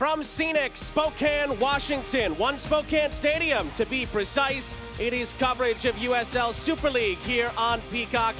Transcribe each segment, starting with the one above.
From scenic Spokane, Washington, One Spokane Stadium to be precise, it is coverage of USL Super League here on Peacock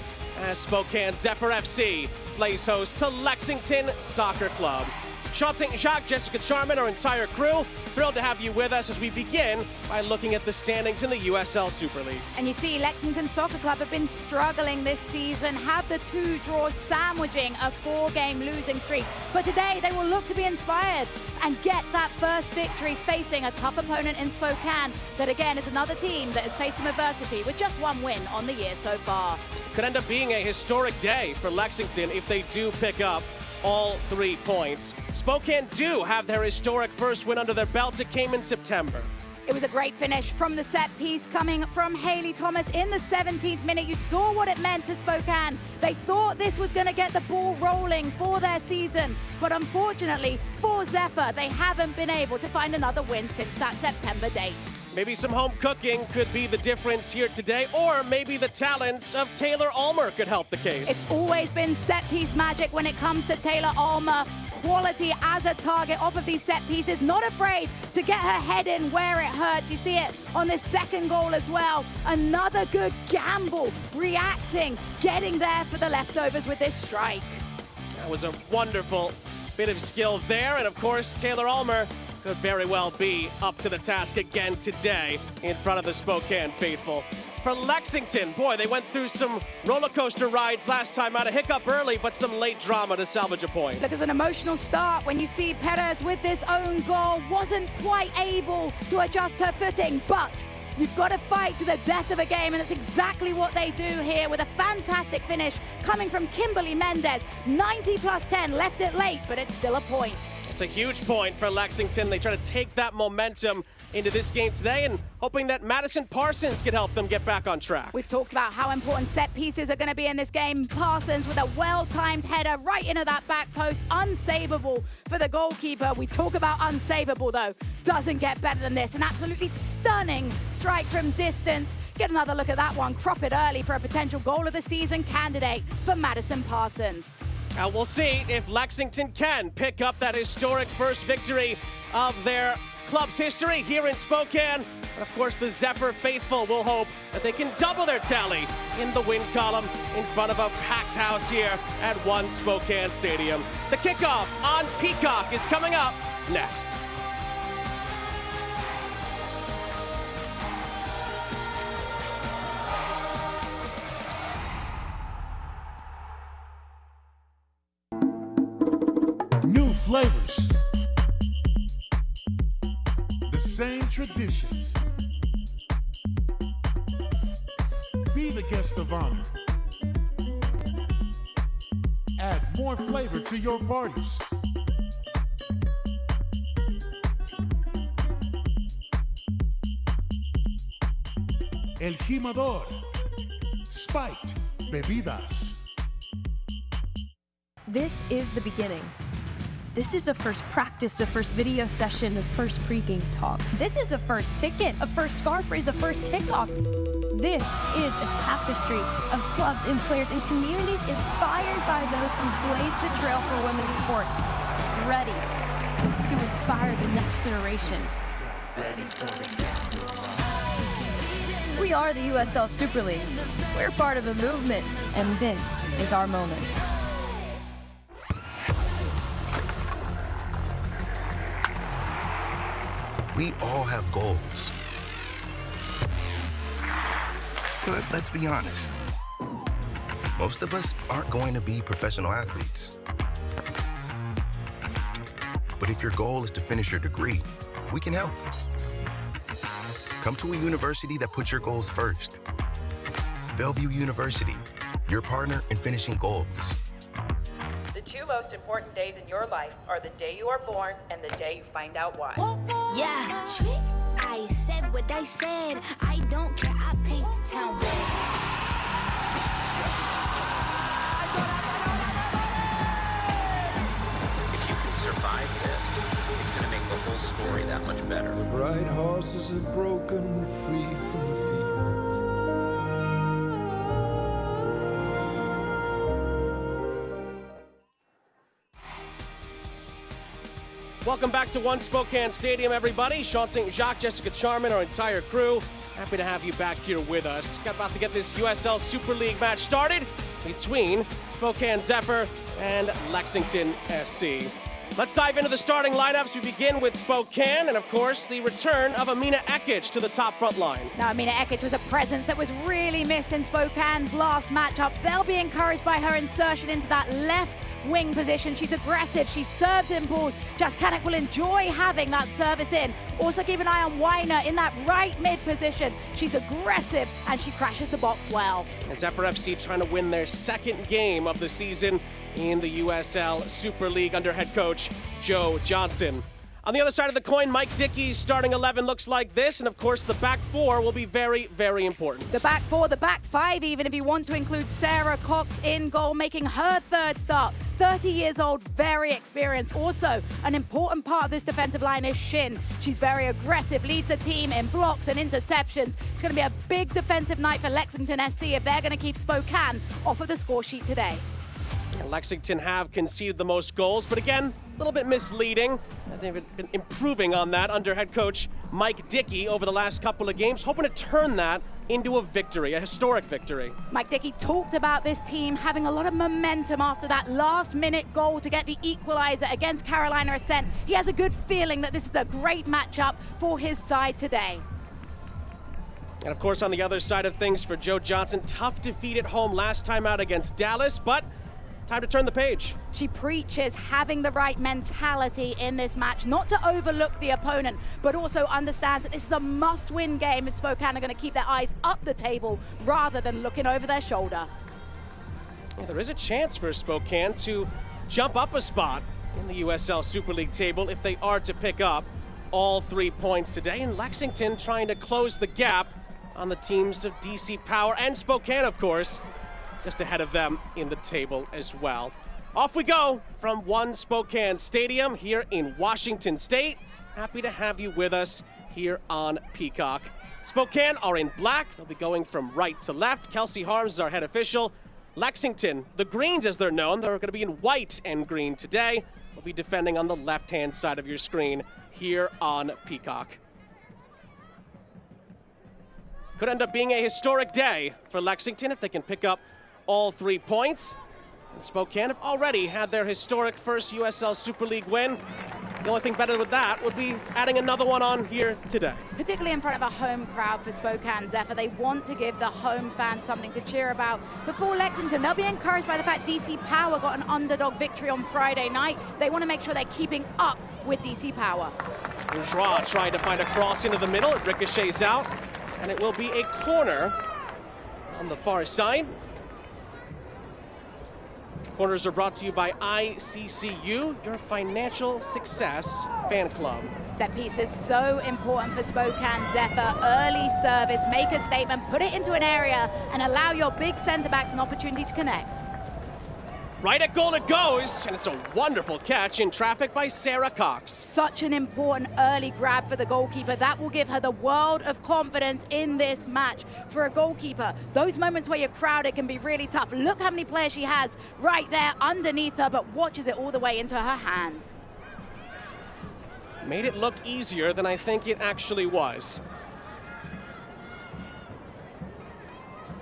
as Spokane Zephyr FC plays host to Lexington Soccer Club. Sean St. Jacques, Jessica Charman, our entire crew, thrilled to have you with us as we begin by looking at the standings in the USL Super League. And you see Lexington Soccer Club have been struggling this season, have the 2 draws sandwiching a 4-game losing streak. But today they will look to be inspired and get that first victory facing a tough opponent in Spokane that again is another team that has faced some adversity with just 1 win on the year so far. Could end up being a historic day for Lexington if they do pick up all 3 points. Spokane do have their historic first win under their belt. It came in September. It was a great finish from the set piece coming from Haley Thomas in the 17th minute. You saw what it meant to Spokane. They thought this was going to get the ball rolling for their season, but unfortunately for Zephyr, they haven't been able to find another win since that September date. Maybe some home cooking could be the difference here today, or maybe the talents of Taylor Ulmer could help the case. It's always been set-piece magic when it comes to Taylor Ulmer. Quality as a target off of these set pieces, not afraid to get her head in where it hurts. You see it on this second goal as well. Another good gamble, reacting, getting there for the leftovers with this strike. That was a wonderful bit of skill there, and of course Taylor Ulmer could very well be up to the task again today in front of the Spokane faithful. For Lexington, boy, they went through some roller coaster rides last time out. A hiccup early, but some late drama to salvage a point. Look, it was an emotional start when you see Perez with this own goal, wasn't quite able to adjust her footing, but you've got to fight to the death of a game, and it's exactly what they do here with a fantastic finish coming from Kimberly Mendez. 90+10, left it late, but it's still a point. It's a huge point for Lexington. They try to take that momentum into this game today and hoping that Madison Parsons can help them get back on track. We've talked about how important set pieces are going to be in this game. Parsons with a well-timed header right into that back post, unsavable for the goalkeeper. We talk about unsavable though, doesn't get better than this. An absolutely stunning strike from distance. Get another look at that one, crop it early for a potential goal of the season candidate for Madison Parsons. Now we'll see if Lexington can pick up that historic first victory of their club's history here in Spokane. And of course, the Zephyr faithful will hope that they can double their tally in the win column in front of a packed house here at One Spokane Stadium. The kickoff on Peacock is coming up next. New flavors, the same traditions. Be the guest of honor. Add more flavor to your parties. El Jimador, spiked bebidas. This is the beginning. This is a first practice, a first video session, a first pregame talk. This is a first ticket, a first scarf raise, a first kickoff. This is a tapestry of clubs and players and communities inspired by those who blazed the trail for women's sports, ready to inspire the next generation. We are the USL Super League. We're part of a movement, and this is our moment. We all have goals. But let's be honest. Most of us aren't going to be professional athletes. But if your goal is to finish your degree, we can help. Come to a university that puts your goals first. Bellevue University, your partner in finishing goals. The 2 most important days in your life are the day you are born and the day you find out why. Yeah, trick. I said what I said. I don't care. I paint the town red. If you can survive this, it's going to make the whole story that much better. The bright horses are broken free from the fields. Welcome back to One Spokane Stadium, everybody. Sean St. Jacques, Jessica Charman, our entire crew. Happy to have you back here with us. About to get this USL Super League match started between Spokane Zephyr and Lexington SC. Let's dive into the starting lineups. We begin with Spokane and, of course, the return of Amina Ekic to the top front line. Now, Amina Ekic was a presence that was really missed in Spokane's last matchup. They'll be encouraged by her insertion into that left wing position. She's aggressive, she serves in balls. Jaskanek will enjoy having that service in. Also keep an eye on Weiner in that right mid position. She's aggressive and she crashes the box well. Zephyr FC trying to win their second game of the season in the USL Super League under head coach Joe Johnson. On the other side of the coin, Mike Dickey's starting 11 looks like this, and of course the back four will be very, very important. The back four, the back five even, if you want to include Sarah Cox in goal, making her third start. 30 years old, very experienced. Also, an important part of this defensive line is Shin. She's very aggressive, leads the team in blocks and interceptions. It's going to be a big defensive night for Lexington SC if they're going to keep Spokane off of the score sheet today. Lexington have conceded the most goals, but again, a little bit misleading. They've been improving on that under head coach Mike Dickey over the last couple of games, hoping to turn that into a victory, a historic victory. Mike Dickey talked about this team having a lot of momentum after that last-minute goal to get the equalizer against Carolina Ascent. He has a good feeling that this is a great matchup for his side today. And of course, on the other side of things for Joe Johnson, tough defeat at home last time out against Dallas, but time to turn the page. She preaches having the right mentality in this match, not to overlook the opponent, but also understands that this is a must-win game if Spokane are going to keep their eyes up the table rather than looking over their shoulder. Yeah, there is a chance for Spokane to jump up a spot in the USL Super League table if they are to pick up all 3 points today. And Lexington trying to close the gap on the teams of DC Power and Spokane, of course, just ahead of them in the table as well. Off we go from One Spokane Stadium here in Washington State. Happy to have you with us here on Peacock. Spokane are in black. They'll be going from right to left. Kelsey Harms is our head official. Lexington, the Greens as they're known, they're going to be in white and green today. They'll be defending on the left-hand side of your screen here on Peacock. Could end up being a historic day for Lexington if they can pick up all 3 points. And Spokane have already had their historic first USL Super League win. The only thing better with that would be adding another one on here today. Particularly in front of a home crowd for Spokane Zephyr. They want to give the home fans something to cheer about. Before Lexington, they'll be encouraged by the fact DC Power got an underdog victory on Friday night. They want to make sure they're keeping up with DC Power. It's Bourgeois trying to find a cross into the middle. It ricochets out, and it will be a corner on the far side. Corners are brought to you by ICCU, your financial success fan club. Set piece is so important for Spokane Zephyr. Early service, make a statement, put it into an area, and allow your big centre-backs an opportunity to connect. Right at goal it goes, and it's a wonderful catch in traffic by Sarah Cox. Such an important early grab for the goalkeeper. That will give her the world of confidence in this match. For a goalkeeper, those moments where you're crowded can be really tough. Look how many players she has right there underneath her, but watches it all the way into her hands. Made it look easier than I think it actually was.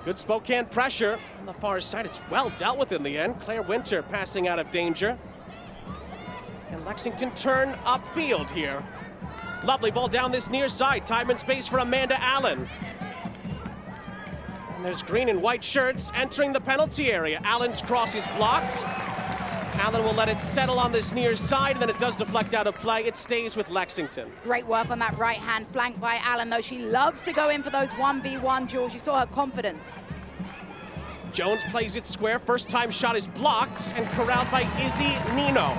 Good Spokane pressure on the far side. It's well dealt with in the end. Claire Winter passing out of danger. And Lexington turn upfield here. Lovely ball down this near side. Time and space for Amanda Allen. And there's green and white shirts entering the penalty area. Allen's cross is blocked. Allen will let it settle on this near side, and then it does deflect out of play. It stays with Lexington. Great work on that right hand flank by Allen, though. She loves to go in for those 1v1 duels. You saw her confidence. Jones plays it square. First time shot is blocked and corralled by Izzy Nino.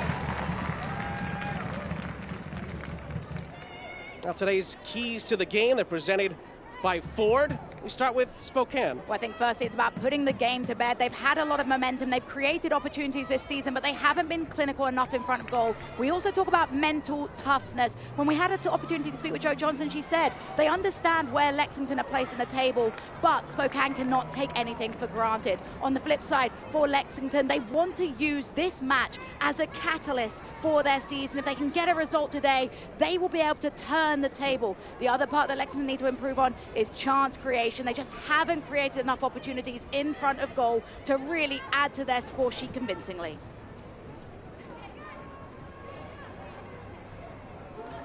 Now today's keys to the game, they're presented by Ford. We start with Spokane. Well, I think firstly it's about putting the game to bed. They've had a lot of momentum. They've created opportunities this season, but they haven't been clinical enough in front of goal. We also talk about mental toughness. When we had an opportunity to speak with Jo Johnson, she said they understand where Lexington are placed in the table, but Spokane cannot take anything for granted. On the flip side, for Lexington, they want to use this match as a catalyst for their season. If they can get a result today, they will be able to turn the table. The other part that Lexington need to improve on is chance creation. They just haven't created enough opportunities in front of goal to really add to their score sheet convincingly.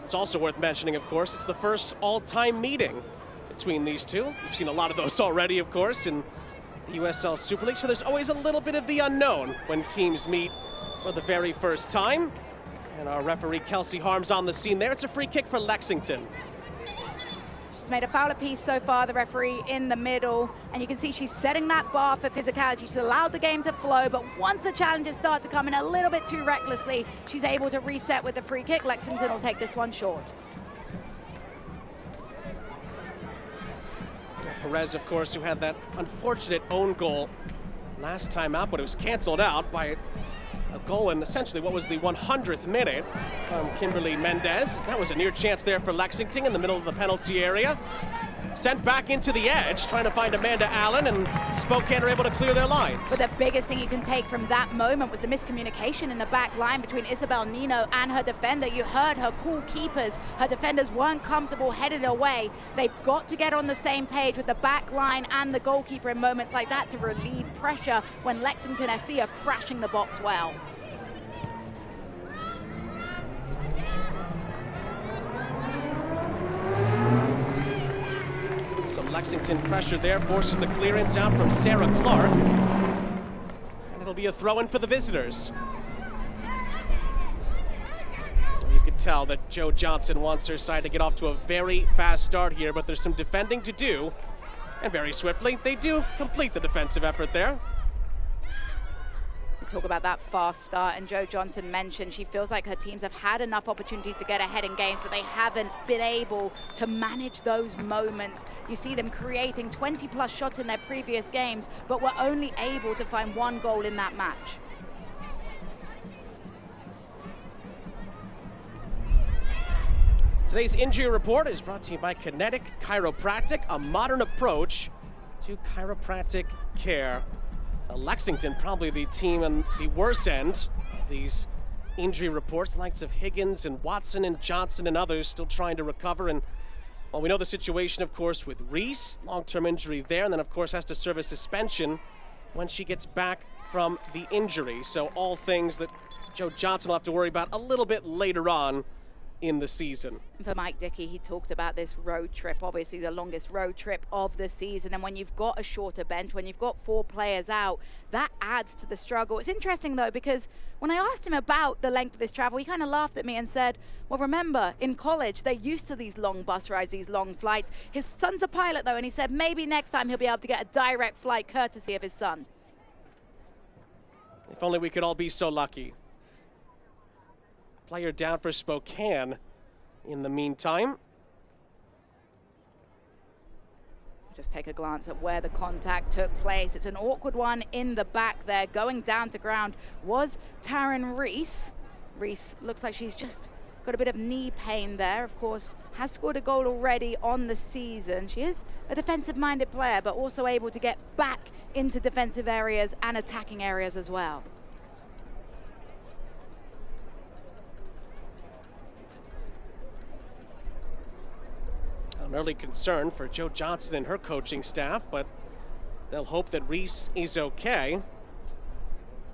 It's also worth mentioning, of course, it's the first all-time meeting between these two. We've seen a lot of those already, of course, in the USL Super League, so there's always a little bit of the unknown when teams meet for the very first time. And our referee, Kelsey Harms, on the scene there. It's a free kick for Lexington. She's made a foul apiece so far, the referee in the middle, and you can see she's setting that bar for physicality. She's allowed the game to flow, but once the challenges start to come in a little bit too recklessly, she's able to reset with the free kick. Lexington will take this one short. Perez, of course, who had that unfortunate own goal last time out, but it was canceled out by a goal in essentially what was the 100th minute from Kimberly Mendez. That was a near chance there for Lexington in the middle of the penalty area. Sent back into the edge, trying to find Amanda Allen, and Spokane are able to clear their lines. But the biggest thing you can take from that moment was the miscommunication in the back line between Isabel Nino and her defender. You heard her call keepers. Her defenders weren't comfortable, headed away. They've got to get on the same page with the back line and the goalkeeper in moments like that to relieve pressure when Lexington SC are crashing the box well. Some Lexington pressure there, forces the clearance out from Sarah Clark. And it'll be a throw-in for the visitors. You can tell that Jo Johnson wants her side to get off to a very fast start here, but there's some defending to do. And very swiftly, they do complete the defensive effort there. Talk about that fast start, and Jo Johnson mentioned she feels like her teams have had enough opportunities to get ahead in games, but they haven't been able to manage those moments. You see them creating 20+ shots in their previous games, but were only able to find one goal in that match. Today's injury report is brought to you by Kinetic Chiropractic, a modern approach to chiropractic care. Lexington, probably the team on the worst end of these injury reports. The likes of Higgins and Watson and Johnson and others still trying to recover. And well, we know the situation, of course, with Reese, long-term injury there, and then, of course, has to serve a suspension when she gets back from the injury. So all things that Jo Johnson will have to worry about a little bit later on in the season. For Mike Dickey, he talked about this road trip, obviously the longest road trip of the season, and when you've got a shorter bench, when you've got 4 players out, that adds to the struggle. It's interesting though, because when I asked him about the length of this travel, he kind of laughed at me and said, well, remember, in college, they're used to these long bus rides, these long flights. His son's a pilot though, and he said maybe next time he'll be able to get a direct flight courtesy of his son. If only we could all be so lucky. Player down for Spokane in the meantime. Just take a glance at where the contact took place. It's an awkward one in the back there. Going down to ground was Taryn Reese. Reese looks like she's just got a bit of knee pain there. Of course, has scored a goal already on the season. She is a defensive-minded player, but also able to get back into defensive areas and attacking areas as well. An early concern for Jo Johnson and her coaching staff, but they'll hope that Reese is okay.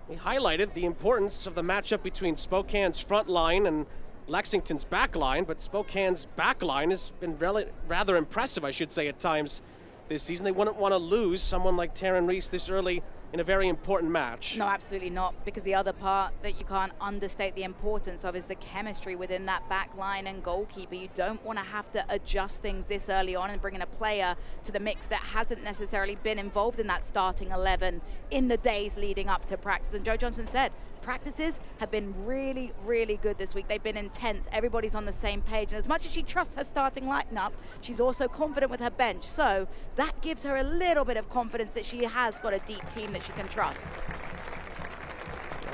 We highlighted the importance of the matchup between Spokane's front line and Lexington's back line, but Spokane's back line has been rather impressive, I should say, at times this season. They wouldn't want to lose someone like Taryn Reese this early in a very important match. No, absolutely not, because the other part that you can't understate the importance of is the chemistry within that back line and goalkeeper. You don't want to have to adjust things this early on and bring in a player to the mix that hasn't necessarily been involved in that starting 11 in the days leading up to practice. And Joe Johnson said, practices have been really, really good this week. They've been intense. Everybody's on the same page. And as much as she trusts her starting lineup, she's also confident with her bench. So that gives her a little bit of confidence that she has got a deep team that she can trust.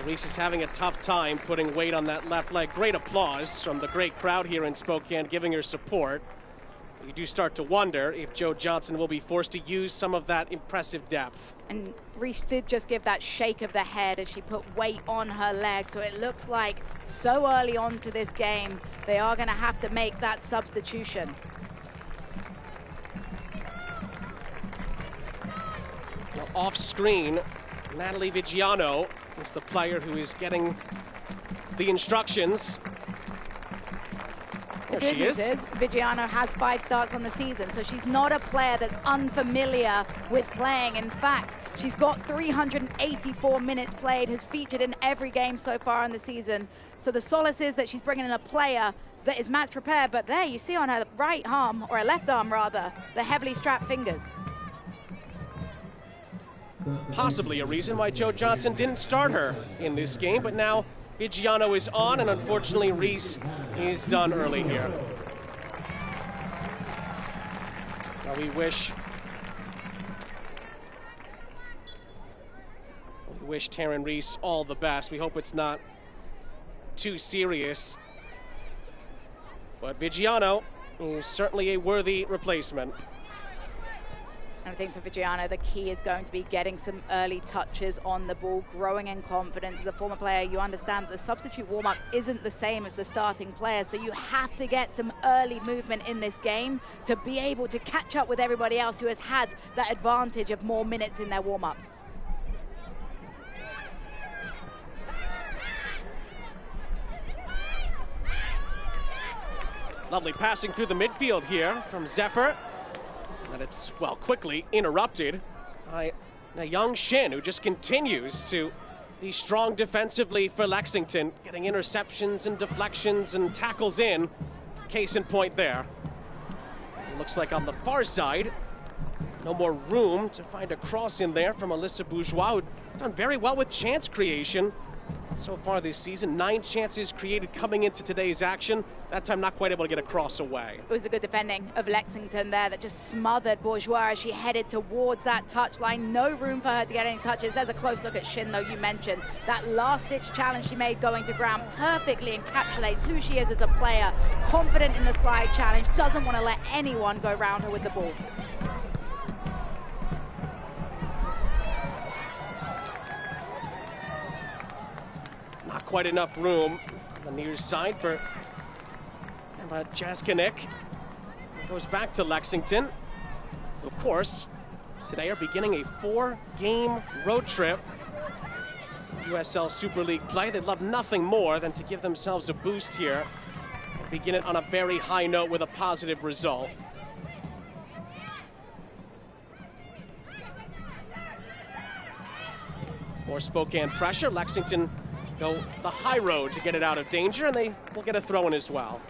Reese is having a tough time putting weight on that left leg. Great applause from the great crowd here in Spokane giving her support. You do start to wonder if Joe Johnson will be forced to use some of that impressive depth. And Reese did just give that shake of the head as she put weight on her leg. So it looks like so early on to this game, they are going to have to make that substitution. Now off screen, Natalie Vigiano is the player who is getting the instructions. The good news is Vigiano has 5 starts on the season, so she's not a player that's unfamiliar with playing. In fact, she's got 384 minutes played, has featured in every game so far in the season. So the solace is that she's bringing in a player that is match prepared, but there you see on her right arm, or her left arm rather, the heavily strapped fingers. Possibly a reason why Joe Johnson didn't start her in this game, but now Vigiano is on, and unfortunately Reese is done early here. Now we wish Taryn Reese all the best. We hope it's not too serious, but Vigiano is certainly a worthy replacement. I think for Vigiano, the key is going to be getting some early touches on the ball, growing in confidence. As a former player, you understand that the substitute warm-up isn't the same as the starting player, so you have to get some early movement in this game to be able to catch up with everybody else who has had that advantage of more minutes in their warm-up. Lovely passing through the midfield here from Zephyr. And it's, well, quickly interrupted by a young Shin, who just continues to be strong defensively for Lexington, getting interceptions and deflections and tackles in. Case in point there. It looks like on the far side, no more room to find a cross in there from Alyssa Bourgeois, who's done very well with chance creation so far this season. 9 chances created coming into today's action. That time not quite able to get a cross away. It was the good defending of Lexington there that just smothered Bourgeois as she headed towards that touchline. No room for her to get any touches. There's a close look at Shin, though. You mentioned that last-ditch challenge she made going to ground perfectly encapsulates who she is as a player. Confident in the slide challenge, doesn't want to let anyone go around her with the ball. Not quite enough room on the near side for Emma Jaskinek. Goes back to Lexington. Of course, today are beginning a 4-game road trip. USL Super League play. They'd love nothing more than to give themselves a boost here and begin it on a very high note with a positive result. More Spokane pressure. Lexington go the high road to get it out of danger, and they will get a throw in as well.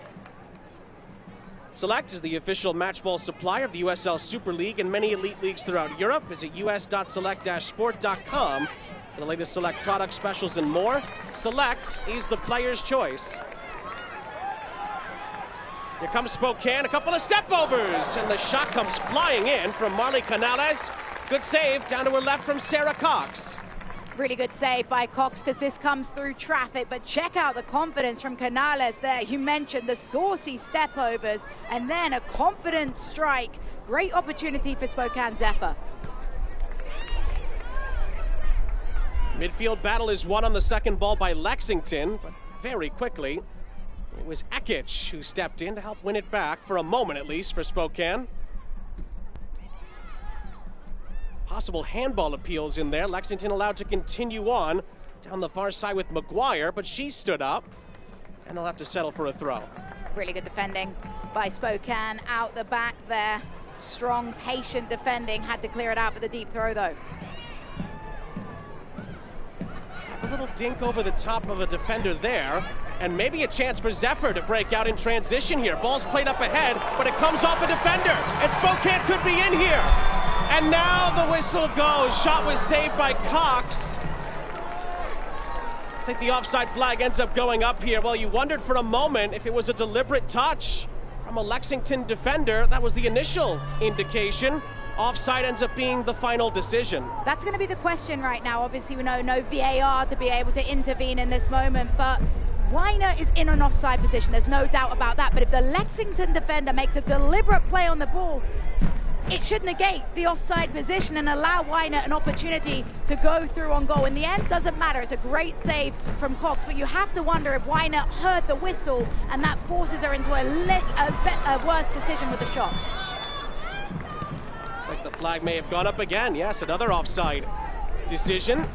Select is the official match ball supplier of the USL Super League and many elite leagues throughout Europe. Visit us.select-sport.com for the latest Select product specials and more. Select is the player's choice. Here comes Spokane, a couple of step-overs, and the shot comes flying in from Marley Canales. Good save down to her left from Sarah Cox. Really good save by Cox, because this comes through traffic, but check out the confidence from Canales there. You mentioned the saucy step-overs, and then a confident strike. Great opportunity for Spokane Zephyr. Midfield battle is won on the second ball by Lexington, but very quickly it was Ekic who stepped in to help win it back, for a moment at least, for Spokane. Possible handball appeals in there. Lexington allowed to continue on down the far side with McGuire, but she stood up, and they'll have to settle for a throw. Really good defending by Spokane out the back there. Strong, patient defending. Had to clear it out for the deep throw, though. A little dink over the top of a defender there. And maybe a chance for Zephyr to break out in transition here. Ball's played up ahead, but it comes off a defender. And Spokane could be in here. And now the whistle goes. Shot was saved by Cox. I think the offside flag ends up going up here. Well, you wondered for a moment if it was a deliberate touch from a Lexington defender. That was the initial indication. Offside ends up being the final decision. That's going to be the question right now. Obviously, we know no VAR to be able to intervene in this moment, but Weiner is in an offside position. There's no doubt about that. But if the Lexington defender makes a deliberate play on the ball, it should negate the offside position and allow Weiner an opportunity to go through on goal. In the end, doesn't matter. It's a great save from Cox, but you have to wonder if Weiner heard the whistle and that forces her into a worse decision with the shot. Looks like the flag may have gone up again. Yes, another offside decision.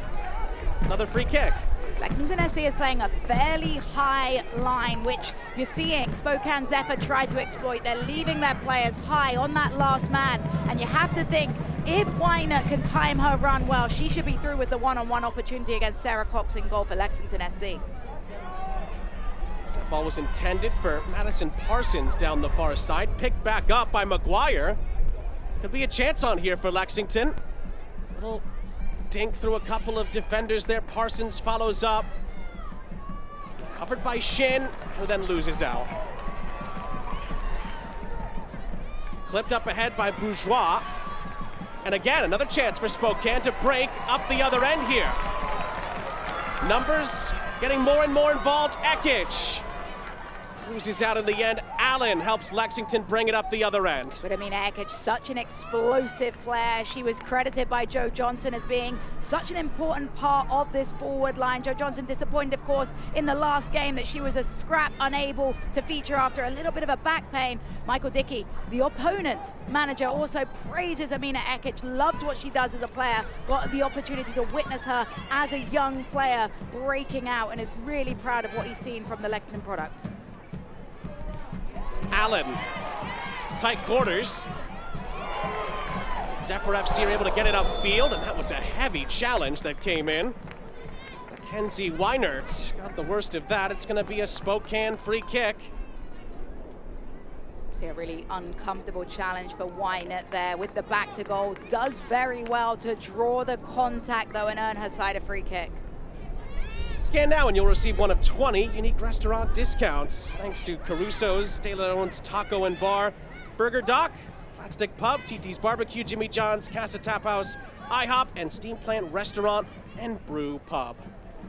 Another free kick. Lexington SC is playing a fairly high line, which you're seeing Spokane Zephyr try to exploit. They're leaving their players high on that last man, and you have to think, if Weiner can time her run well, she should be through with the one-on-one opportunity against Sarah Cox in goal for Lexington SC. That ball was intended for Madison Parsons down the far side, picked back up by McGuire. Could be a chance on here for Lexington. Little dink through a couple of defenders there. Parsons follows up. Covered by Shin, who then loses out. Clipped up ahead by Bourgeois. And again, another chance for Spokane to break up the other end here. Numbers getting more and more involved. Ekic loses out in the end. Allen helps Lexington bring it up the other end. But I mean, Ekic, such an explosive player. She was credited by Joe Johnson as being such an important part of this forward line. Joe Johnson disappointed, of course, in the last game that she was a scrap unable to feature after a little bit of a back pain. Michael Dickey, the opponent manager, also praises Amina Ekic, loves what she does as a player, got the opportunity to witness her as a young player breaking out, and is really proud of what he's seen from the Lexington product. Allen, tight quarters. Zephyr FC are able to get it upfield, and that was a heavy challenge that came in. Mackenzie Weinert got the worst of that. It's going to be a Spokane free kick. See a really uncomfortable challenge for Weinert there with the back to goal. Does very well to draw the contact though and earn her side a free kick. Scan now and you'll receive one of 20 unique restaurant discounts thanks to Caruso's, Taylor Owens Taco and Bar, Burger Doc, Flatstick Pub, TT's Barbecue, Jimmy John's, Casa Tap House, IHOP, and Steam Plant Restaurant and Brew Pub.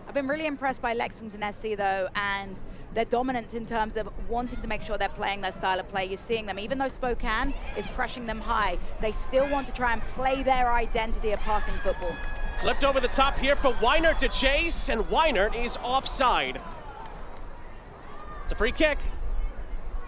I've been really impressed by Lexington SC though, and their dominance in terms of wanting to make sure they're playing their style of play. You're seeing them, even though Spokane is pressuring them high, they still want to try and play their identity of passing football. Flipped over the top here for Weinert to chase, and Weinert is offside. It's a free kick.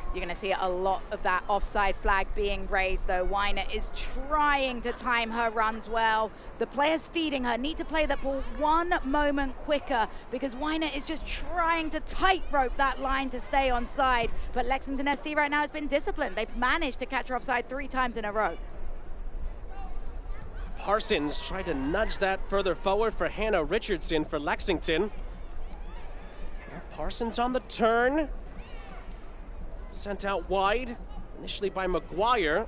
You're going to see a lot of that offside flag being raised, though. Weinert is trying to time her runs well. The players feeding her need to play that ball one moment quicker, because Weinert is just trying to tightrope that line to stay onside. But Lexington SC right now has been disciplined. They've managed to catch her offside 3 times in a row. Parsons tried to nudge that further forward for Hannah Richardson for Lexington. Now Parsons on the turn. Sent out wide, initially by McGuire.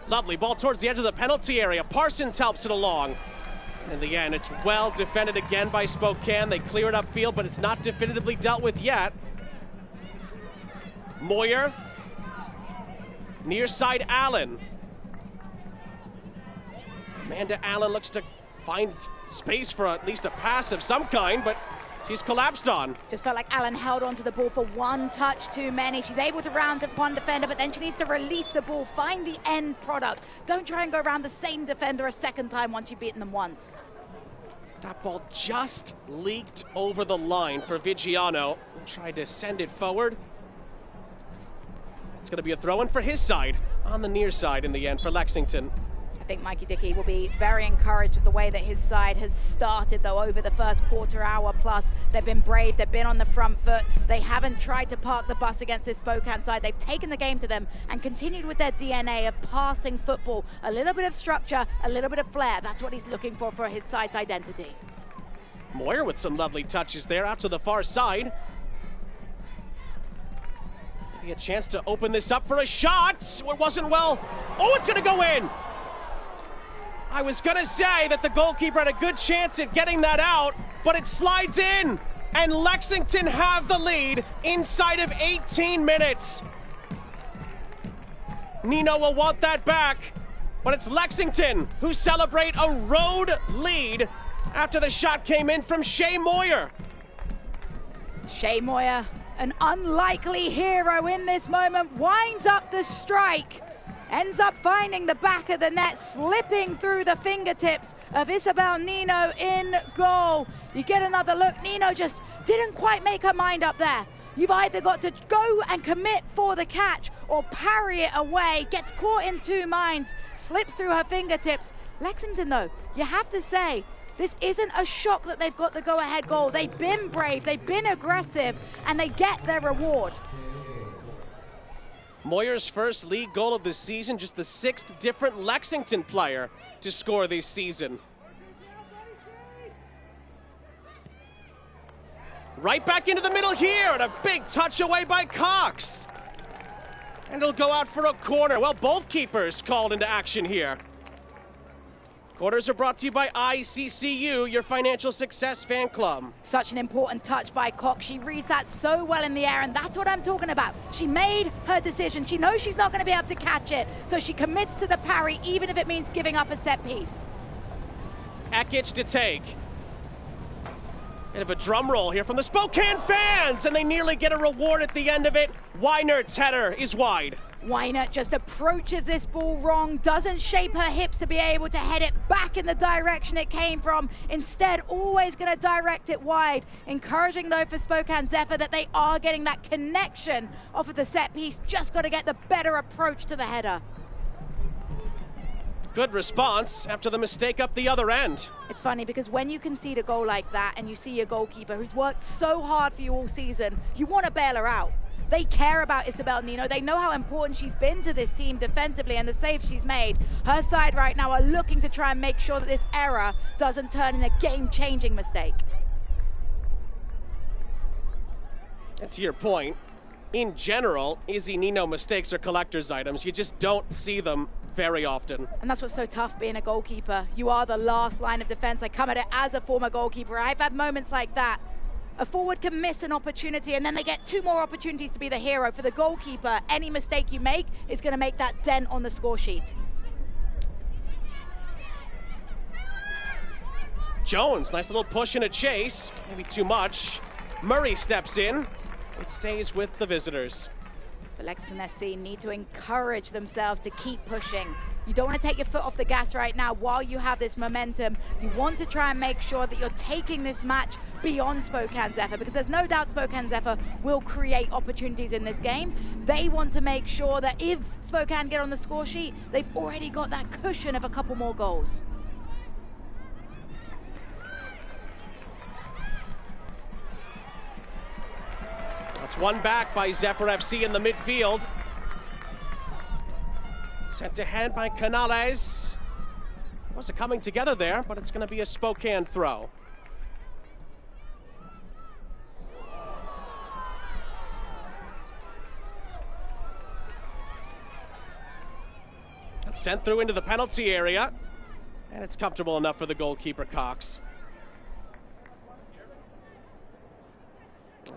Lovely ball towards the edge of the penalty area. Parsons helps it along. And in the end, it's well defended again by Spokane. They clear it upfield, but it's not definitively dealt with yet. Moyer. Near side Allen. Amanda Allen looks to find space for at least a pass of some kind, but she's collapsed on. Just felt like Allen held onto the ball for one touch too many. She's able to round up one defender, but then she needs to release the ball, find the end product. Don't try and go around the same defender a second time once you've beaten them once. That ball just leaked over the line for Vigiano. Tried to send it forward. It's going to be a throw-in for his side, on the near side in the end for Lexington. think Mikey Dickey will be very encouraged with the way that his side has started, though, over the first quarter hour plus. They've been brave, they've been on the front foot. They haven't tried to park the bus against this Spokane side. They've taken the game to them and continued with their DNA of passing football. A little bit of structure, a little bit of flair. That's what he's looking for his side's identity. Moyer with some lovely touches there out to the far side. Maybe a chance to open this up for a shot. It wasn't well. Oh, it's gonna go in. I was gonna say that the goalkeeper had a good chance at getting that out, but it slides in, and Lexington have the lead inside of 18 minutes. Nino will want that back, but it's Lexington who celebrate a road lead after the shot came in from Shea Moyer. Shea Moyer, an unlikely hero in this moment, winds up the strike, ends up finding the back of the net, slipping through the fingertips of Isabel Nino in goal. You get another look, Nino just didn't quite make her mind up there. You've either got to go and commit for the catch or parry it away, gets caught in two minds, slips through her fingertips. Lexington, though, you have to say, this isn't a shock that they've got the go-ahead goal. They've been brave, they've been aggressive, and they get their reward. Moyer's first league goal of the season, just the 6th different Lexington player to score this season. Right back into the middle here, and a big touch away by Cox. And it'll go out for a corner. Well, both keepers called into action here. Corners are brought to you by ICCU, your financial success fan club. Such an important touch by Cox. She reads that so well in the air, and that's what I'm talking about. She made her decision. She knows she's not going to be able to catch it, so she commits to the parry, even if it means giving up a set piece. Ekic to take. Bit of a drum roll here from the Spokane fans, and they nearly get a reward at the end of it. Weinert's header is wide. Weinert just approaches this ball wrong, doesn't shape her hips to be able to head it back in the direction it came from. Instead, always going to direct it wide. Encouraging, though, for Spokane Zephyr that they are getting that connection off of the set piece. Just got to get the better approach to the header. Good response after the mistake up the other end. It's funny because when you concede a goal like that and you see your goalkeeper who's worked so hard for you all season, you want to bail her out. They care about Isabel Nino. They know how important she's been to this team defensively and the saves she's made. Her side right now are looking to try and make sure that this error doesn't turn in a game-changing mistake. And to your point, in general, Izzy Nino mistakes are collector's items. You just don't see them very often. And that's what's so tough being a goalkeeper. You are the last line of defense. I come at it as a former goalkeeper. I've had moments like that. A forward can miss an opportunity and then they get 2 more opportunities to be the hero. For the goalkeeper, any mistake you make is going to make that dent on the score sheet. Jones, nice little push and a chase, maybe too much. Murray steps in. It stays with the visitors. But Lexington SC need to encourage themselves to keep pushing. You don't want to take your foot off the gas right now while you have this momentum. You want to try and make sure that you're taking this match beyond Spokane Zephyr, because there's no doubt Spokane Zephyr will create opportunities in this game. They want to make sure that if Spokane get on the score sheet, they've already got that cushion of a couple more goals. That's one back by Zephyr FC in the midfield. Sent ahead by Canales. Wasn't coming together there, but it's going to be a Spokane throw. That's sent through into the penalty area, and it's comfortable enough for the goalkeeper, Cox.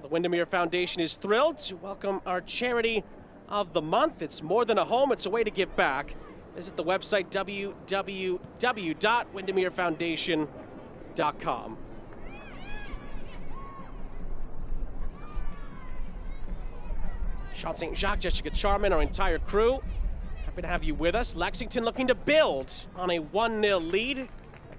The Windermere Foundation is thrilled to welcome our charity of the month. It's more than a home, it's a way to give back. Visit the website www.windermerefoundation.com. Sean St. Jacques, Jessica Charman, our entire crew. Happy to have you with us. Lexington looking to build on a 1-0 lead.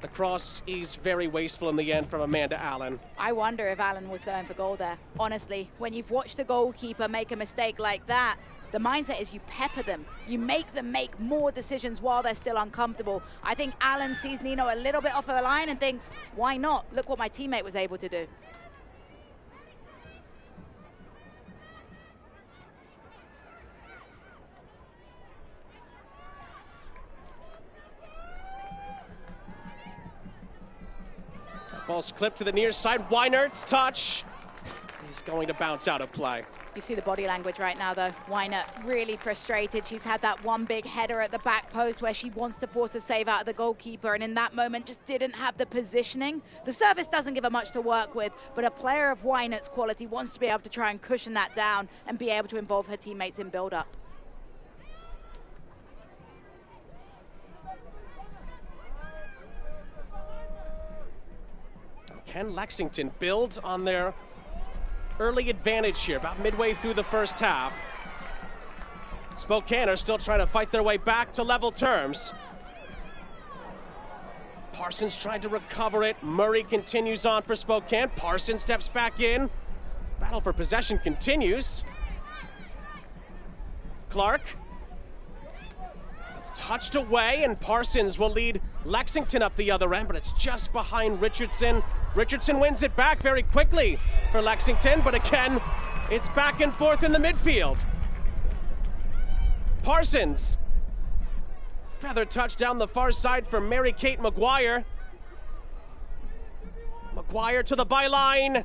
The cross is very wasteful in the end from Amanda Allen. I wonder if Allen was going for goal there. Honestly, when you've watched a goalkeeper make a mistake like that, The mindset is you pepper them. You make them make more decisions while they're still uncomfortable. I think Alan sees Nino a little bit off her line and thinks, why not? Look what my teammate was able to do. Ball's clipped to the near side. Weinert's touch. He's going to bounce out of play. You see the body language right now, though. Weinert really frustrated. She's had that one big header at the back post where she wants to force a save out of the goalkeeper, and in that moment just didn't have the positioning. The service doesn't give her much to work with, but a player of Weinert's quality wants to be able to try and cushion that down and be able to involve her teammates in build-up. Can Lexington build on their early advantage here, about midway through the first half? Spokane are still trying to fight their way back to level terms. Parsons tried to recover it. Murray continues on for Spokane. Parsons steps back in. Battle for possession continues. Clark. It's touched away, and Parsons will lead Lexington up the other end, but it's just behind Richardson. Richardson wins it back very quickly for Lexington, but again, it's back and forth in the midfield. Parsons. Feather touch down the far side for Mary-Kate McGuire. McGuire to the byline.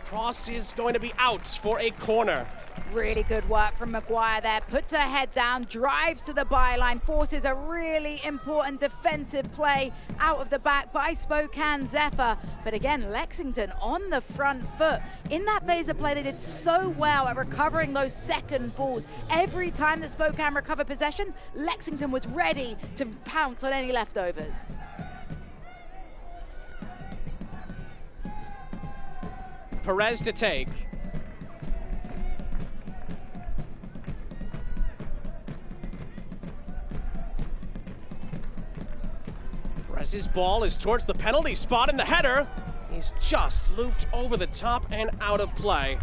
Cross is going to be out for a corner. Really good work from McGuire there. Puts her head down, drives to the byline, forces a really important defensive play out of the back by Spokane Zephyr. But again, Lexington on the front foot. In that phase of play, they did so well at recovering those second balls. Every time that Spokane recovered possession, Lexington was ready to pounce on any leftovers. Perez to take. Perez's ball is towards the penalty spot, and the header is just looped over the top and out of play.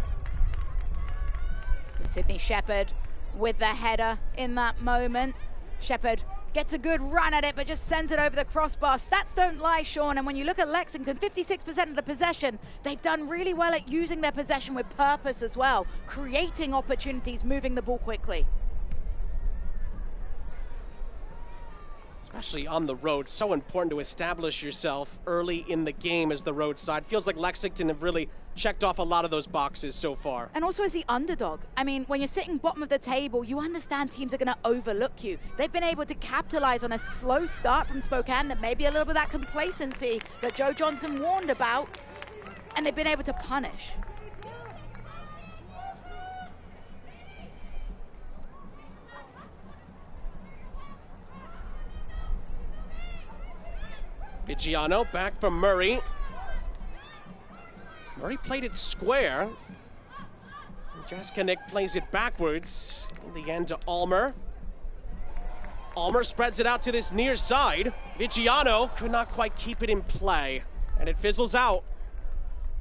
Sydney Shepherd with the header in that moment. Shepherd gets a good run at it, but just sends it over the crossbar. Stats don't lie, Sean, and when you look at Lexington, 56% of the possession, they've done really well at using their possession with purpose as well, creating opportunities, moving the ball quickly. Especially on the road, so important to establish yourself early in the game as the road side. Feels like Lexington have really checked off a lot of those boxes so far. And also as the underdog. I mean, when you're sitting bottom of the table, you understand teams are going to overlook you. They've been able to capitalize on a slow start from Spokane, that maybe a little bit of that complacency that Joe Johnson warned about, and they've been able to punish. Vigiano back from Murray. Murray played it square. Jaskinik plays it backwards. In the end to Ulmer. Ulmer spreads it out to this near side. Vigiano could not quite keep it in play, and it fizzles out.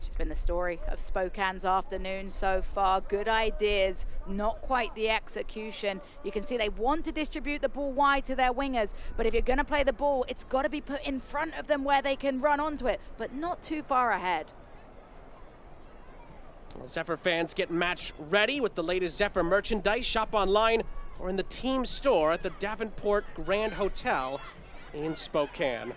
She's been the story of Spokane's afternoon so far. Good ideas, not quite the execution. You can see they want to distribute the ball wide to their wingers, but if you're going to play the ball, it's got to be put in front of them where they can run onto it, but not too far ahead. Well, Zephyr fans get match ready with the latest Zephyr merchandise. Shop online or in the team store at the Davenport Grand Hotel in Spokane.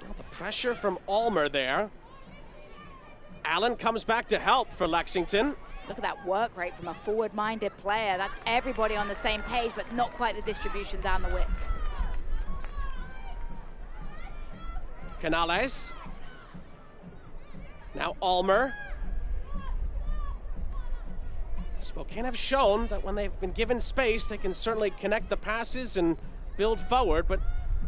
Well, the pressure from Ulmer there. Allen comes back to help for Lexington. Look at that work rate from a forward-minded player. That's everybody on the same page, but not quite the distribution down the width. Canales. Now Ulmer. Spokane have shown that when they've been given space, they can certainly connect the passes and build forward, but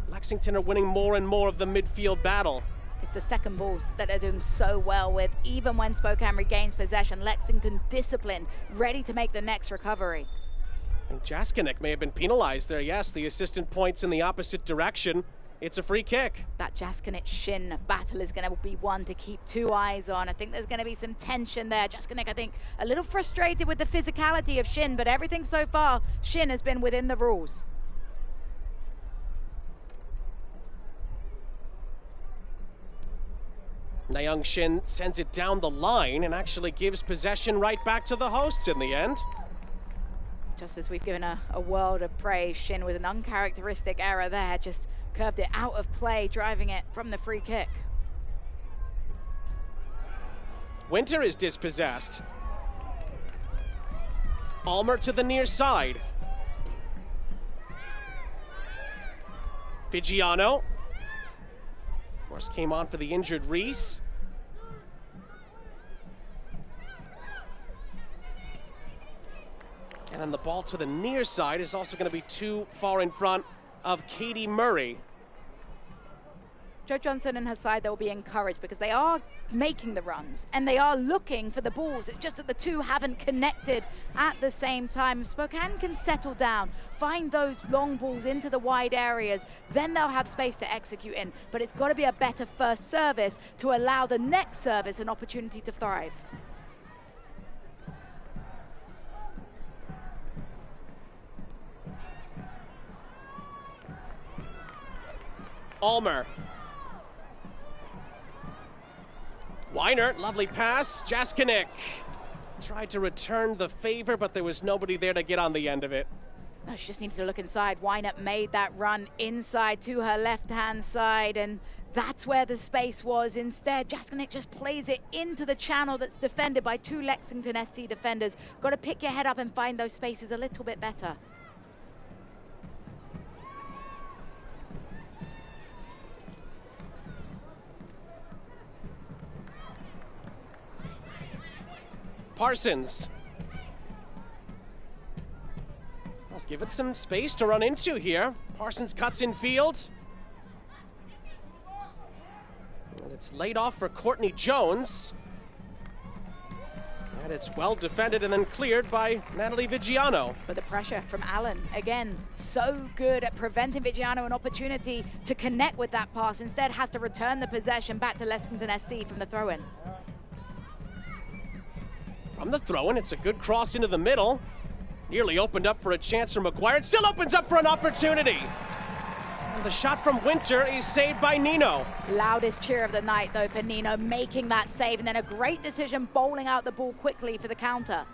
Lexington are winning more and more of the midfield battle. It's the second balls that they're doing so well with. Even when Spokane regains possession, Lexington disciplined, ready to make the next recovery. I think Jaskinik may have been penalized there. Yes, the assistant points in the opposite direction. It's a free kick. That Jaskic Shin battle is going to be one to keep two eyes on. I think there's going to be some tension there. Jaskic, I think, a little frustrated with the physicality of Shin, but everything so far, Shin has been within the rules. Nayoung Shin sends it down the line and actually gives possession right back to the hosts in the end. Just as we've given a world of praise, Shin with an uncharacteristic error there, just curved it out of play, driving it from the free kick. Winter is dispossessed. Almer to the near side. Vigiano. Of course, came on for the injured Reese. And then the ball to the near side is also going to be too far in front of Katie Murray. Jo Johnson and her side, they'll be encouraged because they are making the runs and they are looking for the balls. It's just that the two haven't connected at the same time. If Spokane can settle down, find those long balls into the wide areas, then they'll have space to execute in. But it's got to be a better first service to allow the next service an opportunity to thrive. Almer. Weiner, lovely pass. Jaskic tried to return the favor, but there was nobody there to get on the end of it. No, she just needed to look inside. Weiner made that run inside to her left-hand side, and that's where the space was. Instead, Jaskic just plays it into the channel that's defended by two Lexington SC defenders. Got to pick your head up and find those spaces a little bit better. Parsons. Let's give it some space to run into here. Parsons cuts in field. And it's laid off for Courtney Jones. And it's well defended and then cleared by Natalie Vigiano. But the pressure from Allen, again, so good at preventing Vigiano an opportunity to connect with that pass. Instead has to return the possession back to Lexington SC from the throw-in. From the throw-in, it's a good cross into the middle. Nearly opened up for a chance for McGuire. It still opens up for an opportunity. And the shot from Winter is saved by Nino. Loudest cheer of the night, though, for Nino making that save, and then a great decision bowling out the ball quickly for the counter.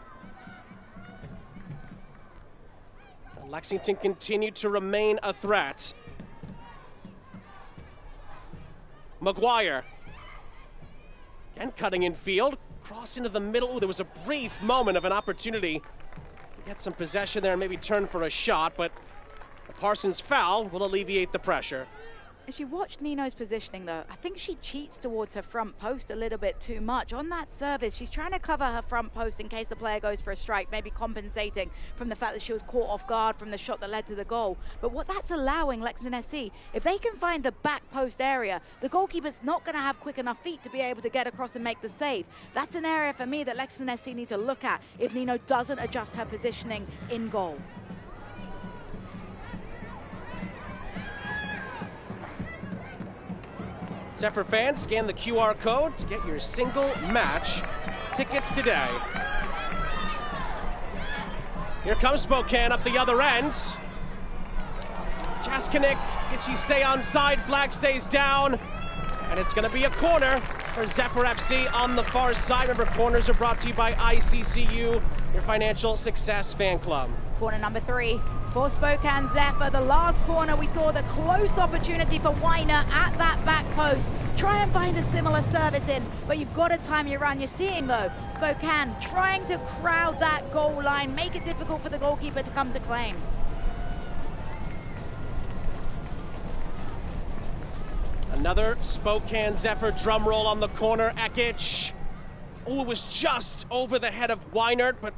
Lexington continued to remain a threat. McGuire. Again, cutting in field. Cross into the middle. Ooh, there was a brief moment of an opportunity to get some possession there and maybe turn for a shot, but the Parsons foul will alleviate the pressure. As you watch Nino's positioning, though, I think she cheats towards her front post a little bit too much. On that service, she's trying to cover her front post in case the player goes for a strike, maybe compensating from the fact that she was caught off guard from the shot that led to the goal. But what that's allowing Lexington SC, if they can find the back post area, the goalkeeper's not going to have quick enough feet to be able to get across and make the save. That's an area for me that Lexington SC need to look at if Nino doesn't adjust her positioning in goal. Zephyr fans, scan the QR code to get your single match tickets today. Here comes Spokane up the other end. Jaskic, did she stay onside? Flag stays down. And it's going to be a corner for Zephyr FC on the far side. Remember, corners are brought to you by ICCU, your financial success fan club. Corner number 3 for Spokane Zephyr. The last corner, we saw the close opportunity for Weiner at that back post. Try and find a similar service in, but you've got to time your run. You're seeing, though, Spokane trying to crowd that goal line, make it difficult for the goalkeeper to come to claim. Another Spokane Zephyr drum roll on the corner. Ekic. Oh, it was just over the head of Weinert, but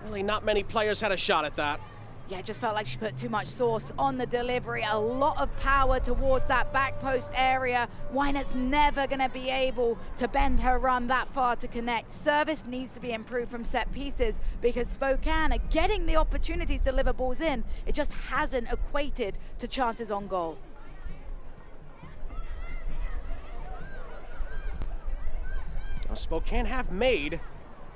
really not many players had a shot at that. Yeah, it just felt like she put too much sauce on the delivery. A lot of power towards that back post area. Weinert's never going to be able to bend her run that far to connect. Service needs to be improved from set pieces because Spokane are getting the opportunities to deliver balls in. It just hasn't equated to chances on goal. Spokane have made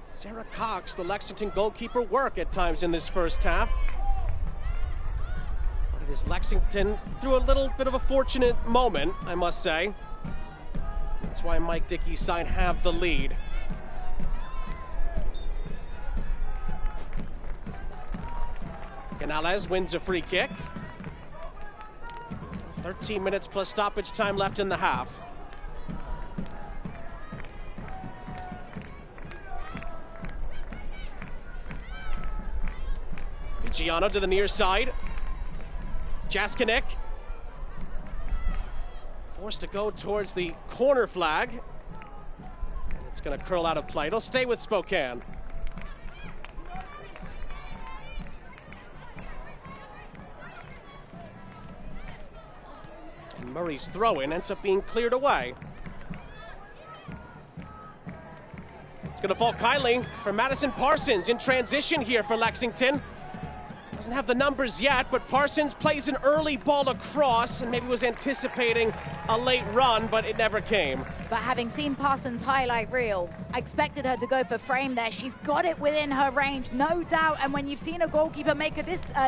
Sarah Cox, the Lexington goalkeeper, work at times in this first half. But it is Lexington through a little bit of a fortunate moment, I must say. That's why Mike Dickey's side have the lead. Canales wins a free kick. 13 minutes plus stoppage time left in the half. Giano to the near side. Jaskinek forced to go towards the corner flag. And it's going to curl out of play. It'll stay with Spokane. And Murray's throw-in ends up being cleared away. It's going to fall kindly for Madison Parsons in transition here for Lexington. Doesn't have the numbers yet, but Parsons plays an early ball across and maybe was anticipating a late run, but it never came. But having seen Parsons' highlight reel, I expected her to go for frame there. She's got it within her range, no doubt. And when you've seen a goalkeeper make a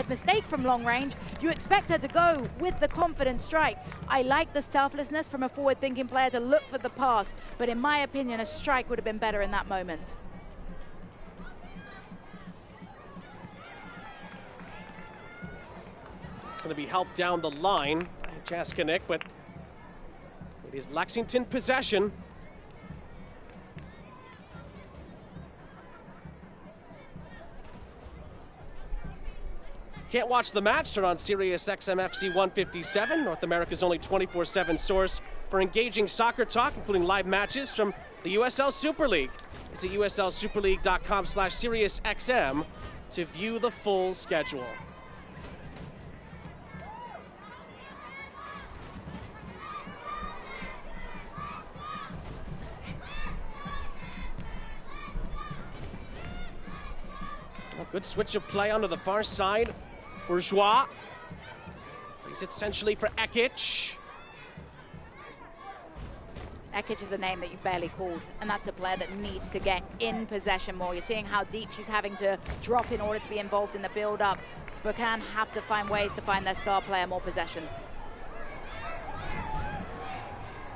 mistake from long range, you expect her to go with the confident strike. I like the selflessness from a forward-thinking player to look for the pass, but in my opinion, a strike would have been better in that moment. It's going to be helped down the line by Jaskinek, but it is Lexington possession. Can't watch the match? Turn on Sirius XM FC 157, North America's only 24/7 source for engaging soccer talk, including live matches from the USL Super League. Visit uslsuperleague.com/SiriusXM to view the full schedule. Good switch of play onto the far side. Bourgeois plays it centrally for Ekic. Ekic is a name that you've barely called, and that's a player that needs to get in possession more. You're seeing how deep she's having to drop in order to be involved in the build-up. Spokane have to find ways to find their star player more possession.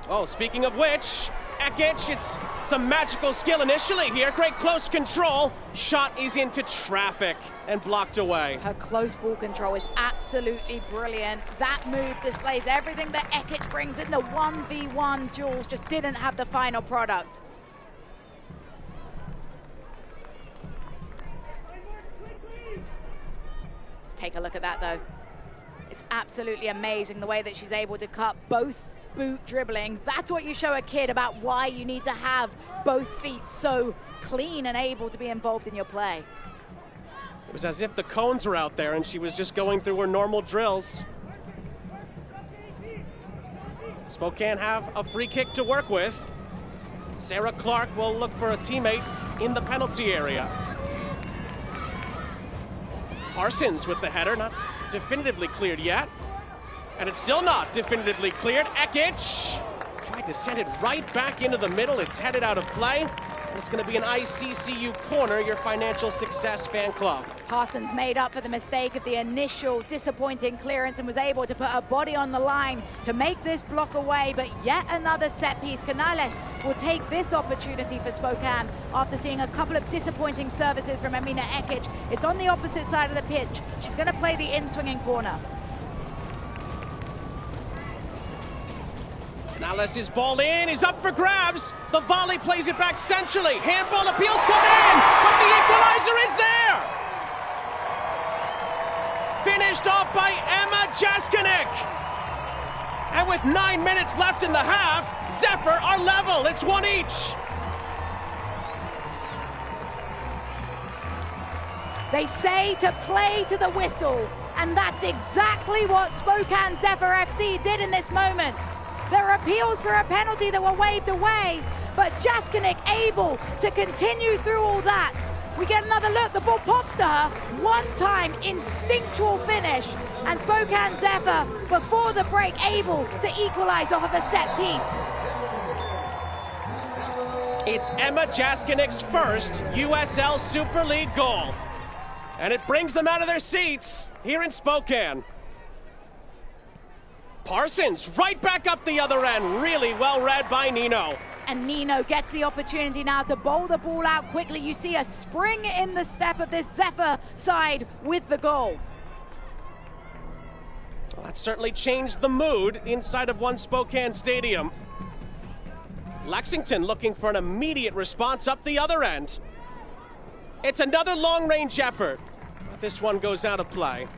Oh, speaking of which, Ekic, it's some magical skill initially here. Great close control. Shot is into traffic and blocked away. Her close ball control is absolutely brilliant. That move displays everything that Ekic brings in the 1v1 duels, just didn't have the final product. Just take a look at that though. It's absolutely amazing the way that she's able to cut both boot dribbling. That's what you show a kid about why you need to have both feet so clean and able to be involved in your play. It was as if the cones were out there and she was just going through her normal drills. Spokane have a free kick to work with. Sarah Clark will look for a teammate in the penalty area. Parsons with the header, not definitively cleared yet. And it's still not definitively cleared. Ekic tried to send it right back into the middle. It's headed out of play. And it's going to be an ICCU corner, your financial success fan club. Parsons made up for the mistake of the initial disappointing clearance and was able to put her body on the line to make this block away. But yet another set piece. Canales will take this opportunity for Spokane after seeing a couple of disappointing services from Amina Ekic. It's on the opposite side of the pitch. She's going to play the in-swinging corner. Canales' ball in, is up for grabs. The volley plays it back centrally. Handball appeals come in, but the equalizer is there. Finished off by Emma Jaskinek. And with 9 minutes left in the half, Zephyr are level. It's one each. They say to play to the whistle, and that's exactly what Spokane Zephyr FC did in this moment. There are appeals for a penalty that were waved away, but Jaskinek able to continue through all that. We get another look, the ball pops to her, one-time instinctual finish, and Spokane Zephyr, before the break, able to equalize off of a set piece. It's Emma Jaskinic's first USL Super League goal. And it brings them out of their seats here in Spokane. Parsons right back up the other end. Really well read by Nino. And Nino gets the opportunity now to bowl the ball out quickly. You see a spring in the step of this Zephyr side with the goal. Well, that certainly changed the mood inside of One Spokane Stadium. Lexington looking for an immediate response up the other end. It's another long-range effort, but this one goes out of play.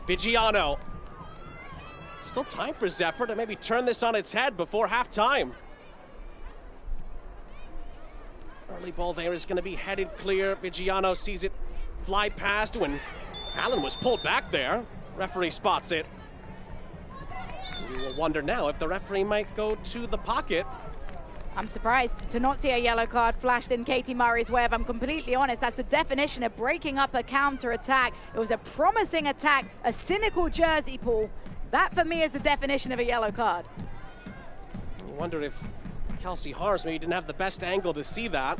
Vigiano. Still time for Zephyr to maybe turn this on its head before halftime. Early ball there is going to be headed clear. Vigiano sees it fly past when Allen was pulled back there. Referee spots it. We will wonder now if the referee might go to the pocket. I'm surprised to not see a yellow card flashed in Katie Murray's way. If I'm completely honest, that's the definition of breaking up a counter-attack. It was a promising attack, a cynical jersey pull. That, for me, is the definition of a yellow card. I wonder if Kelsey Hars maybe didn't have the best angle to see that.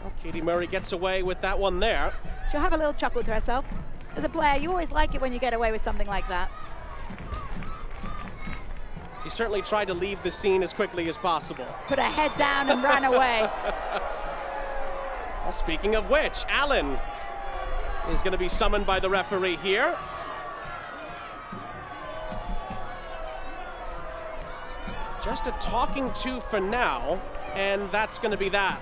Oh, Katie Murray gets away with that one there. She'll have a little chuckle to herself. As a player, you always like it when you get away with something like that. She certainly tried to leave the scene as quickly as possible. Put her head down and ran away. Well, speaking of which, Allen is going to be summoned by the referee here. Just a talking to for now, and that's going to be that.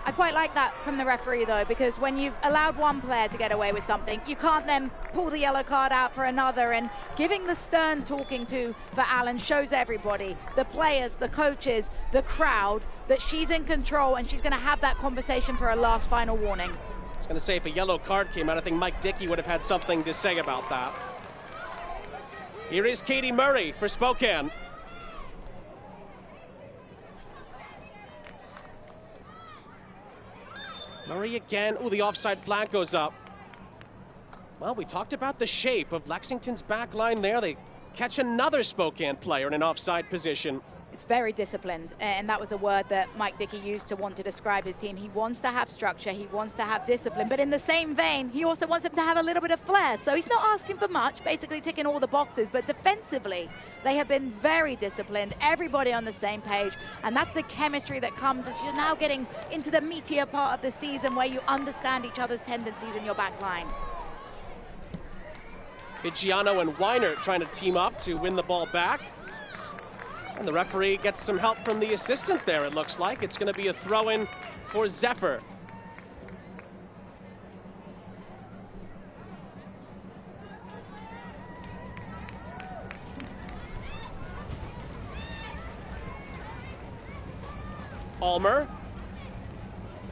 I quite like that from the referee, though, because when you've allowed one player to get away with something, you can't then pull the yellow card out for another. And giving the stern talking to for Allen shows everybody, the players, the coaches, the crowd, that she's in control and she's going to have that conversation for a last final warning. I was going to say, if a yellow card came out, I think Mike Dickey would have had something to say about that. Here is Katie Murray for Spokane. Murray again. Ooh, the offside flag goes up. Well, we talked about the shape of Lexington's back line there. They catch another Spokane player in an offside position. It's very disciplined, and that was a word that Mike Dickey used to want to describe his team. He wants to have structure, he wants to have discipline, but in the same vein, he also wants them to have a little bit of flair. So he's not asking for much, basically ticking all the boxes, but defensively, they have been very disciplined, everybody on the same page, and that's the chemistry that comes as you're now getting into the meatier part of the season where you understand each other's tendencies in your back line. Vigiano and Weiner trying to team up to win the ball back. And the referee gets some help from the assistant there, it looks like. It's going to be a throw-in for Zephyr. Ulmer.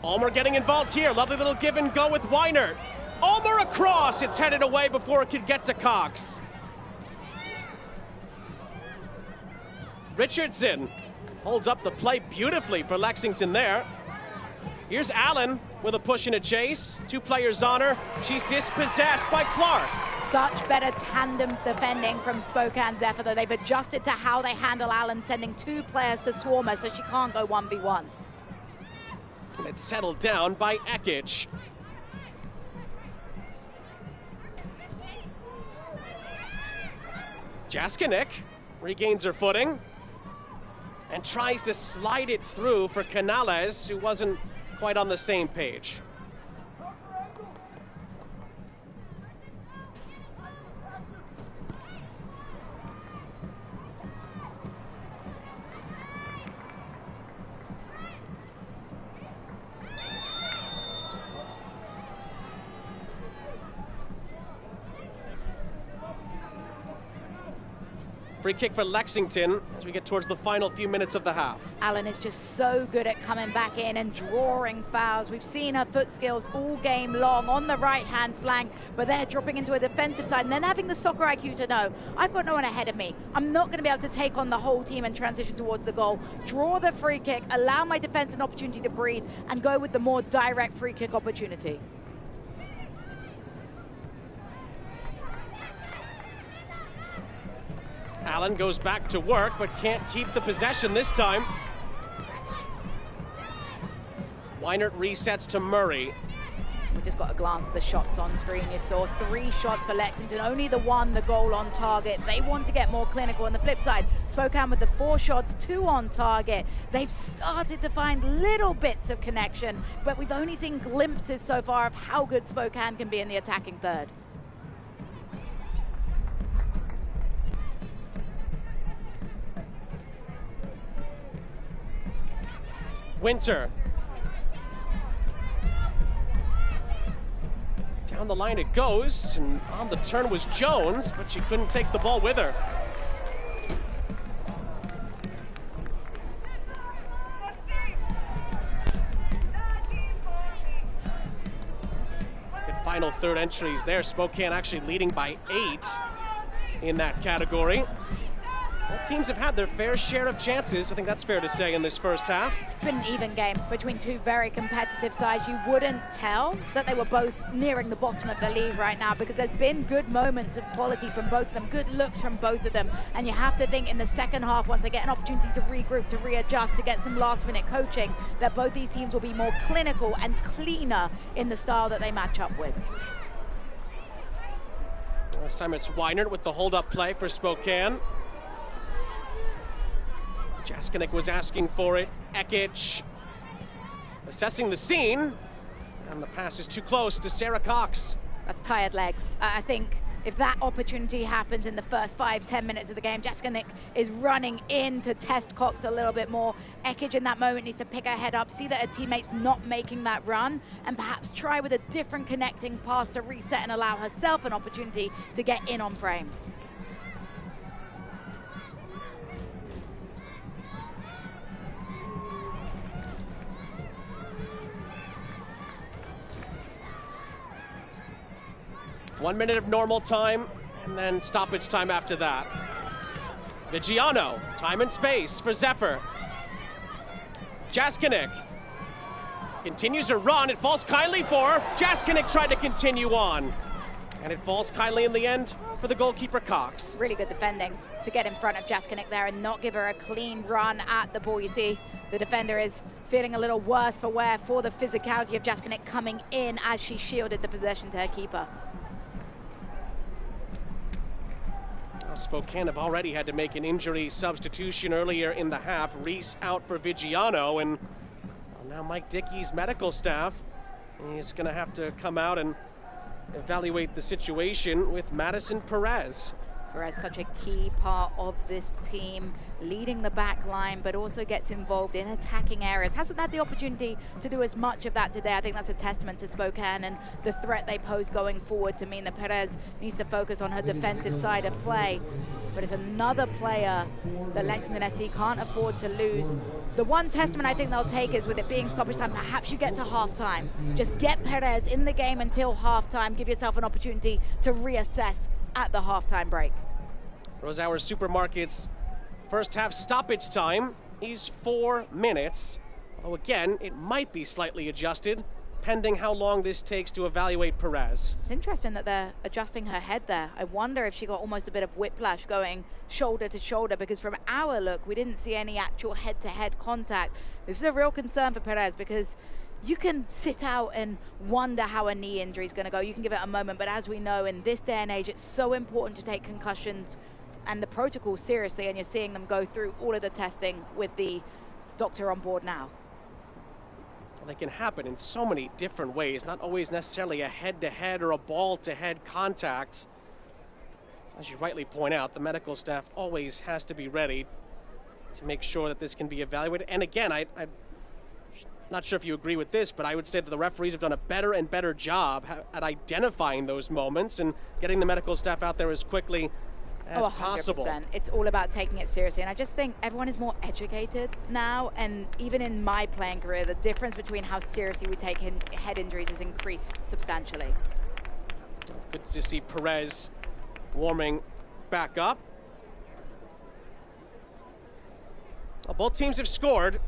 Ulmer getting involved here. Lovely little give and go with Weiner. Ulmer across. It's headed away before it could get to Cox. Richardson holds up the play beautifully for Lexington there. Here's Allen with a push and a chase. Two players on her. She's dispossessed by Clark. Such better tandem defending from Spokane Zephyr, though they've adjusted to how they handle Allen, sending two players to swarm her so she can't go 1v1. And it's settled down by Ekic. Jaskinik regains her footing and tries to slide it through for Canales, who wasn't quite on the same page. Free kick for Lexington as we get towards the final few minutes of the half. Alan is just so good at coming back in and drawing fouls. We've seen her foot skills all game long on the right-hand flank, but they're dropping into a defensive side and then having the soccer IQ to know, I've got no one ahead of me. I'm not going to be able to take on the whole team and transition towards the goal. Draw the free kick, allow my defense an opportunity to breathe, and go with the more direct free kick opportunity. Allen goes back to work, but can't keep the possession this time. Weinert resets to Murray. We just got a glance at the shots on screen. You saw 3 shots for Lexington, only the 1, the goal on target. They want to get more clinical. On the flip side, Spokane with the 4 shots, 2 on target. They've started to find little bits of connection, but we've only seen glimpses so far of how good Spokane can be in the attacking third. Winter. Down the line it goes, and on the turn was Jones, but she couldn't take the ball with her. Good final third entries there. Spokane actually leading by 8 in that category. Both teams have had their fair share of chances. I think that's fair to say in this first half. It's been an even game between 2 very competitive sides. You wouldn't tell that they were both nearing the bottom of the league right now because there's been good moments of quality from both of them, good looks from both of them. And you have to think in the second half, once they get an opportunity to regroup, to readjust, to get some last-minute coaching, that both these teams will be more clinical and cleaner in the style that they match up with. This time it's Weinert with the hold-up play for Spokane. Jaskinek was asking for it. Ekic assessing the scene, and the pass is too close to Sarah Cox. That's tired legs. I think if that opportunity happens in the first 5-10 minutes of the game, Jaskinek is running in to test Cox a little bit more. Ekic in that moment needs to pick her head up, see that her teammate's not making that run, and perhaps try with a different connecting pass to reset and allow herself an opportunity to get in on frame. One minute of normal time, and then stoppage time after that. Vigiano, time and space for Zephyr. Jaskinek continues her run. It falls kindly for her. Jaskinek tried to continue on, and it falls kindly in the end for the goalkeeper Cox. Really good defending to get in front of Jaskinek there and not give her a clean run at the ball. You see, the defender is feeling a little worse for wear for the physicality of Jaskinek coming in as she shielded the possession to her keeper. Spokane have already had to make an injury substitution earlier in the half. Reese out for Vigiano, and now Mike Dickey's medical staff is going to have to come out and evaluate the situation with Madison Perez. Perez, such a key part of this team, leading the back line, but also gets involved in attacking areas. Hasn't had the opportunity to do as much of that today. I think that's a testament to Spokane and the threat they pose going forward to mean that Perez needs to focus on her defensive side of play. But it's another player that Lexington SC can't afford to lose. The one testament I think they'll take is with it being stoppage time, perhaps you get to halftime. Just get Perez in the game until halftime. Give yourself an opportunity to reassess at the halftime break. Rosauer Supermarket's first half stoppage time is 4 minutes. Although again, it might be slightly adjusted, pending how long this takes to evaluate Perez. It's interesting that they're adjusting her head there. I wonder if she got almost a bit of whiplash going shoulder to shoulder, because from our look, we didn't see any actual head-to-head contact. This is a real concern for Perez, because you can sit out and wonder how a knee injury is going to go. You can give it a moment, but as we know, in this day and age, it's so important to take concussions and the protocol seriously, and you're seeing them go through all of the testing with the doctor on board now. They can happen in so many different ways, not always necessarily a head-to-head or a ball-to-head contact. So as you rightly point out, the medical staff always has to be ready to make sure that this can be evaluated. And again, I'm not sure if you agree with this, but I would say that the referees have done a better and better job at identifying those moments and getting the medical staff out there as quickly as possible. 100%. It's all about taking it seriously. And I just think everyone is more educated now. And even in my playing career, the difference between how seriously we take head injuries has increased substantially. Good to see Perez warming back up. Well, both teams have scored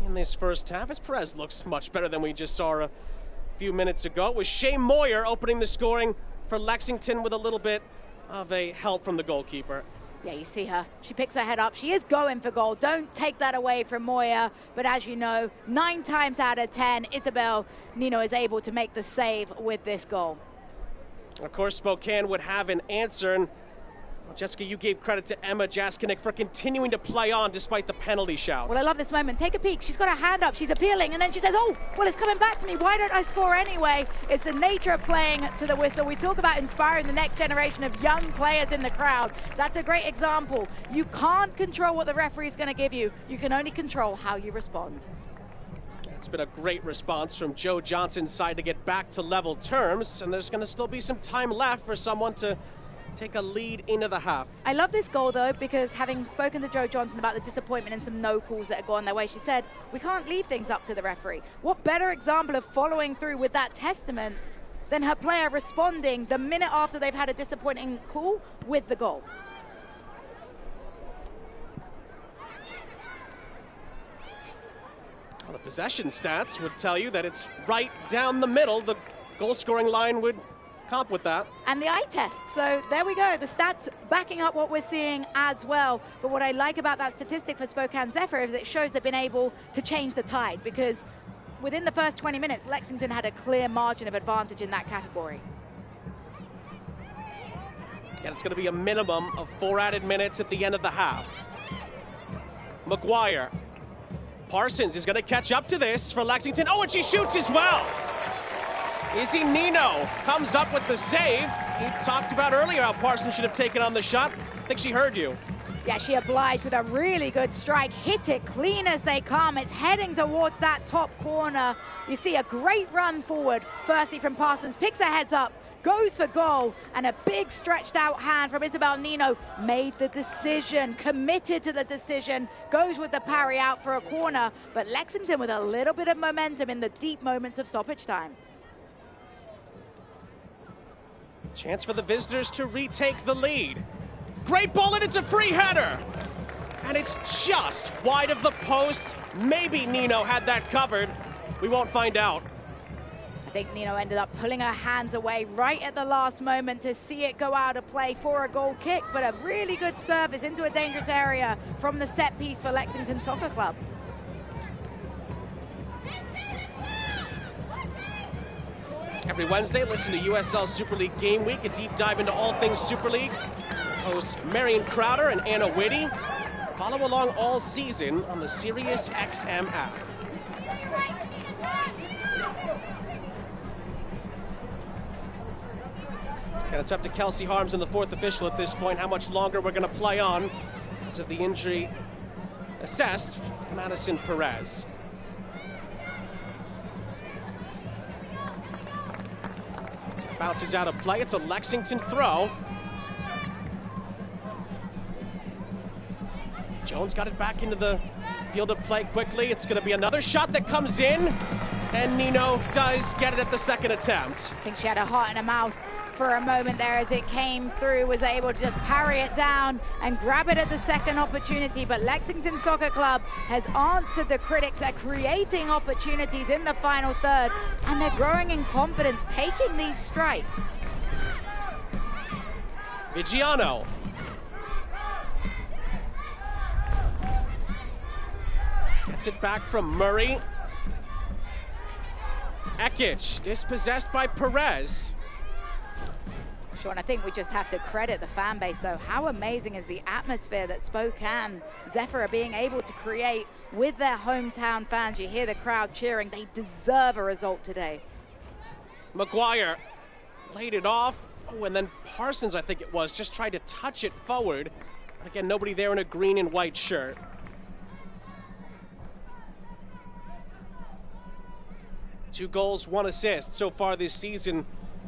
in this first half, as Perez looks much better than we just saw a few minutes ago. It was Shea Moyer opening the scoring for Lexington with a little bit of a help from the goalkeeper. Yeah, you see her. She picks her head up. She is going for goal. Don't take that away from Moyer. But as you know, 9 times out of 10, Isabel Nino is able to make the save with this goal. Of course, Spokane would have an answer. And well, Jessica, you gave credit to Emma Jaskinek for continuing to play on despite the penalty shouts. Well, I love this moment. Take a peek. She's got her hand up. She's appealing. And then she says, oh, well, it's coming back to me. Why don't I score anyway? It's the nature of playing to the whistle. We talk about inspiring the next generation of young players in the crowd. That's a great example. You can't control what the referee is going to give you. You can only control how you respond. It's been a great response from Joe Johnson's side to get back to level terms. And there's going to still be some time left for someone to take a lead into the half. I love this goal, though, because having spoken to Joe Johnson about the disappointment and some no calls that had gone their way, she said, we can't leave things up to the referee. What better example of following through with that testament than her player responding the minute after they've had a disappointing call with the goal? Well, the possession stats would tell you that it's right down the middle. The goal-scoring line would comp with that. And the eye test. So there we go. The stats backing up what we're seeing as well. But what I like about that statistic for Spokane Zephyr is it shows they've been able to change the tide, because within the first 20 minutes, Lexington had a clear margin of advantage in that category. And it's going to be a minimum of 4 added minutes at the end of the half. McGuire. Parsons is going to catch up to this for Lexington. Oh, and she shoots as well. Izzy Nino comes up with the save. You talked about earlier how Parsons should have taken on the shot. I think she heard you. Yeah, she obliged with a really good strike. Hit it clean as they come. It's heading towards that top corner. You see a great run forward, firstly from Parsons, picks her heads up, goes for goal, and a big stretched out hand from Isabel Nino made the decision, committed to the decision, goes with the parry out for a corner, but Lexington with a little bit of momentum in the deep moments of stoppage time. Chance for the visitors to retake the lead. Great ball, and it's a free header. And it's just wide of the post. Maybe Nino had that covered. We won't find out. I think Nino ended up pulling her hands away right at the last moment to see it go out of play for a goal kick, but a really good service into a dangerous area from the set piece for Lexington Soccer Club. Every Wednesday, listen to USL Super League Game Week, a deep dive into all things Super League. Hosts Marion Crowder and Anna Whitty. Follow along all season on the Sirius XM app. And it's up to Kelsey Harms and the 4th official at this point how much longer we're going to play on because of the injury assessed with Madison Perez. Bounces out of play. It's a Lexington throw. Jones got it back into the field of play quickly. It's going to be another shot that comes in, and Nino does get it at the second attempt. I think she had a heart in her mouth for a moment there as it came through, was able to just parry it down and grab it at the second opportunity. But Lexington Soccer Club has answered the critics. They're creating opportunities in the final third, and they're growing in confidence, taking these strikes. Vigiano. Gets it back from Murray. Ekic, dispossessed by Perez. Sean, I think we just have to credit the fan base, though. How amazing is the atmosphere that Spokane Zephyr are being able to create with their hometown fans. You hear the crowd cheering. They deserve a result today. McGuire laid it off. Oh, and then Parsons, I think it was, just tried to touch it forward. But again, nobody there in a green and white shirt. Two goals, 1 assist so far this season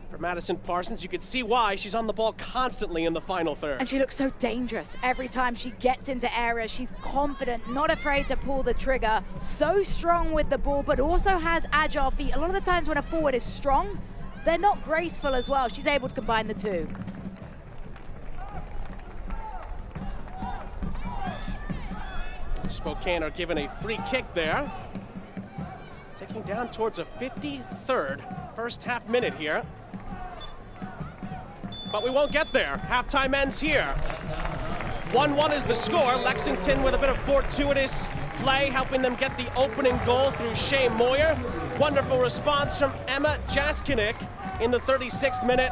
for Madison Parsons. You can see why. She's on the ball constantly in the final third. And she looks so dangerous every time she gets into areas. She's confident, not afraid to pull the trigger, so strong with the ball, but also has agile feet. A lot of the times when a forward is strong, they're not graceful as well. She's able to combine the two. Spokane are given a free kick there. Taking down towards a 53rd first half minute here. But we won't get there. Halftime ends here. 1-1 is the score. Lexington with a bit of fortuitous play, helping them get the opening goal through Shea Moyer. Wonderful response from Emma Jaskinek in the 36th minute.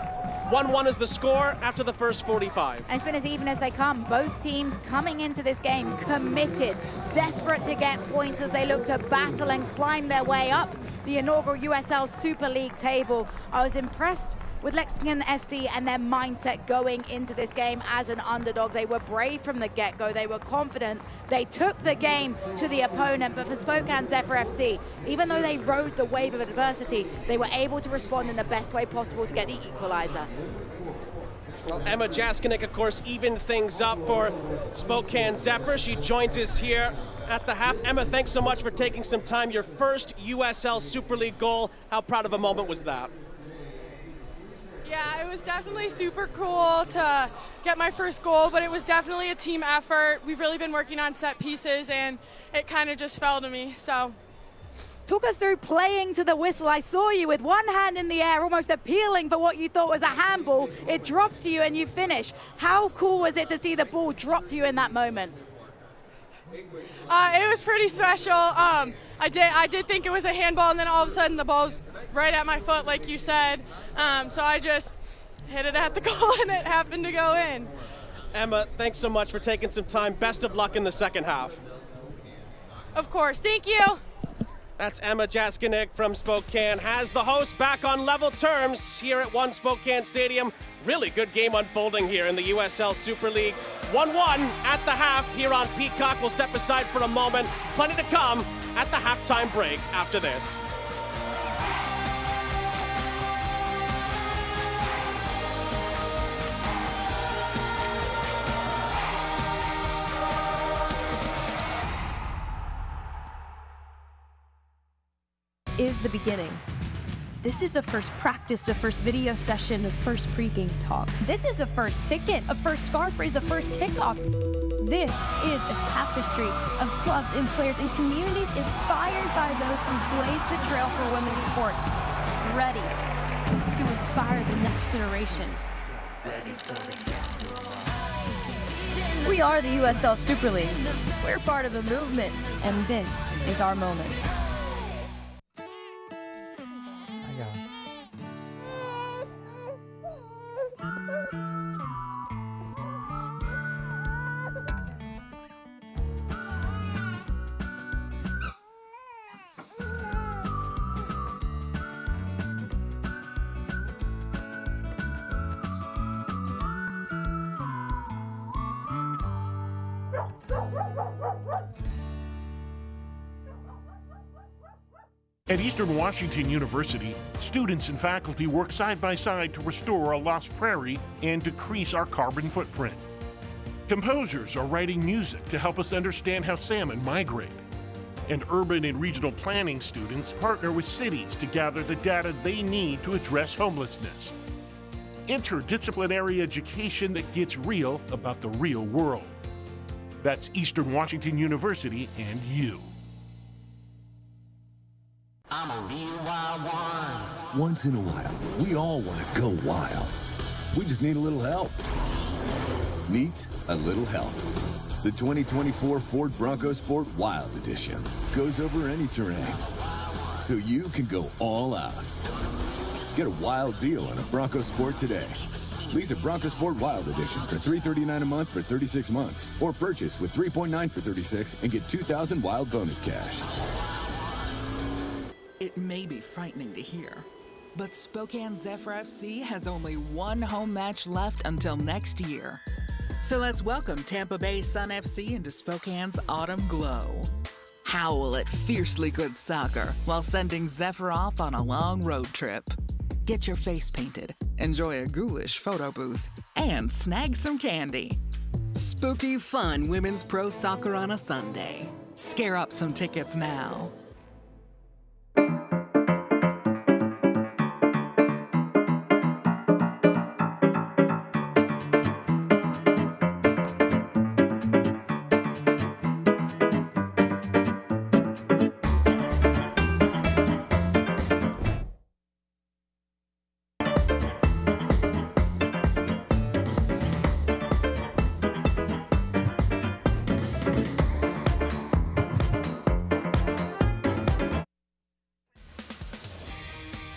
1-1 is the score after the first 45. And it's been as even as they come. Both teams coming into this game committed, desperate to get points as they look to battle and climb their way up the inaugural USL Super League table. I was impressed with Lexington SC and their mindset going into this game as an underdog. They were brave from the get-go. They were confident. They took the game to the opponent. But for Spokane Zephyr FC, even though they rode the wave of adversity, they were able to respond in the best way possible to get the equalizer. Well, Emma Jaskinek, of course, evened things up for Spokane Zephyr. She joins us here at the half. Emma, thanks so much for taking some time. Your first USL Super League goal. How proud of a moment was that? Yeah, it was definitely super cool to get my first goal, but it was definitely a team effort. We've really been working on set pieces, and it kind of just fell to me, so. Talk us through playing to the whistle. I saw you with one hand in the air, almost appealing for what you thought was a handball. It drops to you and you finish. How cool was it to see the ball drop to you in that moment? It was pretty special. I did think it was a handball, and then all of a sudden the ball's right at my foot, like you said. So I just hit it at the goal, and it happened to go in. Emma, thanks so much for taking some time. Best of luck in the second half. Of course. Thank you. That's Emma Jaskinek from Spokane. Has the host back on level terms here at One Spokane Stadium. Really good game unfolding here in the USL Super League. 1-1 at the half here on Peacock. We'll step aside for a moment. Plenty to come at the halftime break after this. Is the beginning. This is a first practice, a first video session, a first pregame talk. This is a first ticket, a first scarf raise, a first kickoff. This is a tapestry of clubs and players and communities inspired by those who blazed the trail for women's sports, ready to inspire the next generation. We are the USL Super League. We're part of a movement, and this is our moment. At Eastern Washington University, students and faculty work side by side to restore a lost prairie and decrease our carbon footprint. Composers are writing music to help us understand how salmon migrate. And urban and regional planning students partner with cities to gather the data they need to address homelessness. Interdisciplinary education that gets real about the real world. That's Eastern Washington University and you. I'm a real wild one. Once in a while, we all want to go wild. We just need a little help. Meet a little help. The 2024 Ford Bronco Sport Wild Edition goes over any terrain, so you can go all out. Get a wild deal on a Bronco Sport today. Lease a Bronco Sport Wild Edition for $339 a month for 36 months, or purchase with $3.9 for 36 and get $2,000 wild bonus cash. It may be frightening to hear, but Spokane Zephyr FC has only one home match left until next year. So let's welcome Tampa Bay Sun FC into Spokane's autumn glow. Howl at fiercely good soccer while sending Zephyr off on a long road trip. get your face painted, enjoy a ghoulish photo booth, and snag some candy. Spooky fun women's pro soccer on a Sunday. Scare up some tickets now.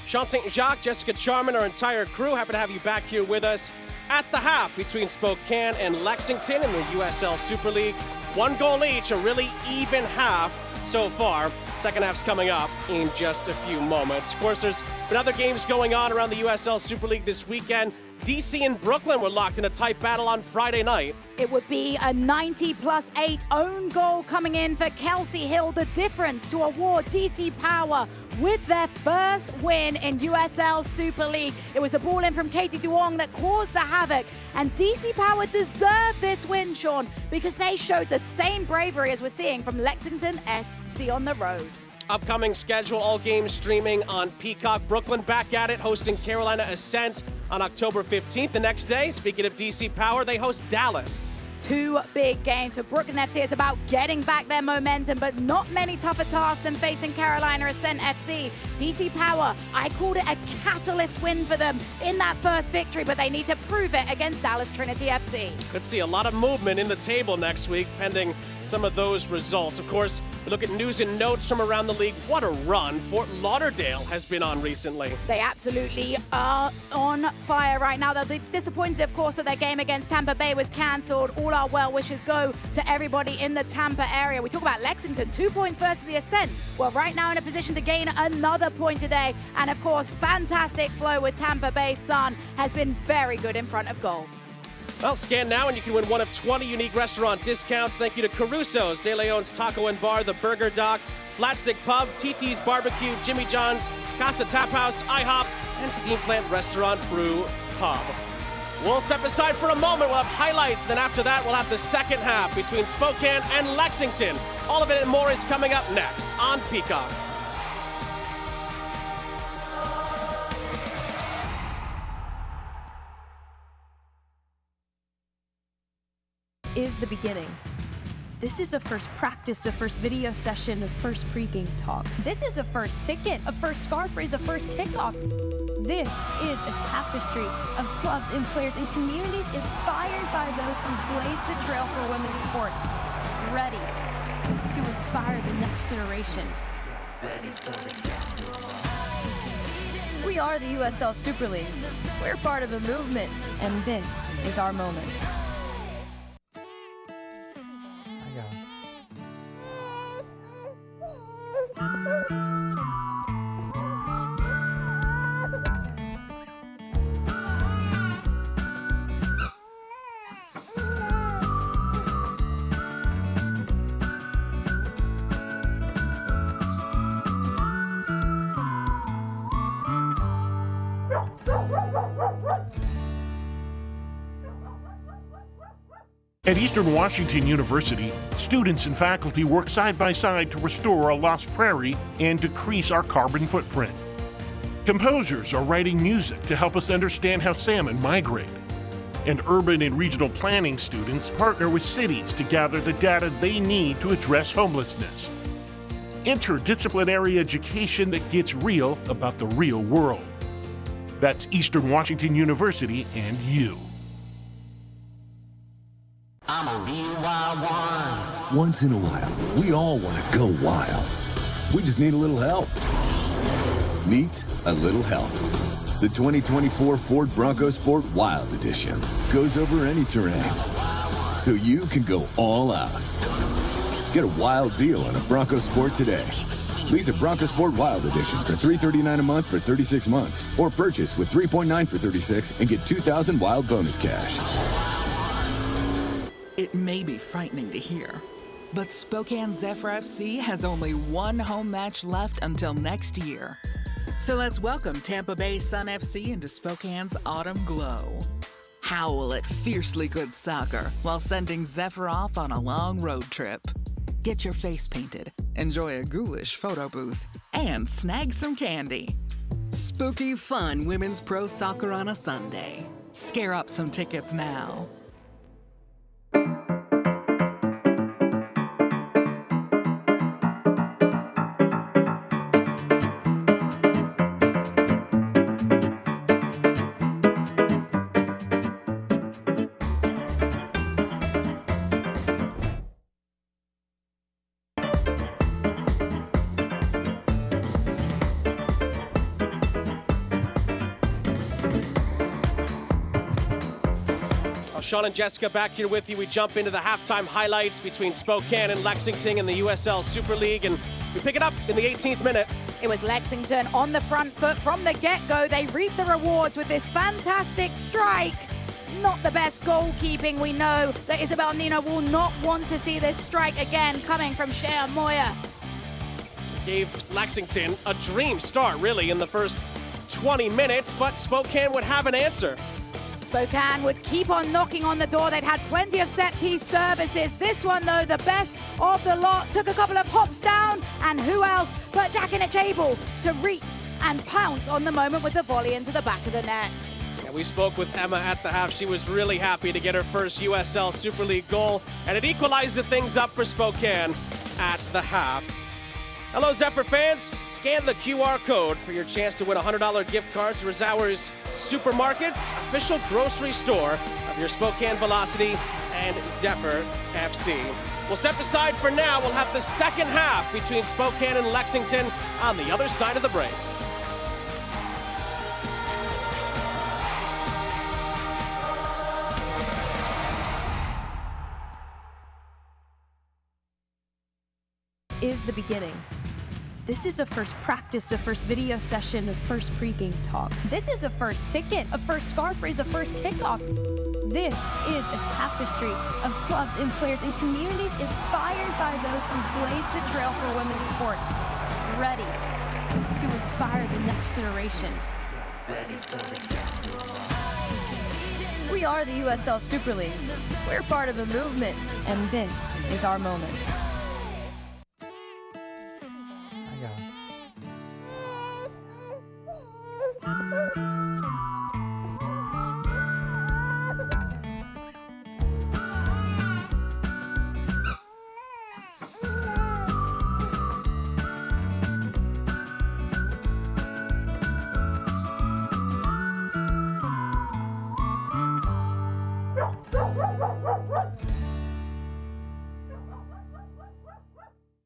Sean St. Jacques, Jessica Charman, our entire crew, happy to have you back here with us at the half between Spokane and Lexington in the USL Super League. 1 goal each, a really even half so far. Second half's coming up in just a few moments. Of course, there's been other games going on around the USL Super League this weekend. DC and Brooklyn were locked in a tight battle on Friday night. It would be a 90+8 own goal coming in for Kelsey Hill, the difference to award DC Power with their first win in USL Super League. It was a ball in from Katie Duong that caused the havoc, and DC Power deserved this win, Sean, because they showed the same bravery as we're seeing from Lexington SC on the road. Upcoming schedule, all games streaming on Peacock. Brooklyn back at it, hosting Carolina Ascent on October 15th. The next day, speaking of DC Power, they host Dallas. 2 big games for Brooklyn FC. It's about getting back their momentum, but not many tougher tasks than facing Carolina Ascent FC. DC Power, I called it a catalyst win for them in that first victory, but they need to prove it against Dallas Trinity FC. Could see a lot of movement in the table next week, pending some of those results. Of course, we look at news and notes from around the league. What a run Fort Lauderdale has been on recently. They absolutely are on fire right now. They're disappointed, of course, that their game against Tampa Bay was cancelled. All our well wishes go to everybody in the Tampa area. We talk about Lexington, 2 points versus the Ascent. Well, right now in a position to gain another point today. And of course, fantastic flow with Tampa Bay Sun has been very good in front of goal. Well, scan now and you can win one of 20 unique restaurant discounts. Thank you to Caruso's, De Leon's Taco and Bar, The Burger Dock, Flatstick Pub, TT's Barbecue, Jimmy John's, Casa Tap House, IHOP, and Steam Plant Restaurant Brew Pub. We'll step aside for a moment. We'll have highlights. Then after that, we'll have the second half between Spokane and Lexington. All of it and more is coming up next on Peacock. Is the beginning. This is a first practice, a first video session, a first pregame talk. This is a first ticket, a first scarf raise, a first kickoff. This is a tapestry of clubs and players and communities inspired by those who blazed the trail for women's sports, ready to inspire the next generation. We are the USL Super League. We're part of a movement, and this is our moment. At Eastern Washington University, students and faculty work side by side to restore a lost prairie and decrease our carbon footprint. Composers are writing music to help us understand how salmon migrate. And urban and regional planning students partner with cities to gather the data they need to address homelessness. Interdisciplinary education that gets real about the real world. That's Eastern Washington University and you. I'm a real wild one. Once in a while, we all want to go wild. We just need a little help. Meet a little help. The 2024 Ford Bronco Sport Wild Edition goes over any terrain, so you can go all out. Get a wild deal on a Bronco Sport today. Lease a Bronco Sport Wild Edition for $339 a month for 36 months, or purchase with $3.9 for 36 and get $2,000 wild bonus cash. It may be frightening to hear, but Spokane Zephyr FC has only one home match left until next year. So let's welcome Tampa Bay Sun FC into Spokane's autumn glow. Howl at fiercely good soccer while sending Zephyr off on a long road trip. Get your face painted, enjoy a ghoulish photo booth, and snag some candy. Spooky fun women's pro soccer on a Sunday. Scare up some tickets now. Sean and Jessica back here with you. We jump into the halftime highlights between Spokane and Lexington in the USL Super League, and we pick it up in the 18th minute. It was Lexington on the front foot from the get-go. They reap the rewards with this fantastic strike. Not the best goalkeeping. We know that Isabel Nino will not want to see this strike again coming from Shea Moya. Gave Lexington a dream start, really, in the first 20 minutes, but Spokane would have an answer. Spokane would keep on knocking on the door. They'd had plenty of set-piece services. This one, though, the best of the lot, took a couple of hops down, and who else but Ekic able to reap and pounce on the moment with the volley into the back of the net. Yeah, we spoke with Emma at the half. She was really happy to get her first USL Super League goal, and it equalized things up for Spokane at the half. Hello, Zephyr fans. Scan the QR code for your chance to win a $100 gift card to Rizauer's Supermarkets, official grocery store of your Spokane Velocity and Zephyr FC. We'll step aside for now. We'll have the second half between Spokane and Lexington on the other side of the break. Is the beginning. This is a first practice, a first video session, a first pregame talk. This is a first ticket, a first scarf raise, a first kickoff. This is a tapestry of clubs and players and communities inspired by those who blazed the trail for women's sports, ready to inspire the next generation. We are the USL Super League. We're part of a movement, and this is our moment.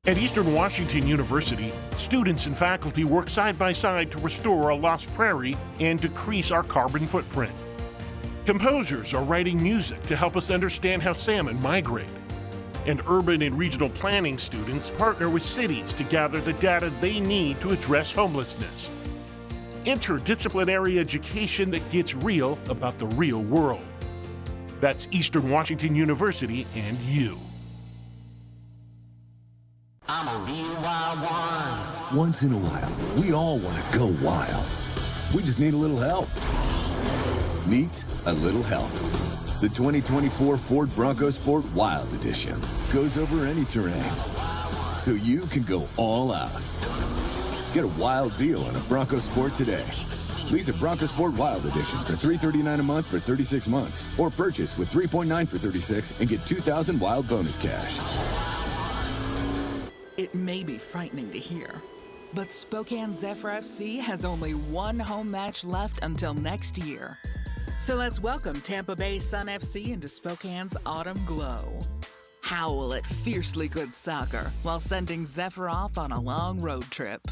At Eastern Washington University, students and faculty work side by side to restore a lost prairie and decrease our carbon footprint. Composers are writing music to help us understand how salmon migrate. And urban and regional planning students partner with cities to gather the data they need to address homelessness. Interdisciplinary education that gets real about the real world. That's Eastern Washington University and you. I'm a real wild one. Once in a while, we all want to go wild. We just need a little help. Meet a little help. The 2024 Ford Bronco Sport Wild Edition goes over any terrain, so you can go all out. Get a wild deal on a Bronco Sport today. Lease a Bronco Sport Wild Edition for $339 a month for 36 months, or purchase with $3.9 for 36 and get $2,000 wild bonus cash. It may be frightening to hear, but Spokane Zephyr FC has only one home match left until next year. So let's welcome Tampa Bay Sun FC into Spokane's autumn glow. Howl at fiercely good soccer while sending Zephyr off on a long road trip.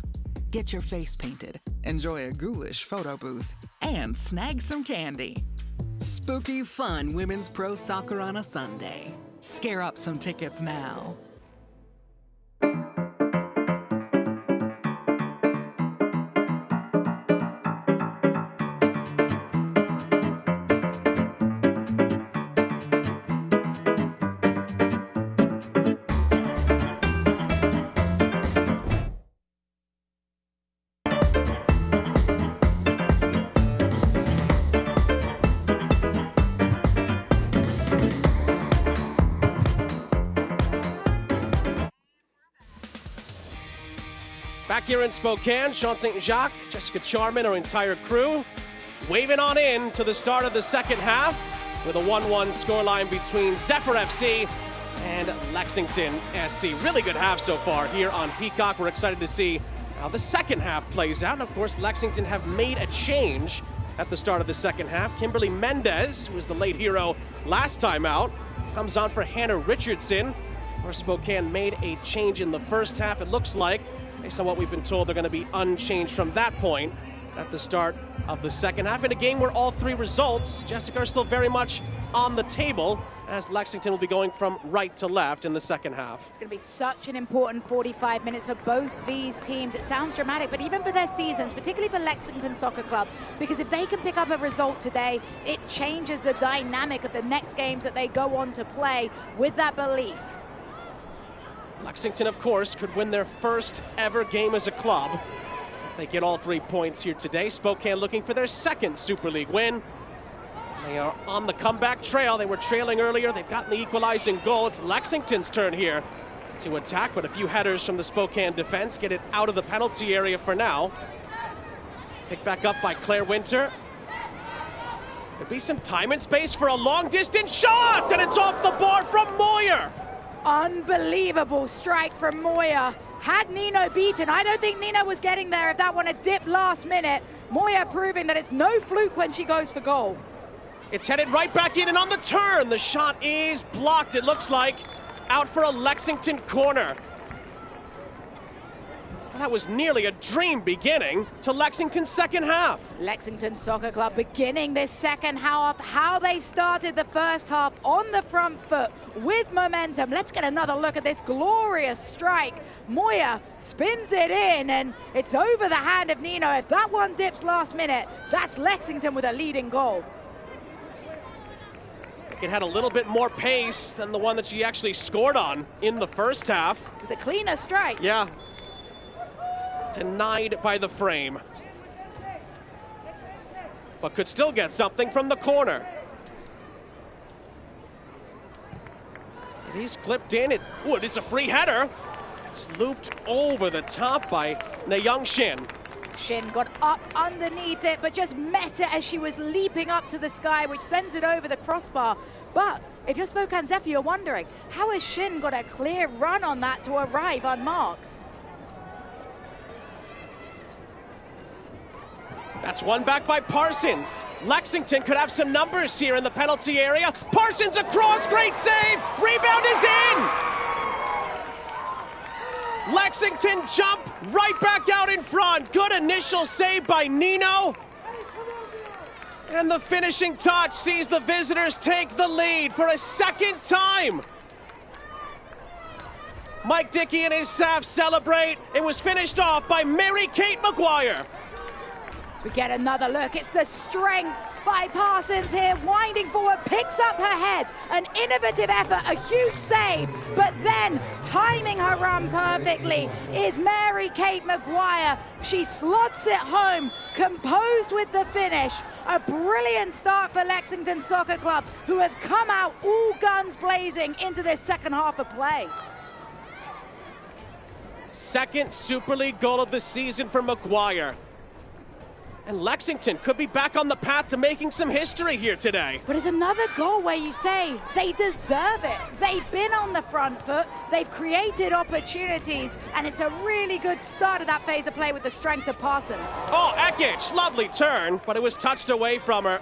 Get your face painted, enjoy a ghoulish photo booth, and snag some candy. Spooky fun women's pro soccer on a Sunday. Scare up some tickets now. back here in Spokane. Sean St. Jacques, Jessica Charman, our entire crew, waving on in to the start of the second half with a 1-1 scoreline between Zephyr FC and Lexington SC. Really good half so far here on Peacock. We're excited to see how the second half plays out. And of course, Lexington have made a change at the start of the second half. Kimberly Mendez, who was the late hero last time out, comes on for Hannah Richardson. Where Spokane made a change in the first half. It looks like, based on what we've been told, they're going to be unchanged from that point at the start of the second half. In a game where all three results, Jessica, are still very much on the table, as Lexington will be going from right to left in the second half. It's going to be such an important 45 minutes for both these teams. It sounds dramatic, but even for their seasons, particularly for Lexington Soccer Club, because if they can pick up a result today, it changes the dynamic of the next games that they go on to play with that belief. Lexington, of course, could win their first ever game as a club if they get all 3 points here today. Spokane looking for their second Super League win. They are on the comeback trail. They were trailing earlier. They've gotten the equalizing goal. It's Lexington's turn here to attack, but a few headers from the Spokane defense get it out of the penalty area for now. Picked back up by Claire Winter. Could be some time and space for a long-distance shot, and it's off the bar from Moyer. Unbelievable strike from Moyer. Had Nino beaten, I don't think Nino was getting there if that one had dipped last minute. Moyer proving that it's no fluke when she goes for goal. It's headed right back in, and on the turn, the shot is blocked, it looks like, out for a Lexington corner. That was nearly a dream beginning to Lexington's second half. Lexington Soccer Club beginning this second half, how they started the first half on the front foot with momentum. Let's get another look at this glorious strike. Moyer spins it in, and it's over the hand of Nino. If that one dips last minute, that's Lexington with a leading goal. It had a little bit more pace than the one that she actually scored on in the first half. It was a cleaner strike. Yeah. Denied by the frame. But could still get something from the corner. It is clipped in. It's a free header. It's looped over the top by Na-Young Shin. Shin got up underneath it, but just met it as she was leaping up to the sky, which sends it over the crossbar. But if you're Spokane Zephyr, you're wondering, how has Shin got a clear run on that to arrive unmarked? That's one back by Parsons. Lexington could have some numbers here in the penalty area. Parsons across, great save. Rebound is in. Lexington jump right back out in front. Good initial save by Nino. And the finishing touch sees the visitors take the lead for a second time. Mike Dickey and his staff celebrate. It was finished off by Mary-Kate McGuire. We get another look. It's the strength by Parsons here, winding forward, picks up her head. An innovative effort, a huge save, but then timing her run perfectly is Mary-Kate McGuire. She slots it home, composed with the finish. A brilliant start for Lexington Soccer Club, who have come out all guns blazing into this second half of play. Second Super League goal of the season for McGuire. And Lexington could be back on the path to making some history here today. But it's another goal where you say they deserve it. They've been on the front foot, they've created opportunities, and it's a really good start of that phase of play with the strength of Parsons. Oh, Ekic, lovely turn, but it was touched away from her.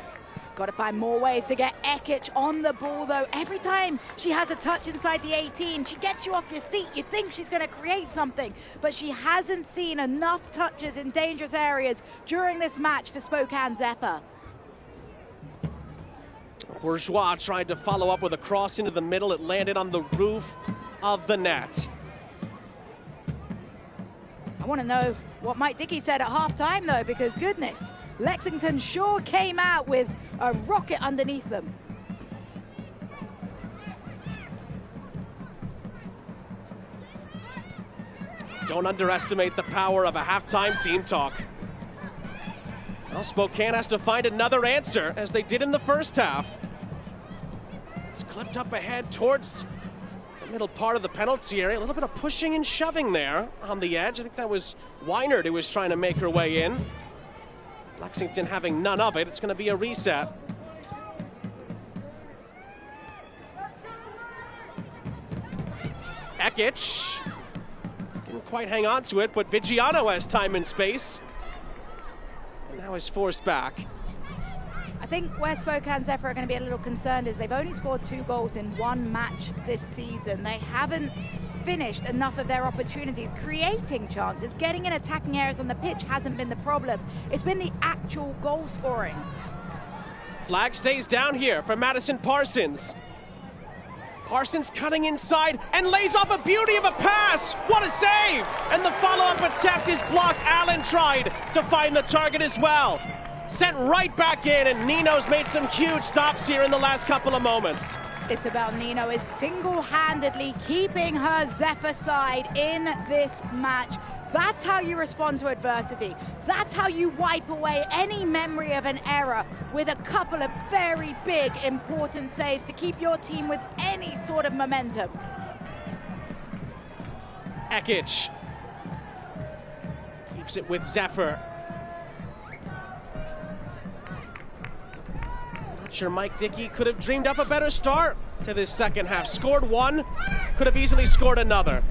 Got to find more ways to get Ekic on the ball, though. Every time she has a touch inside the 18, she gets you off your seat. You think she's going to create something, but she hasn't seen enough touches in dangerous areas during this match for Spokane Zephyr. Bourgeois tried to follow up with a cross into the middle. It landed on the roof of the net. I want to know what Mike Dickey said at halftime, though, because goodness, Lexington sure came out with a rocket underneath them. Don't underestimate the power of a halftime team talk. Well, Spokane has to find another answer, as they did in the first half. It's clipped up ahead towards the middle part of the penalty area. A little bit of pushing and shoving there on the edge. I think that was Weinert who was trying to make her way in. Lexington having none of it. It's going to be a reset. Ekic didn't quite hang on to it, but Vigiano has time and space. And now is forced back. I think where Spokane Zephyr are going to be a little concerned is they've only scored 2 goals in 1 match this season. They haven't finished enough of their opportunities, creating chances. Getting in attacking areas on the pitch hasn't been the problem. It's been the actual goal scoring. Flag stays down here for Madison Parsons. Parsons cutting inside and lays off a beauty of a pass. What a save! And the follow-up attempt is blocked. Allen tried to find the target as well. Sent right back in, and Nino's made some huge stops here in the last couple of moments. Isabel Nino is single-handedly keeping her Zephyr side in this match. That's how you respond to adversity. That's how you wipe away any memory of an error with a couple of very big, important saves to keep your team with any sort of momentum. Ekic keeps it with Zephyr. Not sure Mike Dickey could have dreamed up a better start to this second half. Scored 1, could have easily scored another.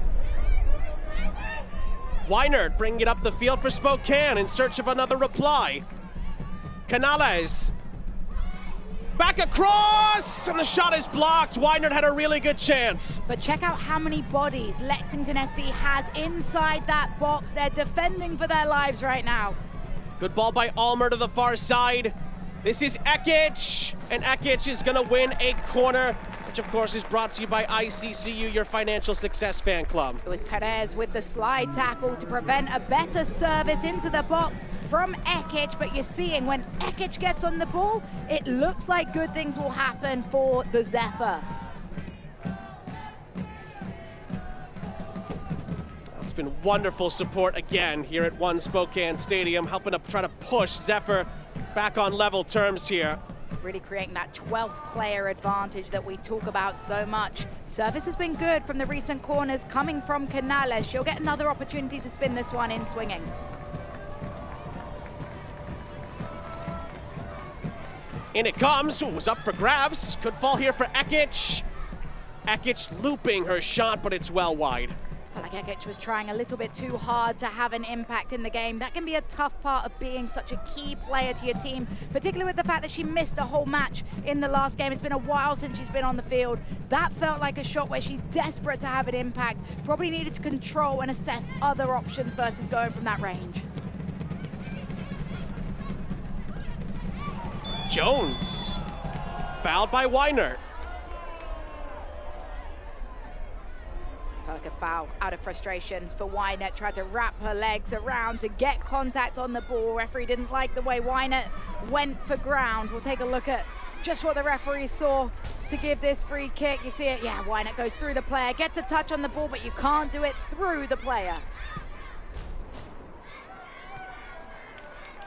Weinert bringing it up the field for Spokane in search of another reply. Canales. Back across, and the shot is blocked. Weinert had a really good chance. But check out how many bodies Lexington SC has inside that box. They're defending for their lives right now. Good ball by Almer to the far side. This is Ekic, and Ekic is gonna win a corner, which of course is brought to you by ICCU, your financial success fan club. It was Perez with the slide tackle to prevent a better service into the box from Ekic, but you're seeing when Ekic gets on the ball, it looks like good things will happen for the Zephyr. It's been wonderful support again here at One Spokane Stadium, helping to try to push Zephyr back on level terms here. Really creating that 12th player advantage that we talk about so much. Service has been good from the recent corners coming from Canales. She'll get another opportunity to spin this one in swinging. In it comes. Ooh, was up for grabs. Could fall here for Ekic. Ekic looping her shot, but it's well wide. Felt like Ekic was trying a little bit too hard to have an impact in the game. That can be a tough part of being such a key player to your team, particularly with the fact that she missed a whole match in the last game. It's been a while since she's been on the field. That felt like a shot where she's desperate to have an impact. Probably needed to control and assess other options versus going from that range. Jones, fouled by Weinert. Felt like a foul out of frustration for Weinert. Tried to wrap her legs around to get contact on the ball. Referee didn't like the way Weinert went for ground. We'll take a look at just what the referee saw to give this free kick. You see it, yeah, Weinert goes through the player, gets a touch on the ball, but you can't do it through the player.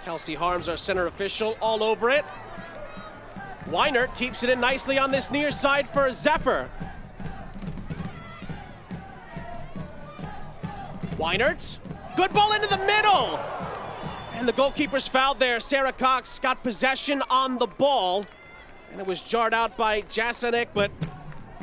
Kelsey Harms, our center official, all over it. Weinert keeps it in nicely on this near side for Zephyr. Weinert, good ball into the middle. And the goalkeeper's fouled there. Sarah Cox got possession on the ball. And it was jarred out by Jasinic, but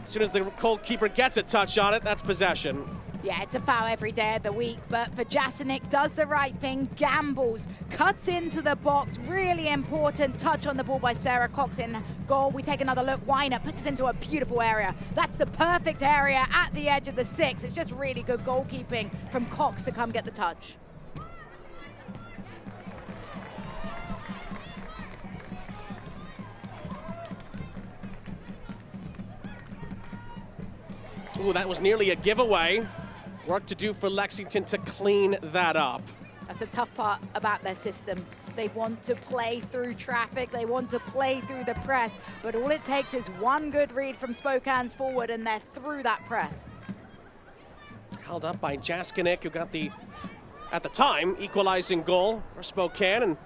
as soon as the goalkeeper gets a touch on it, that's possession. Yeah, it's a foul every day of the week, but for Jasinic, does the right thing, gambles, cuts into the box. Really important touch on the ball by Sarah Cox in goal. We take another look. Weinert puts us into a beautiful area. That's the perfect area at the edge of the 6. It's just really good goalkeeping from Cox to come get the touch. Ooh, that was nearly a giveaway. Work to do for Lexington to clean that up. That's the tough part about their system. They want to play through traffic, they want to play through the press, but all it takes is one good read from Spokane's forward and they're through that press. Held up by Jaskinik, who got the, at the time, equalizing goal for Spokane, and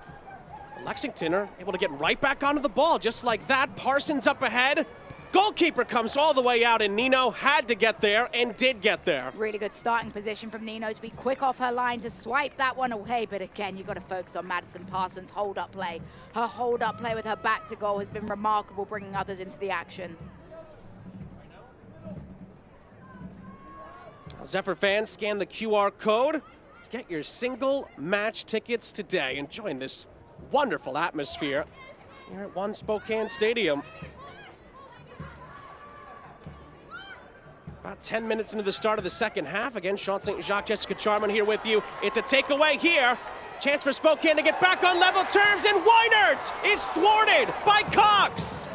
Lexington are able to get right back onto the ball just like that. Parsons up ahead. Goalkeeper comes all the way out, and Nino had to get there and did get there. Really good starting position from Nino to be quick off her line to swipe that one away. But again, you've got to focus on Madison Parsons' hold-up play. Her hold-up play with her back to goal has been remarkable, bringing others into the action. Zephyr fans, scan the QR code to get your single match tickets today and join this wonderful atmosphere here at One Spokane Stadium. About 10 minutes into the start of the second half. Again, Sean St. Jacques, Jessica Charman here with you. It's a takeaway here. Chance for Spokane to get back on level terms, and Weinert is thwarted by Cox.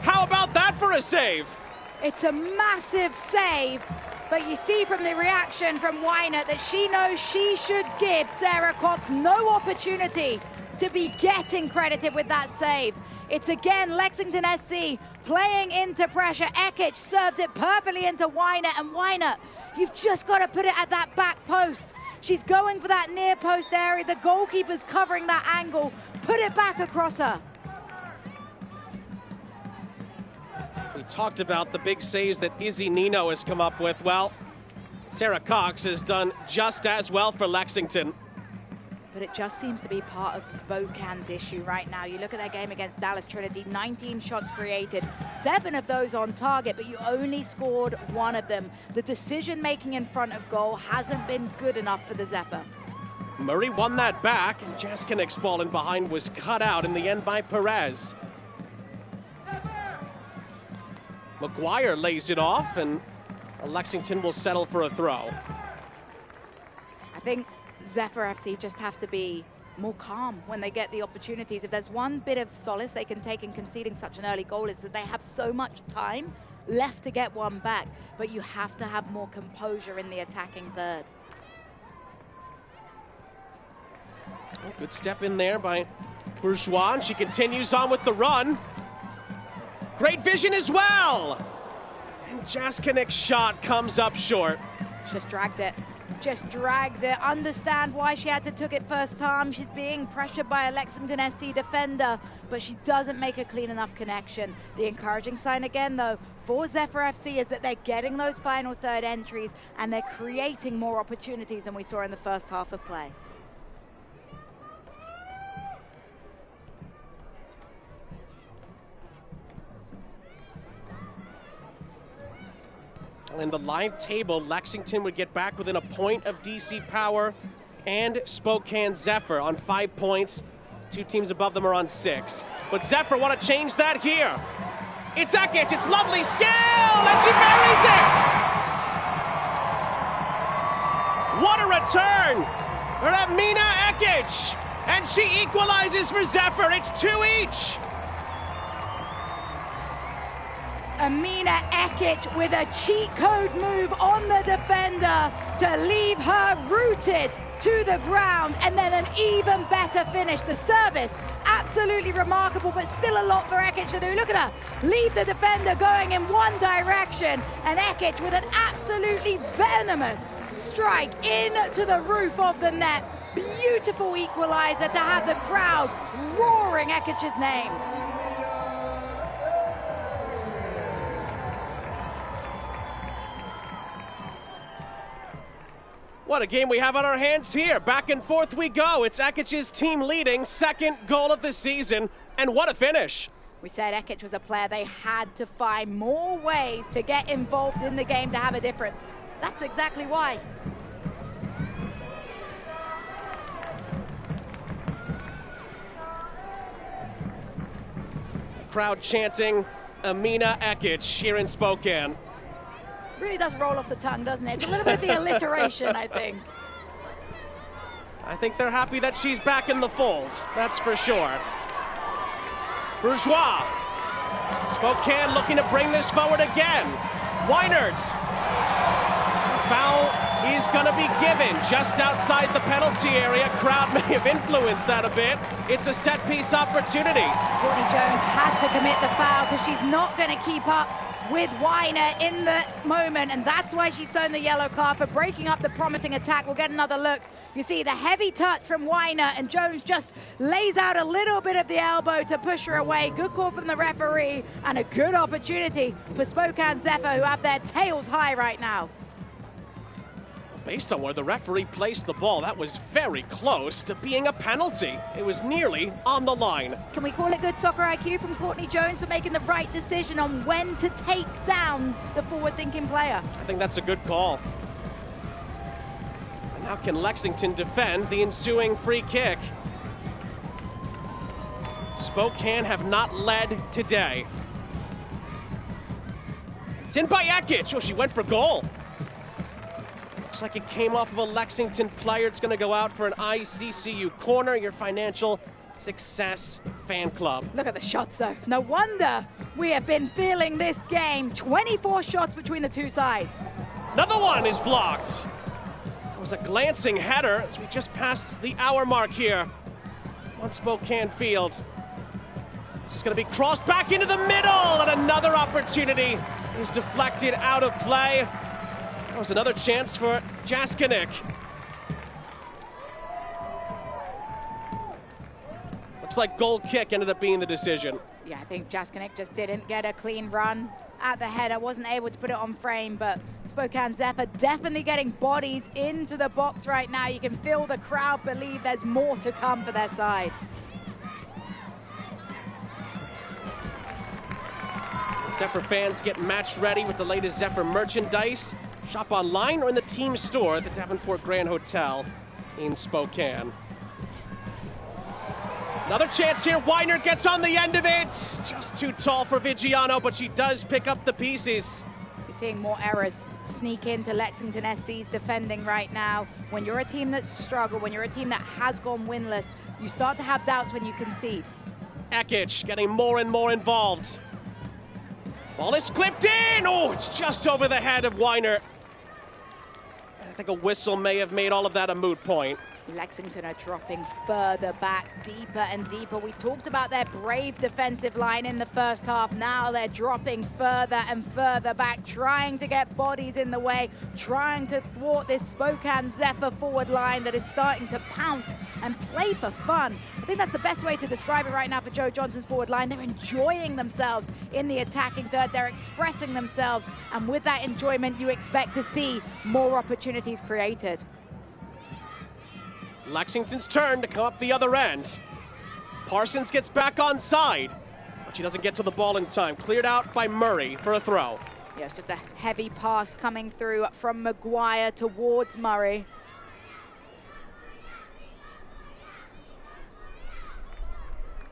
How about that for a save? It's a massive save, but you see from the reaction from Weinert that she knows she should give Sarah Cox no opportunity to be getting credited with that save. It's again Lexington SC playing into pressure. Ekic serves it perfectly into Weinert, and Weinert, you've just got to put it at that back post. She's going for that near post area. The goalkeeper's covering that angle. Put it back across her. We talked about the big saves that Izzy Nino has come up with. Well, Sarah Cox has done just as well for Lexington. But it just seems to be part of Spokane's issue right now. You look at their game against Dallas Trinity, 19 shots created, 7 of those on target, but you only scored 1 of them. The decision-making in front of goal hasn't been good enough for the Zephyr. Murray won that back, and Jaskinek's ball in behind was cut out in the end by Perez. McGuire lays it off, and Lexington will settle for a throw. I think Zephyr FC just have to be more calm when they get the opportunities. If there's one bit of solace they can take in conceding such an early goal, is that they have so much time left to get one back, but you have to have more composure in the attacking third. Oh, good step in there by Bourgeois, and she continues on with the run. Great vision as well. And Jaskinek's shot comes up short. Just dragged it. Just dragged it. Understand why she had to took it first time. She's being pressured by a Lexington SC defender, but she doesn't make a clean enough connection. The encouraging sign again, though, for Zephyr FC is that they're getting those final third entries and they're creating more opportunities than we saw in the first half of play. In the live table, Lexington would get back within a point of DC Power and Spokane Zephyr on 5 points. 2 teams above them are on 6. But Zephyr want to change that here. It's Ekic, it's lovely skill, and she buries it! What a return for Amina Ekic, and she equalizes for Zephyr. It's 2 each. Amina Ekic with a cheat code move on the defender to leave her rooted to the ground, and then an even better finish. The service, absolutely remarkable, but still a lot for Ekic to do. Look at her, leave the defender going in one direction, and Ekic with an absolutely venomous strike into the roof of the net. Beautiful equalizer to have the crowd roaring Ekic's name. What a game we have on our hands here. Back and forth we go. It's Ekic's team leading, 2nd goal of the season, and what a finish. We said Ekic was a player they had to find more ways to get involved in the game to have a difference. That's exactly why. The crowd chanting Amina Ekic here in Spokane. Really does roll off the tongue, doesn't it? It's a little bit of the alliteration, I think. I think they're happy that she's back in the fold, that's for sure. Bourgeois. Spokane looking to bring this forward again. Weinert. Foul is going to be given just outside the penalty area. Crowd may have influenced that a bit. It's a set-piece opportunity. Courtney Jones had to commit the foul because she's not going to keep up with Weiner in the moment, and that's why she's shown the yellow card for breaking up the promising attack. We'll get another look. You see the heavy touch from Weiner, and Jones just lays out a little bit of the elbow to push her away. Good call from the referee, and a good opportunity for Spokane Zephyr, who have their tails high right now. Based on where the referee placed the ball, that was very close to being a penalty. It was nearly on the line. Can we call it good soccer IQ from Courtney Jones for making the right decision on when to take down the forward-thinking player? I think that's a good call. And now can Lexington defend the ensuing free kick? Spokane have not led today. It's in by Ekic. Oh, she went for goal. Looks like it came off of a Lexington player. It's going to go out for an ICCU corner, your financial success fan club. Look at the shots, though. No wonder we have been feeling this game. 24 shots between the two sides. Another one is blocked. That was a glancing header as we just passed the hour mark here on Spokane Field. This is going to be crossed back into the middle, and another opportunity is deflected out of play. That was another chance for Jaskinik. Looks like goal kick ended up being the decision. Yeah, I think Jaskinik just didn't get a clean run at the header, wasn't able to put it on frame, but Spokane Zephyr definitely getting bodies into the box right now. You can feel the crowd believe there's more to come for their side. Zephyr fans get match ready with the latest Zephyr merchandise. Shop online or in the team store at the Davenport Grand Hotel in Spokane. Another chance here. Weiner gets on the end of it. Just too tall for Vigiano, but she does pick up the pieces. You're seeing more errors sneak into Lexington SC's defending right now. When you're a team that's struggled, when you're a team that has gone winless, you start to have doubts when you concede. Ekic getting more and more involved. Ball is clipped in. Oh, it's just over the head of Weiner. I think a whistle may have made all of that a moot point. Lexington are dropping further back, deeper and deeper. We talked about their brave defensive line in the first half. Now they're dropping further and further back, trying to get bodies in the way, trying to thwart this Spokane Zephyr forward line that is starting to pounce and play for fun. I think that's the best way to describe it right now for Joe Johnson's forward line. They're enjoying themselves in the attacking third. They're expressing themselves, and with that enjoyment, you expect to see more opportunities created. Lexington's turn to come up the other end. Parsons gets back on side, but she doesn't get to the ball in time. Cleared out by Murray for a throw. Yeah, it's just a heavy pass coming through from Maguire towards Murray.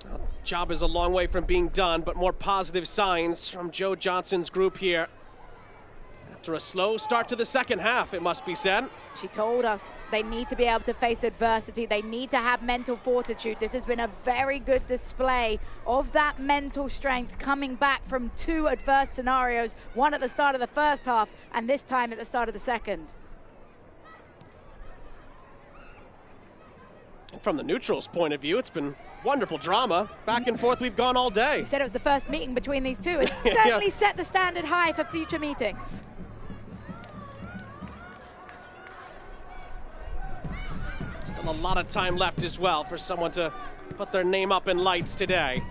Well, job is a long way from being done, but more positive signs from Joe Johnson's group here. After a slow start to the second half, it must be said. She told us they need to be able to face adversity. They need to have mental fortitude. This has been a very good display of that mental strength coming back from two adverse scenarios, one at the start of the first half and this time at the start of the second. And from the neutrals' point of view, it's been wonderful drama. Back and forth we've gone all day. You said it was the first meeting between these two. It's certainly set the standard high for future meetings. Still a lot of time left as well for someone to put their name up in lights today.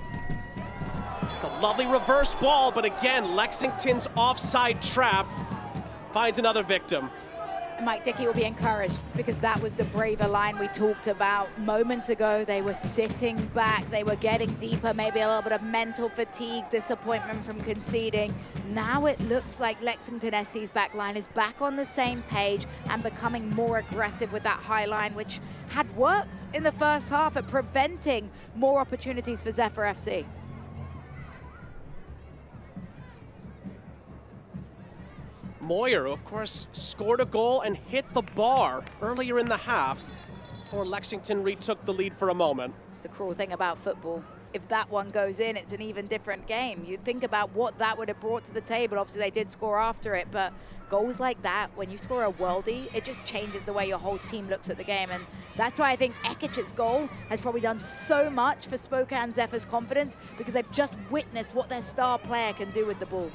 It's a lovely reverse ball, but again, Lexington's offside trap finds another victim. Mike Dickey will be encouraged because that was the braver line we talked about moments ago. They were sitting back, they were getting deeper, maybe a little bit of mental fatigue, disappointment from conceding. Now it looks like Lexington SC's back line is back on the same page and becoming more aggressive with that high line, which had worked in the first half at preventing more opportunities for Zephyr FC. Moyer, of course, scored a goal and hit the bar earlier in the half before Lexington retook the lead for a moment. It's the cruel thing about football. If that one goes in, it's an even different game. You think about what that would have brought to the table. Obviously, they did score after it, but goals like that, when you score a worldie, it just changes the way your whole team looks at the game. And that's why I think Ekic's goal has probably done so much for Spokane Zephyr's confidence, because they've just witnessed what their star player can do with the ball.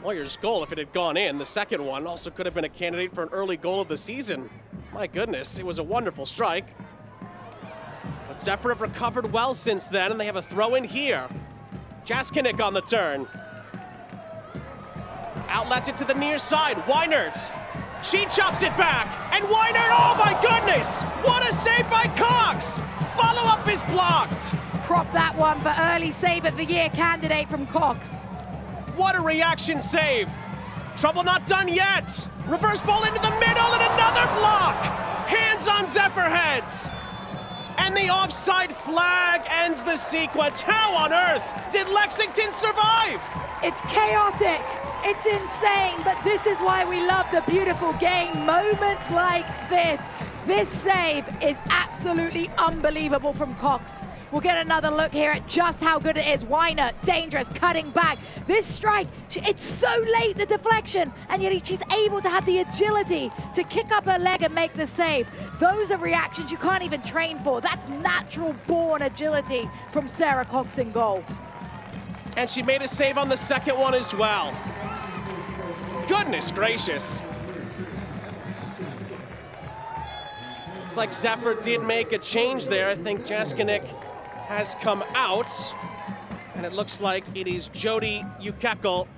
Warriors' goal, if it had gone in, the second one also could have been a candidate for an early goal of the season. My goodness, it was a wonderful strike. But Zephyr have recovered well since then, and they have a throw in here. Jaskinik on the turn. Outlets it to the near side. Weinert. She chops it back. And Weinert, oh my goodness! What a save by Cox! Follow-up is blocked. Crop that one for early save of the year candidate from Cox. What a reaction save. Trouble not done yet. Reverse ball into the middle and another block. Hands on Zephyr heads. And the offside flag ends the sequence. How on earth did Lexington survive? It's chaotic, it's insane, but this is why we love the beautiful game. Moments like this. This save is absolutely unbelievable from Cox. We'll get another look here at just how good it is. Weiner, dangerous, cutting back. This strike, it's so late, the deflection, and yet she's able to have the agility to kick up her leg and make the save. Those are reactions you can't even train for. That's natural born agility from Sarah Cox in goal. And she made a save on the second one as well. Goodness gracious. Looks like Zephyr did make a change there. I think Jaskinik has come out, and it looks like it is Jody Ekic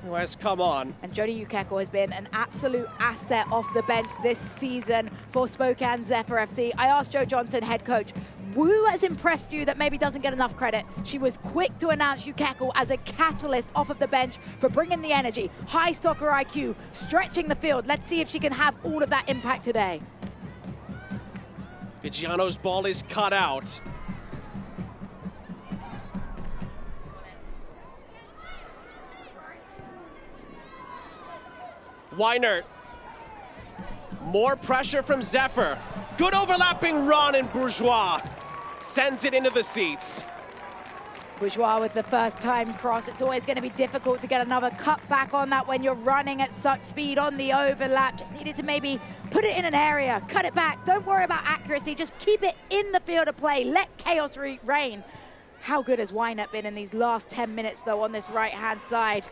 who has come on. And Jody Ekic has been an absolute asset off the bench this season for Spokane Zephyr FC. I asked Joe Johnson, head coach, who has impressed you that maybe doesn't get enough credit? She was quick to announce Ekic as a catalyst off of the bench for bringing the energy, high soccer IQ, stretching the field. Let's see if she can have all of that impact today. Viggiano's ball is cut out. Weinert. More pressure from Zephyr. Good overlapping run, and Bourgeois sends it into the seats. Bourgeois with the first time cross. It's always going to be difficult to get another cut back on that when you're running at such speed on the overlap. Just needed to maybe put it in an area, cut it back. Don't worry about accuracy. Just keep it in the field of play. Let chaos reign. How good has Weinert been in these last 10 minutes, though, on this right-hand side?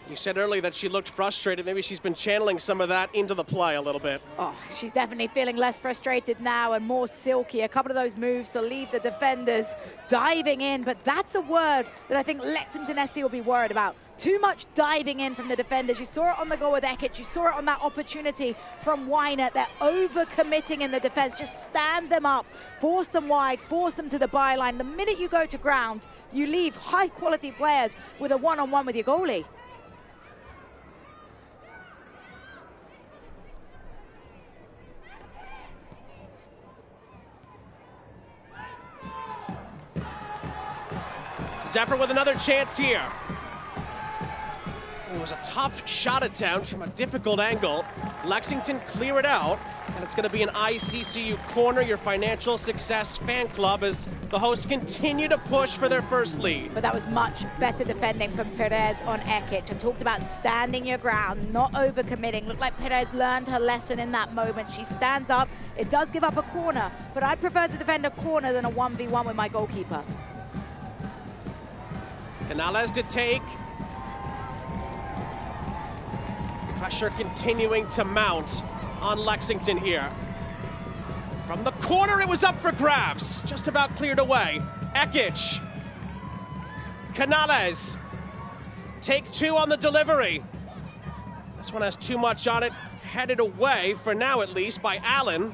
You said earlier that she looked frustrated. Maybe she's been channeling some of that into the play a little bit. Oh, she's definitely feeling less frustrated now and more silky. A couple of those moves to leave the defenders diving in, but that's a word that I think Lexington SC will be worried about. Too much diving in from the defenders. You saw it on the goal with Ekic. You saw it on that opportunity from Weiner. They're over-committing in the defense. Just stand them up, force them wide, force them to the byline. The minute you go to ground, you leave high-quality players with a one-on-one with your goalie. Zephyr with another chance here. It was a tough shot attempt from a difficult angle. Lexington clear it out, and it's going to be an ICCU corner, your financial success fan club, as the hosts continue to push for their first lead. But that was much better defending from Perez on Ekic. I talked about standing your ground, not overcommitting. Looked like Perez learned her lesson in that moment. She stands up. It does give up a corner, but I prefer to defend a corner than a 1v1 with my goalkeeper. Canales to take. Pressure continuing to mount on Lexington here. From the corner, it was up for grabs. Just about cleared away. Ekic. Canales. Take two on the delivery. This one has too much on it. Headed away, for now at least, by Allen.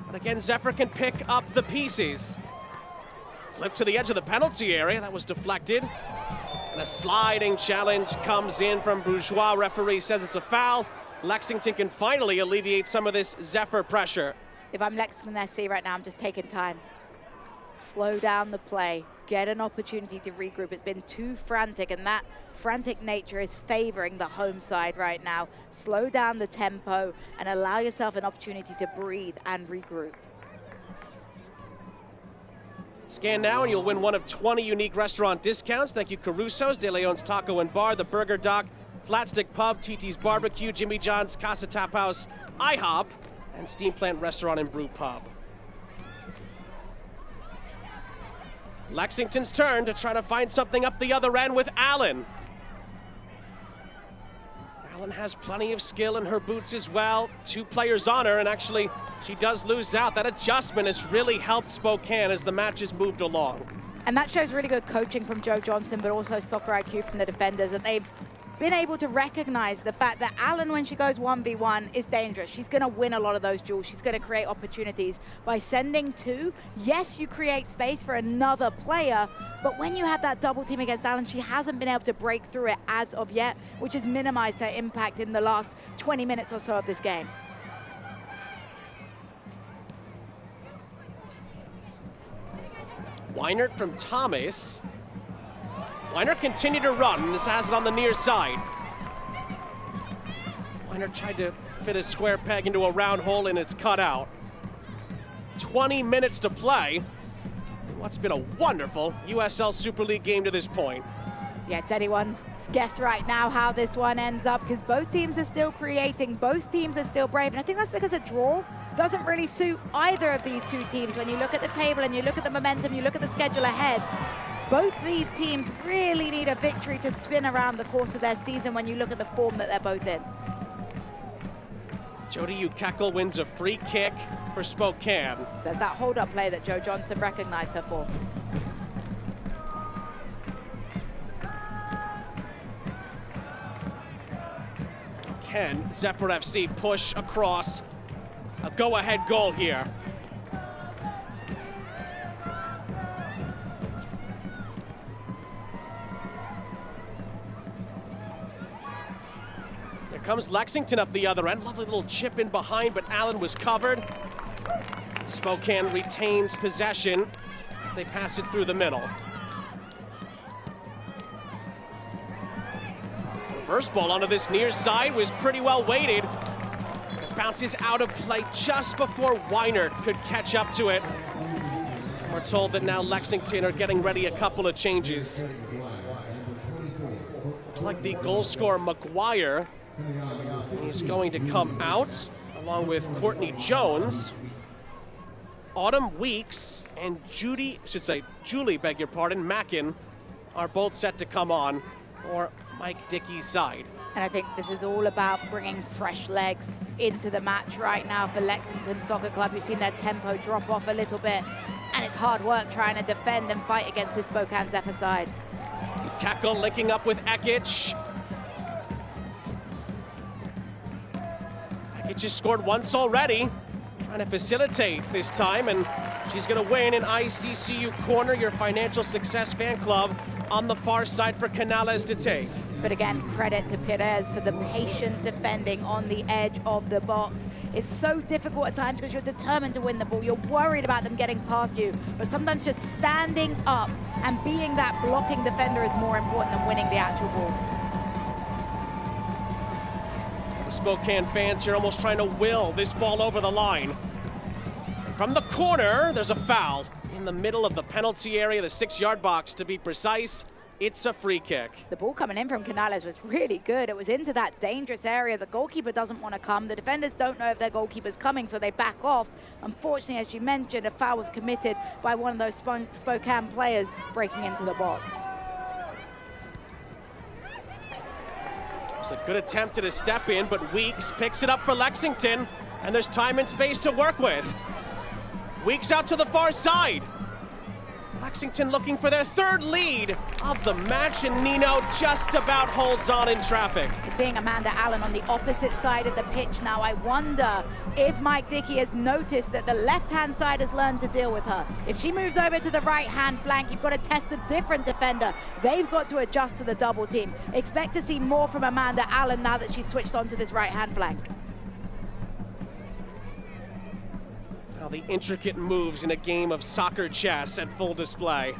But again, Zephyr can pick up the pieces. Flip to the edge of the penalty area. That was deflected. And a sliding challenge comes in from Bourgeois. Referee says it's a foul. Lexington can finally alleviate some of this Zephyr pressure. If I'm Lexington SC right now, I'm just taking time. Slow down the play. Get an opportunity to regroup. It's been too frantic, and that frantic nature is favoring the home side right now. Slow down the tempo and allow yourself an opportunity to breathe and regroup. Scan now and you'll win one of 20 unique restaurant discounts. Thank you Caruso's, De Leon's Taco and Bar, The Burger Dock, Flatstick Pub, TT's Barbecue, Jimmy John's, Casa Tap House, IHOP, and Steam Plant Restaurant and Brew Pub. Lexington's turn to try to find something up the other end with Allen. Allen has plenty of skill in her boots as well. 2 players on her, and actually she does lose out. That adjustment has really helped Spokane as the match has moved along. And that shows really good coaching from Joe Johnson, but also soccer IQ from the defenders, that they've been able to recognize the fact that Allen, when she goes 1v1, is dangerous. She's going to win a lot of those duels. She's going to create opportunities. By sending 2, yes, you create space for another player, but when you have that double team against Allen, she hasn't been able to break through it as of yet, which has minimized her impact in the last 20 minutes or so of this game. Weinert from Thomas. Weinert continued to run. This has it on the near side. Weinert tried to fit a square peg into a round hole, and it's cut out. 20 minutes to play in what's been a wonderful USL Super League game to this point. Yeah, it's anyone's guess right now how this one ends up, because both teams are still creating, both teams are still brave, and I think that's because a draw doesn't really suit either of these 2 teams. When you look at the table and you look at the momentum, you look at the schedule ahead, both these teams really need a victory to spin around the course of their season when you look at the form that they're both in. Jody Ekic wins a free kick for Spokane. There's that hold-up play that Joe Johnson recognized her for. Can Zephyr FC push across a go-ahead goal here? There comes Lexington up the other end. Lovely little chip in behind, but Allen was covered. Spokane retains possession as they pass it through the middle. Reverse ball onto this near side was pretty well weighted. It bounces out of play just before Weinert could catch up to it. We're told that now Lexington are getting ready a couple of changes. Looks like the goal scorer, McGuire, is going to come out along with Courtney Jones. Autumn Weeks and Julie, beg your pardon, Mackin are both set to come on for Mike Dickey's side. And I think this is all about bringing fresh legs into the match right now for Lexington Soccer Club. You've seen their tempo drop off a little bit, and it's hard work trying to defend and fight against this Spokane Zephyr side. Ekic linking up with Ekic. Ekic has scored once already, trying to facilitate this time, and she's going to win an ICCU corner, your financial success fan club, on the far side for Canales to take. But again, credit to Perez for the patient defending on the edge of the box. It's so difficult at times because you're determined to win the ball. You're worried about them getting past you, but sometimes just standing up and being that blocking defender is more important than winning the actual ball. The Spokane fans here almost trying to will this ball over the line. And from the corner, there's a foul in the middle of the penalty area, the 6-yard box to be precise. It's a free kick. The ball coming in from Canales was really good. It was into that dangerous area. The goalkeeper doesn't want to come. The defenders don't know if their goalkeeper's coming, so they back off. Unfortunately, as you mentioned, a foul was committed by one of those Spokane players breaking into the box. It was a good attempt at a step in, but Weeks picks it up for Lexington, and there's time and space to work with. Weeks out to the far side. Lexington looking for their 3rd lead of the match, and Nino just about holds on in traffic. We're seeing Amanda Allen on the opposite side of the pitch now. I wonder if Mike Dickey has noticed that the left-hand side has learned to deal with her. If she moves over to the right-hand flank, you've got to test a different defender. They've got to adjust to the double team. Expect to see more from Amanda Allen now that she's switched onto this right-hand flank. The intricate moves in a game of soccer chess at full display.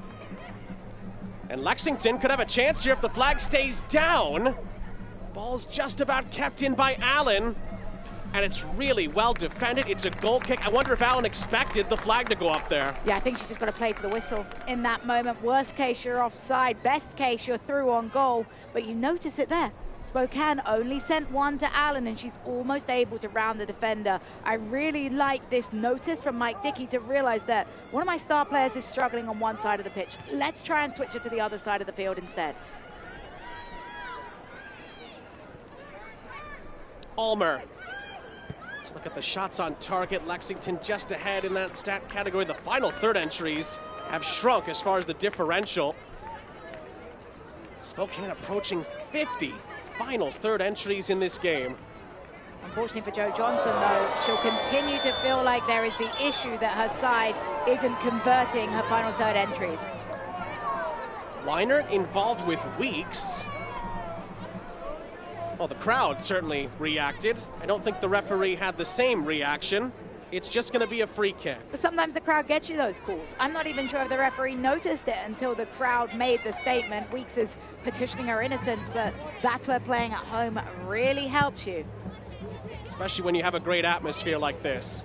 And Lexington could have a chance here if the flag stays down. Ball's just about kept in by Allen, and it's really well defended. It's a goal kick. I wonder if Allen expected the flag to go up there. Yeah, I think she just got to play to the whistle in that moment. Worst case, you're offside. Best case, you're through on goal, but you notice it there. Spokane only sent one to Allen, and she's almost able to round the defender. I really like this notice from Mike Dickey to realize that one of my star players is struggling on one side of the pitch. Let's try and switch her to the other side of the field instead. Ulmer. Let's look at the shots on target. Lexington just ahead in that stat category. The final third entries have shrunk as far as the differential. Spokane approaching 50 final third entries in this game. Unfortunately for Jo Johnson, though, she'll continue to feel like there is the issue that her side isn't converting her final third entries. Weinert involved with Weeks. Well, the crowd certainly reacted. I don't think the referee had the same reaction. It's just going to be a free kick. But sometimes the crowd gets you those calls. I'm not even sure if the referee noticed it until the crowd made the statement. Weeks is petitioning her innocence, but that's where playing at home really helps you. Especially when you have a great atmosphere like this.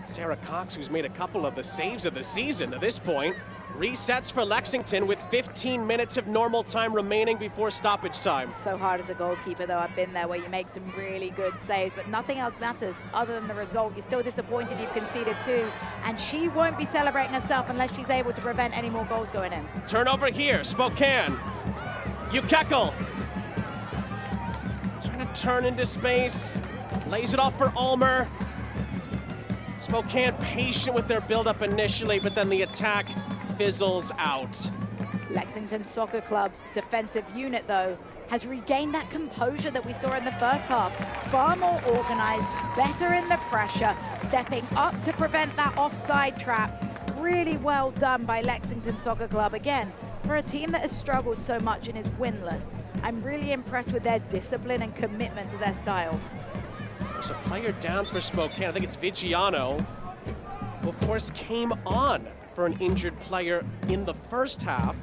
Sarah Cox, who's made a couple of the saves of the season to this point, resets for Lexington with 15 minutes of normal time remaining before stoppage time. So hard as a goalkeeper, though. I've been there where you make some really good saves, but nothing else matters other than the result. You're still disappointed you've conceded 2, and she won't be celebrating herself unless she's able to prevent any more goals going in. Turnover here, Spokane. Ekic trying to turn into space, lays it off for Ulmer. Spokane patient with their build-up initially, but then the attack fizzles out. Lexington Soccer Club's defensive unit, though, has regained that composure that we saw in the first half. Far more organized, better in the pressure, stepping up to prevent that offside trap. Really well done by Lexington Soccer Club. Again, for a team that has struggled so much and is winless, I'm really impressed with their discipline and commitment to their style. There's a player down for Spokane. I think it's Vigiano, who of course came on for an injured player in the first half.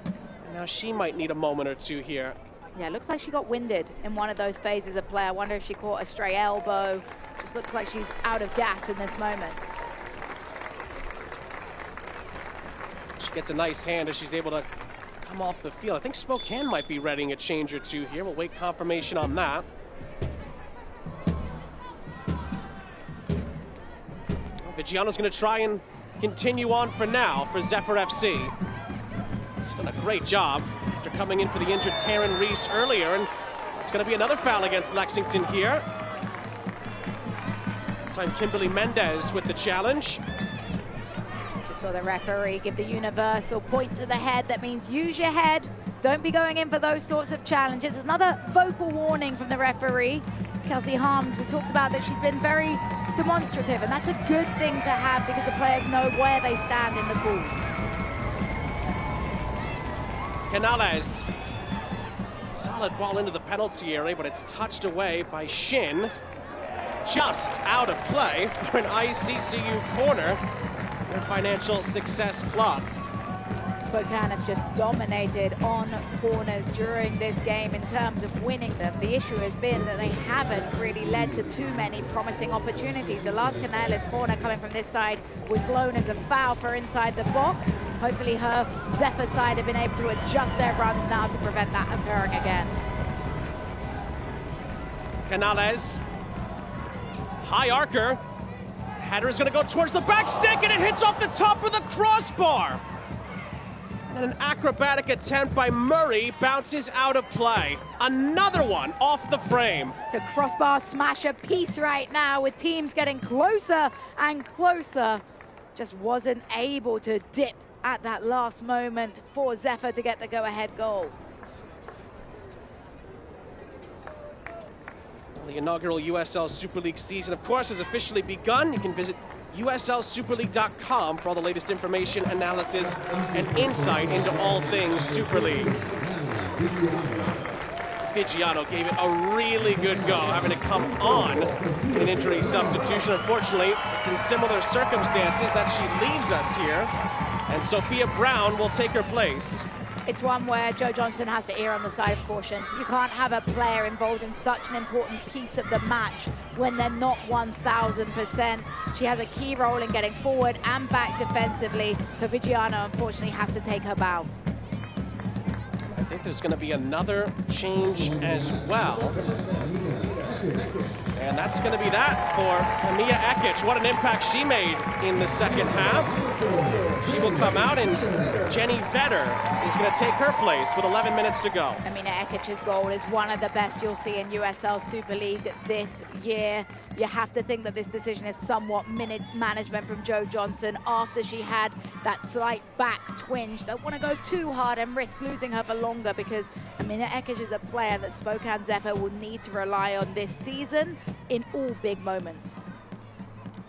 And now she might need a moment or two here. Yeah, it looks like she got winded in one of those phases of play. I wonder if she caught a stray elbow. Just looks like she's out of gas in this moment. She gets a nice hand as she's able to come off the field. I think Spokane might be readying a change or two here. We'll wait confirmation on that. Vigiano's going to try and continue on for now for Zephyr FC. She's done a great job after coming in for the injured Taryn Reese earlier, and it's going to be another foul against Lexington here. This time Kimberly Mendez with the challenge. Just saw the referee give the universal point to the head. That means use your head. Don't be going in for those sorts of challenges. There's another vocal warning from the referee, Kelsey Harms. We talked about that she's been very demonstrative, and that's a good thing to have because the players know where they stand in the calls. Canales. Solid ball into the penalty area, but it's touched away by Shin. Just out of play for an ICCU corner. Their Financial Success Club. Spokane have just dominated on corners during this game in terms of winning them. The issue has been that they haven't really led to too many promising opportunities. The last Canales corner coming from this side was blown as a foul for inside the box. Hopefully her Zephyr side have been able to adjust their runs now to prevent that occurring again. Canales. High arcer. Header is going to go towards the back stick, and it hits off the top of the crossbar. And an acrobatic attempt by Murray bounces out of play. Another one off the frame. It's a crossbar smasher piece right now with teams getting closer and closer. Just wasn't able to dip at that last moment for Zephyr to get the go-ahead goal. Well, the inaugural USL Super League season, of course, has officially begun. You can visit USLSuperLeague.com for all the latest information, analysis, and insight into all things Super League. Vigiano gave it a really good go, having to come on an injury substitution. Unfortunately, it's in similar circumstances that she leaves us here, and Sophia Brown will take her place. It's one where Jo Johnson has to err on the side of caution. You can't have a player involved in such an important piece of the match when they're not 1,000%. She has a key role in getting forward and back defensively, so Vigiano unfortunately has to take her bow. I think there's going to be another change as well. And that's going to be that for Mia Ekic. What an impact she made in the second half. She will come out, and Jenny Vetter is going to take her place with 11 minutes to go. Mia Ekic's goal is one of the best you'll see in USL Super League this year. You have to think that this decision is somewhat minute management from Jo Johnson after she had that slight back twinge. Don't want to go too hard and risk losing her for longer, because Mia Ekic is a player that Spokane Zephyr will need to rely on this season in all big moments.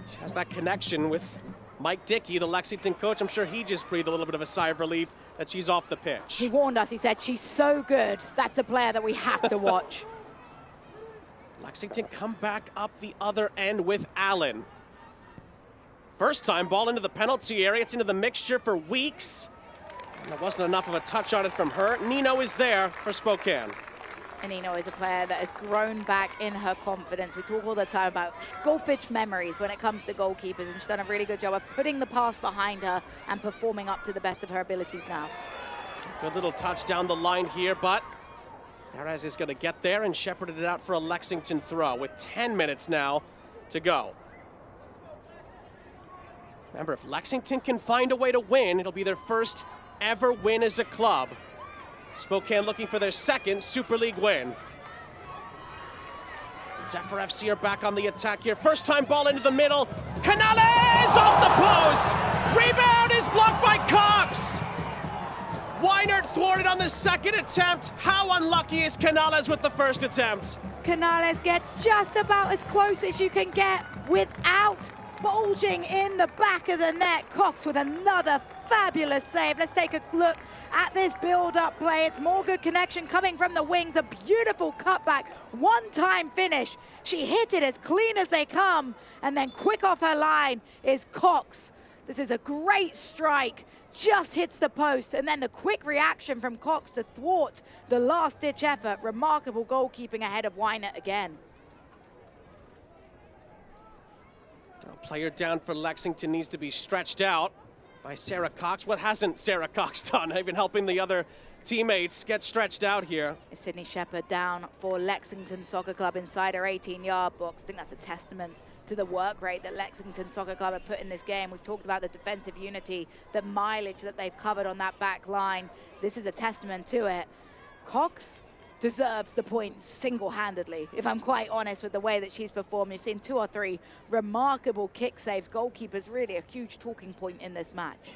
She has that connection with Mike Dickey, the Lexington coach. I'm sure he just breathed a little bit of a sigh of relief that she's off the pitch. He warned us. He said, she's so good. That's a player that we have to watch. Lexington come back up the other end with Allen. First time ball into the penalty area. It's into the mixture for weeks. And there wasn't enough of a touch on it from her. Nino is there for Spokane. And Nino is a player that has grown back in her confidence. We talk all the time about goldfish memories when it comes to goalkeepers, and she's done a really good job of putting the pass behind her and performing up to the best of her abilities now. Good little touch down the line here, but Perez is going to get there and shepherded it out for a Lexington throw with 10 minutes now to go. Remember, if Lexington can find a way to win, it'll be their first ever win as a club. Spokane looking for their second Super League win. Zephyr FC are back on the attack here. First time ball into the middle. Canales off the post. Rebound is blocked by Cox. Weinert thwarted on the second attempt. How unlucky is Canales with the first attempt? Canales gets just about as close as you can get without bulging in the back of the net. Cox with another fabulous save. Let's take a look at this build-up play. It's more good connection coming from the wings. A beautiful cutback, one-time finish. She hit it as clean as they come, and then quick off her line is Cox. This is a great strike. Just hits the post, and then the quick reaction from Cox to thwart the last-ditch effort. Remarkable goalkeeping ahead of Weinert again. A player down for Lexington needs to be stretched out by Sarah Cox. What hasn't Sarah Cox done? Even helping the other teammates get stretched out here. Sydney Shepherd down for Lexington Soccer Club inside her 18-yard box. I think that's a testament to the work rate that Lexington Soccer Club have put in this game. We've talked about the defensive unity, the mileage that they've covered on that back line. This is a testament to it. Cox deserves the points single-handedly, if I'm quite honest with the way that she's performed. You've seen 2 or 3 remarkable kick saves. Goalkeeper's really a huge talking point in this match.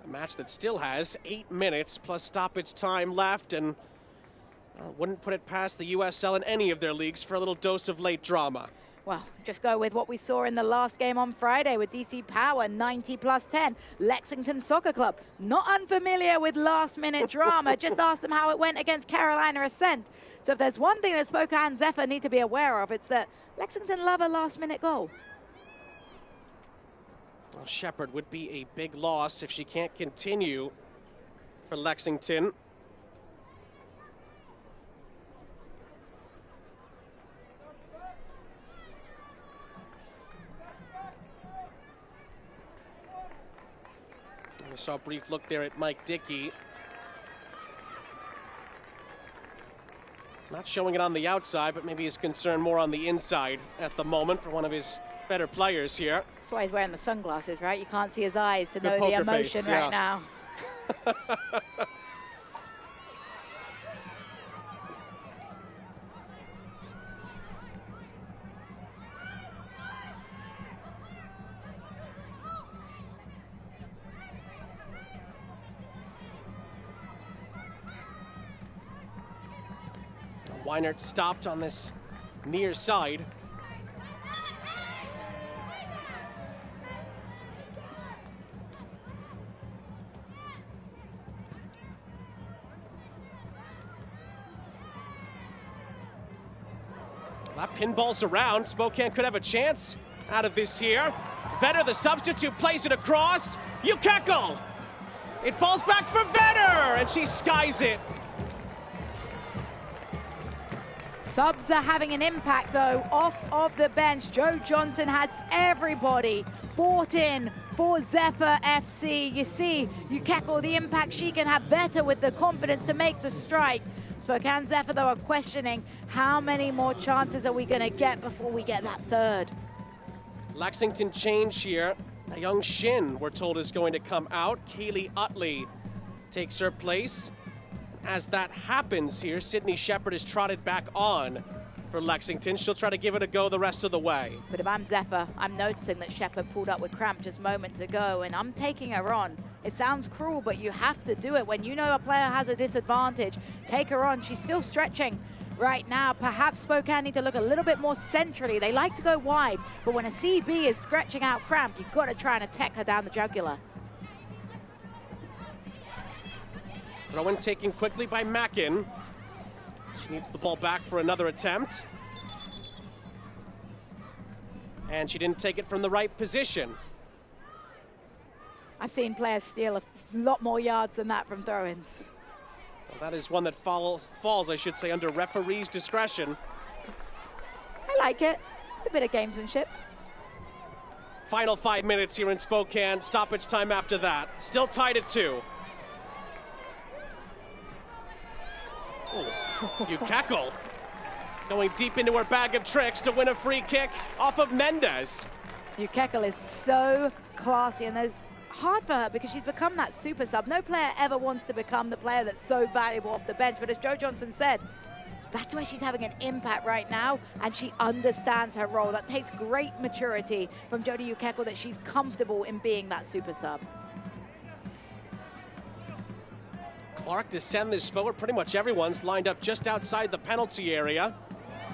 A match that still has 8 minutes plus stoppage time left, and wouldn't put it past the USL in any of their leagues for a little dose of late drama. Well, just go with what we saw in the last game on Friday with DC Power, 90+10. Lexington Soccer Club, not unfamiliar with last-minute drama. Just ask them how it went against Carolina Ascent. So if there's one thing that Spokane Zephyr need to be aware of, it's that Lexington love a last-minute goal. Well, Shepherd would be a big loss if she can't continue for Lexington. We saw a brief look there at Mike Dickey. Not showing it on the outside, but maybe his concern more on the inside at the moment for one of his better players here. That's why he's wearing the sunglasses, right? You can't see his eyes to know the emotion face, right now. Weinert stopped on this near side. That pinball's around. Spokane could have a chance out of this here. Vetter, the substitute, plays it across. Ekic! It falls back for Vetter, and she skies it. Subs are having an impact, though, off of the bench. Jo Johnson has everybody bought in for Zephyr FC. You see, Ekic, the impact she can have, better with the confidence to make the strike. Spokane Zephyr, though, are questioning how many more chances are we going to get before we get that third. Lexington change here. A young Shin, we're told, is going to come out. Kaylee Utley takes her place. As that happens here, Sydney Shepherd is trotted back on for Lexington. She'll try to give it a go the rest of the way. But if I'm Zephyr, I'm noticing that Shepherd pulled up with cramp just moments ago, and I'm taking her on. It sounds cruel, but you have to do it. When you know a player has a disadvantage, take her on. She's still stretching right now. Perhaps Spokane need to look a little bit more centrally. They like to go wide, but when a CB is stretching out cramp, you've got to try and attack her down the jugular. Throw-in taken quickly by Mackin. She needs the ball back for another attempt. And she didn't take it from the right position. I've seen players steal a lot more yards than that from throw-ins. Well, that is one that falls, I should say, under referee's discretion. I like it. It's a bit of gamesmanship. Final 5 minutes here in Spokane. Stoppage time after that. Still tied at 2. Ekic going deep into her bag of tricks to win a free kick off of Mendez. Ekic is so classy, and it's hard for her because she's become that super sub. No player ever wants to become the player that's so valuable off the bench, but as Joe Johnson said, that's where she's having an impact right now, and she understands her role. That takes great maturity from Jodie Ekic, that she's comfortable in being that super sub. Clark to send this forward. Pretty much everyone's lined up just outside the penalty area.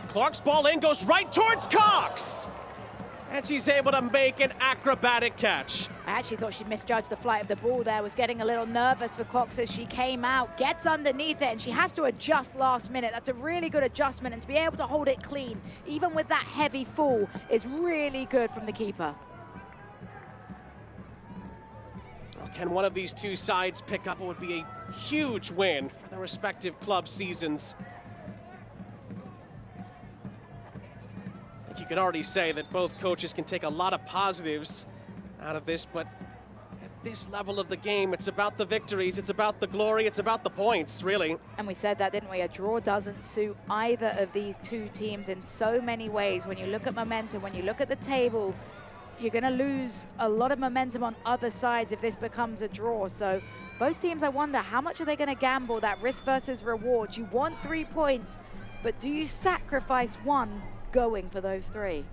Clark's ball in, goes right towards Cox. And she's able to make an acrobatic catch. I actually thought she misjudged the flight of the ball there, was getting a little nervous for Cox as she came out, gets underneath it, and she has to adjust last minute. That's a really good adjustment, and to be able to hold it clean, even with that heavy fall, is really good from the keeper. Can one of these two sides pick up what would be a huge win for their respective club seasons? I think you can already say that both coaches can take a lot of positives out of this, but at this level of the game, it's about the victories, it's about the glory, it's about the points, really. And we said that, didn't we? A draw doesn't suit either of these two teams in so many ways. When you look at momentum, when you look at the table, you're going to lose a lot of momentum on other sides if this becomes a draw. So both teams, I wonder, how much are they going to gamble that risk versus reward? You want 3 points, but do you sacrifice one going for those 3?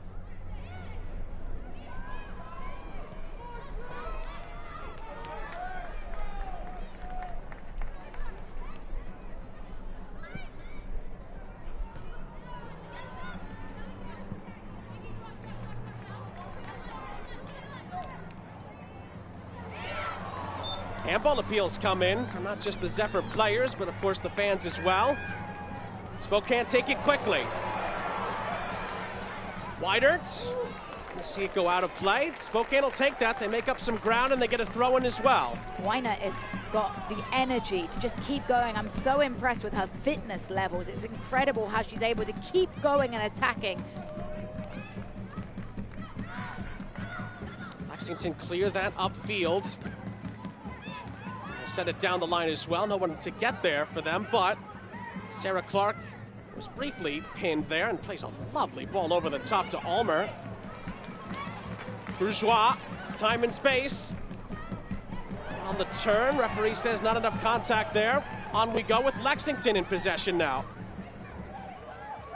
Handball appeals come in from not just the Zephyr players, but of course the fans as well. Spokane take it quickly. Weidert is going to see it go out of play. Spokane will take that. They make up some ground and they get a throw in as well. Weiner has got the energy to just keep going. I'm so impressed with her fitness levels. It's incredible how she's able to keep going and attacking. Lexington clear that upfield. Set it down the line as well. No one to get there for them, but Sarah Clark was briefly pinned there and plays a lovely ball over the top to Ulmer. Bourgeois, time and space. On the turn, referee says not enough contact there. On we go with Lexington in possession now.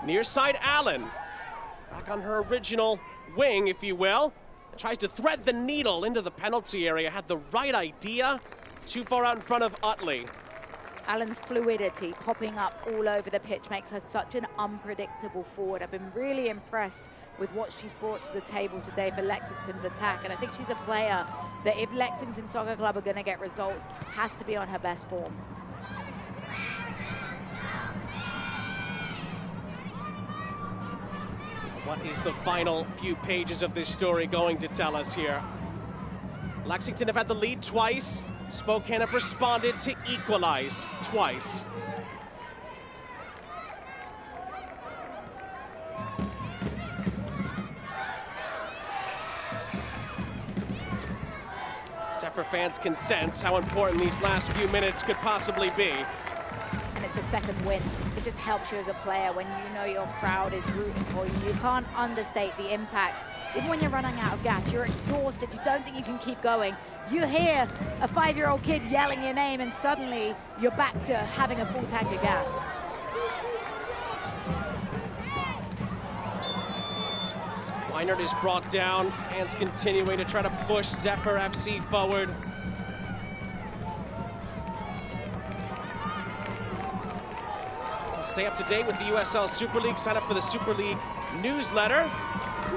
Near side Allen, back on her original wing, if you will. Tries to thread the needle into the penalty area, had the right idea. Too far out in front of Utley. Allen's fluidity popping up all over the pitch makes her such an unpredictable forward. I've been really impressed with what she's brought to the table today for Lexington's attack, and I think she's a player that, if Lexington Soccer Club are going to get results, has to be on her best form. What is the final few pages of this story going to tell us here? Lexington have had the lead twice. Spokane have responded to equalize twice. Zephyr fans can sense how important these last few minutes could possibly be. And it's the second win. It just helps you as a player when you know your crowd is rooting for you. You can't understate the impact. Even when you're running out of gas, you're exhausted, you don't think you can keep going. You hear a 5-year-old kid yelling your name and suddenly you're back to having a full tank of gas. Weinert is brought down. Fans continuing to try to push Zephyr FC forward. Stay up to date with the USL Super League. Sign up for the Super League newsletter.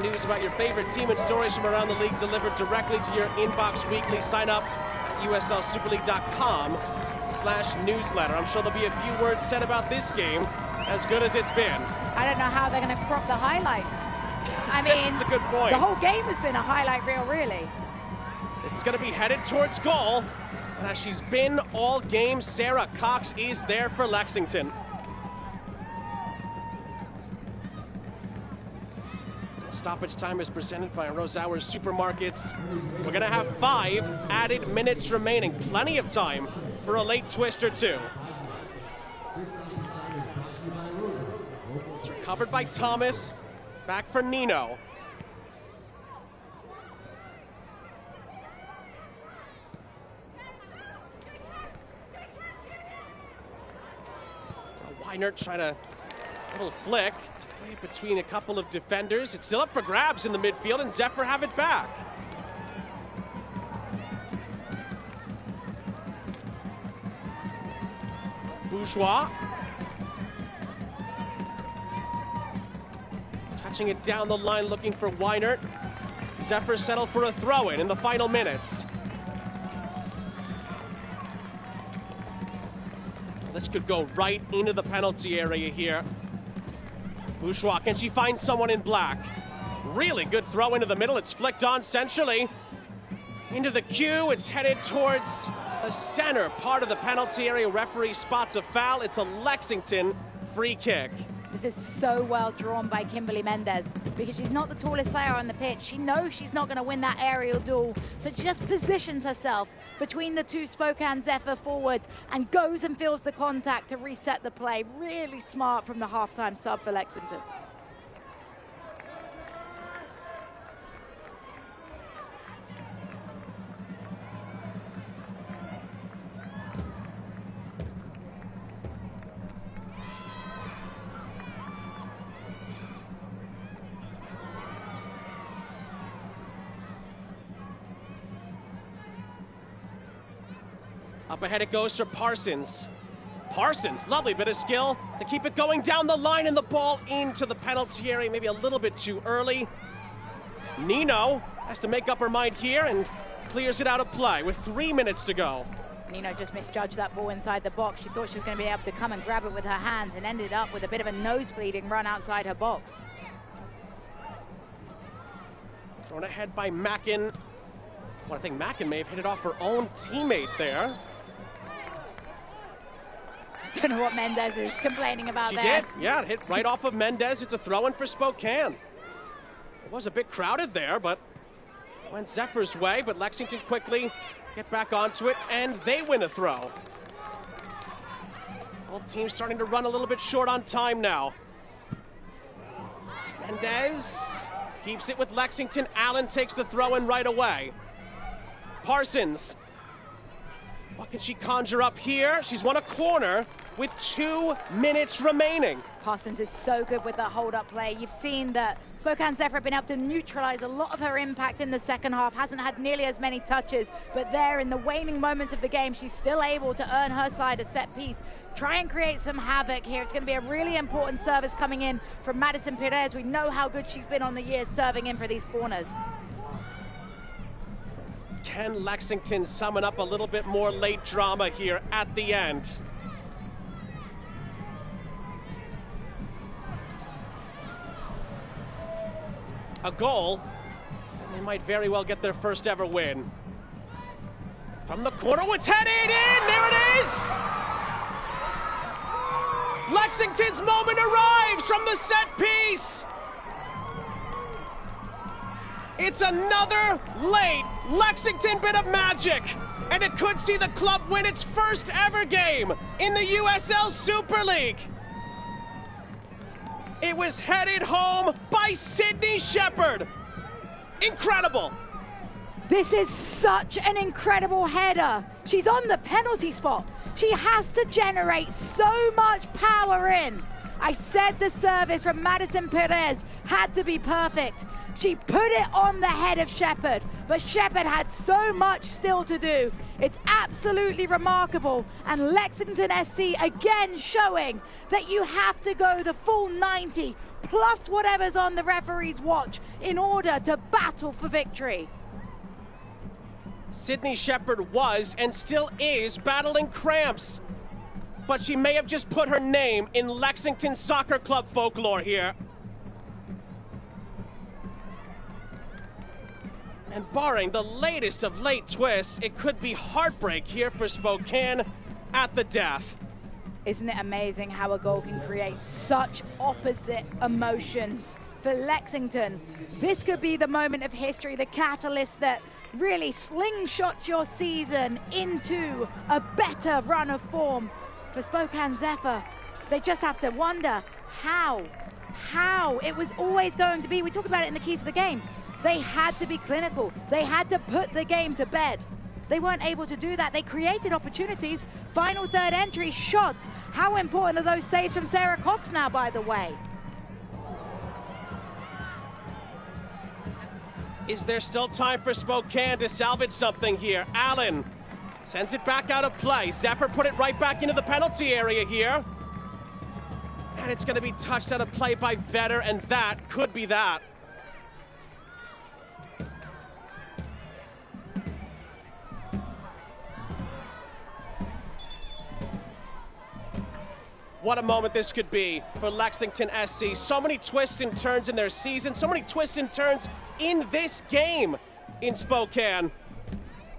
News about your favorite team and stories from around the league delivered directly to your inbox weekly. Sign up at uslsuperleague.com/newsletter. I'm sure there'll be a few words said about this game, as good as it's been. I don't know how they're going to crop the highlights. I mean, it's a good point. The whole game has been a highlight reel, really. This is going to be headed towards goal. And as she's been all game, Sarah Cox is there for Lexington. Stoppage time is presented by Rosauer Supermarkets. We're going to have 5 added minutes remaining. Plenty of time for a late twist or two. It's recovered by Thomas. Back for Nino. Weinert trying to little flick to play between a couple of defenders. It's still up for grabs in the midfield, and Zephyr have it back. Bourgeois. Touching it down the line, looking for Weinert. Zephyr settle for a throw-in in the final minutes. This could go right into the penalty area here. Bourgeois, can she find someone in black? Really good throw into the middle. It's flicked on centrally. Into the queue, it's headed towards the center part of the penalty area. Referee spots a foul. It's a Lexington free kick. This is so well drawn by Kimberly Mendez because she's not the tallest player on the pitch. She knows she's not going to win that aerial duel, so she just positions herself between the two Spokane Zephyr forwards and goes and feels the contact to reset the play. Really smart from the halftime sub for Lexington. Up ahead it goes for Parsons. Parsons, lovely bit of skill to keep it going down the line, and the ball into the penalty area, maybe a little bit too early. Nino has to make up her mind here and clears it out of play with 3 minutes to go. Nino just misjudged that ball inside the box. She thought she was going to be able to come and grab it with her hands and ended up with a bit of a nosebleeding run outside her box. Thrown ahead by Mackin. Well, I think Mackin may have hit it off her own teammate there. I don't know what Mendez is complaining about she there. Did, yeah, it hit right off of Mendez. It's a throw-in for Spokane. It was a bit crowded there, but went Zephyr's way, but Lexington quickly get back onto it, and they win a throw. Both teams starting to run a little bit short on time now. Mendez keeps it with Lexington. Allen takes the throw-in right away. Parsons. What can she conjure up here? She's won a corner with 2 minutes remaining. Parsons is so good with the hold-up play. You've seen that Spokane Zephyr have been able to neutralize a lot of her impact in the second half, hasn't had nearly as many touches, but there in the waning moments of the game, she's still able to earn her side a set piece, try and create some havoc here. It's going to be a really important service coming in from Madison Perez. We know how good she's been on the year serving in for these corners. Can Lexington summon up a little bit more late drama here at the end? A goal, and they might very well get their first ever win. From the corner, it's headed in, there it is! Lexington's moment arrives from the set piece! It's another late Lexington bit of magic, and it could see the club win its first ever game in the USL Super League. It was headed home by Sydney Shepherd. Incredible. This is such an incredible header. She's on the penalty spot. She has to generate so much power in. I said the service from Madison Perez had to be perfect. She put it on the head of Shepherd, but Shepherd had so much still to do. It's absolutely remarkable, and Lexington SC again showing that you have to go the full 90 plus whatever's on the referee's watch in order to battle for victory. Sydney Shepherd was and still is battling cramps, but she may have just put her name in Lexington Soccer Club folklore here. And barring the latest of late twists, it could be heartbreak here for Spokane at the death. Isn't it amazing how a goal can create such opposite emotions for Lexington? This could be the moment of history, the catalyst that really slingshots your season into a better run of form for Spokane Zephyr. They just have to wonder how it was always going to be. We talked about it in the keys of the game. They had to be clinical. They had to put the game to bed. They weren't able to do that. They created opportunities. Final third entry, shots. How important are those saves from Sarah Cox now, by the way? Is there still time for Spokane to salvage something here? Allen sends it back out of play. Zephyr put it right back into the penalty area here. And it's going to be touched out of play by Vetter, and that could be that. What a moment this could be for Lexington SC. So many twists and turns in their season, so many twists and turns in this game in Spokane.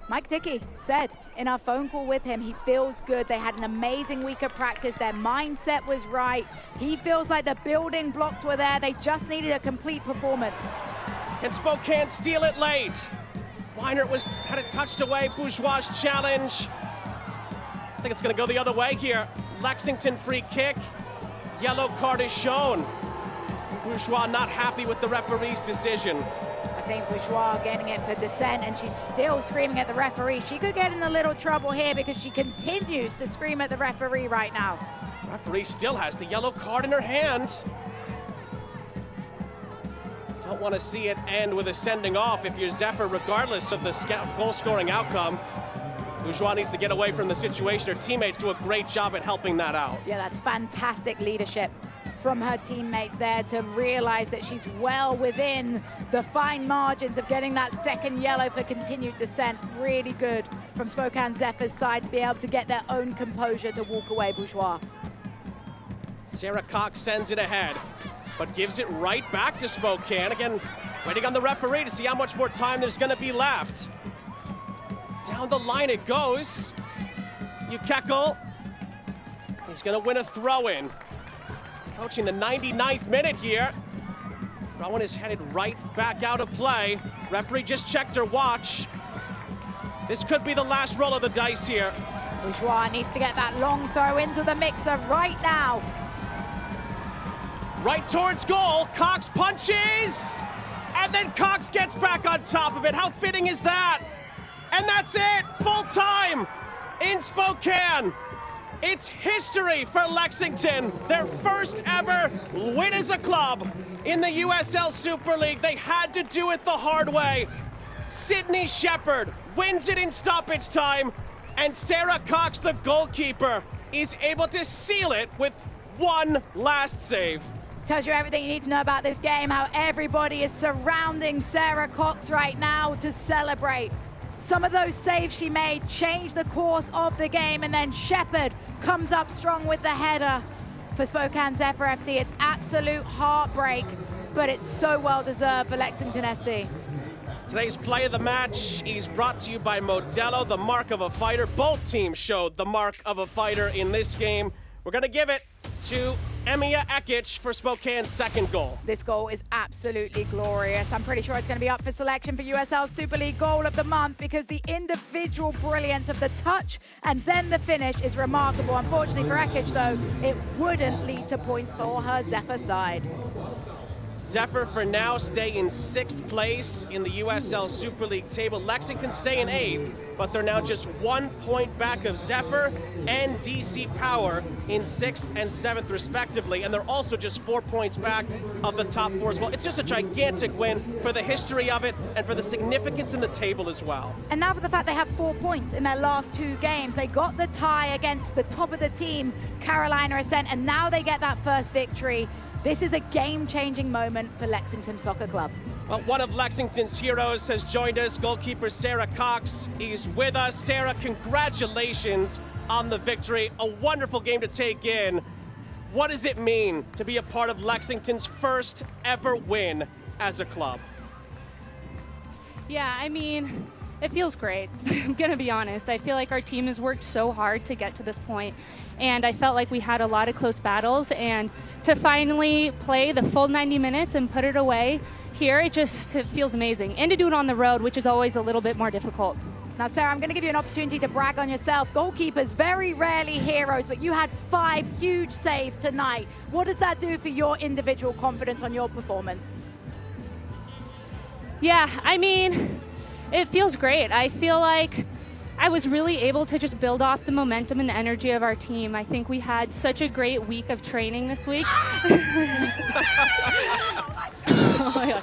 Mike Dickey said in our phone call with him, he feels good. They had an amazing week of practice. Their mindset was right. He feels like the building blocks were there. They just needed a complete performance. Can Spokane steal it late? Weinert had it touched away. Bourgeois' challenge. I think it's going to go the other way here. Lexington free kick. Yellow card is shown. And Bourgeois not happy with the referee's decision. I think Bourgeois getting it for dissent, and she's still screaming at the referee. She could get in a little trouble here because she continues to scream at the referee right now. Referee still has the yellow card in her hand. Don't want to see it end with a sending off if you're Zephyr, regardless of the goal-scoring outcome. Bourgeois needs to get away from the situation. Her teammates do a great job at helping that out. Yeah, that's fantastic leadership from her teammates there to realize that she's well within the fine margins of getting that second yellow for continued dissent. Really good from Spokane Zephyr's side to be able to get their own composure to walk away, Bourgeois. Sarah Cox sends it ahead, but gives it right back to Spokane. Again, waiting on the referee to see how much more time there's going to be left. Down the line it goes. Ekic. He's going to win a throw-in. Approaching the 99th minute here. Throw-in is headed right back out of play. Referee just checked her watch. This could be the last roll of the dice here. Bourgeois needs to get that long throw into the mixer right now. Right towards goal. Cox punches. And then Cox gets back on top of it. How fitting is that? And that's it, full time in Spokane. It's history for Lexington. Their first ever win as a club in the USL Super League. They had to do it the hard way. Sydney Shepherd wins it in stoppage time, and Sarah Cox, the goalkeeper, is able to seal it with one last save. Tells you everything you need to know about this game, how everybody is surrounding Sarah Cox right now to celebrate. Some of those saves she made changed the course of the game, and then Shepherd comes up strong with the header for Spokane Zephyr FC. It's absolute heartbreak, but it's so well deserved for Lexington SC. Today's play of the match is brought to you by Modelo, the mark of a fighter. Both teams showed the mark of a fighter in this game. We're going to give it to Ekic for Spokane's second goal. This goal is absolutely glorious. I'm pretty sure it's going to be up for selection for USL Super League Goal of the Month because the individual brilliance of the touch and then the finish is remarkable. Unfortunately for Ekic, though, it wouldn't lead to points for her Zephyr side. Zephyr for now stay in 6th place in the USL Super League table. Lexington stay in 8th, but they're now just 1 point back of Zephyr and DC Power in 6th and 7th respectively, and they're also just 4 points back of the top 4 as well. It's just a gigantic win for the history of it and for the significance in the table as well. And now for the fact they have 4 points in their last 2 games. They got the tie against the top of the team, Carolina Ascent, and now they get that first victory. This is a game-changing moment for Lexington Soccer Club. Well, one of Lexington's heroes has joined us, goalkeeper Sarah Cox. He's with us. Sarah, congratulations on the victory. A wonderful game to take in. What does it mean to be a part of Lexington's first ever win as a club? Yeah, I mean, it feels great. I'm going to be honest. I feel like our team has worked so hard to get to this point, and I felt like we had a lot of close battles, and to finally play the full 90 minutes and put it away here, it feels amazing. And to do it on the road, which is always a little bit more difficult. Now, Sarah, I'm going to give you an opportunity to brag on yourself. Goalkeepers, very rarely heroes, but you had 5 huge saves tonight. What does that do for your individual confidence on your performance? Yeah, I mean, it feels great. I feel like I was really able to just build off the momentum and the energy of our team. I think we had such a great week of training this week. Oh my God.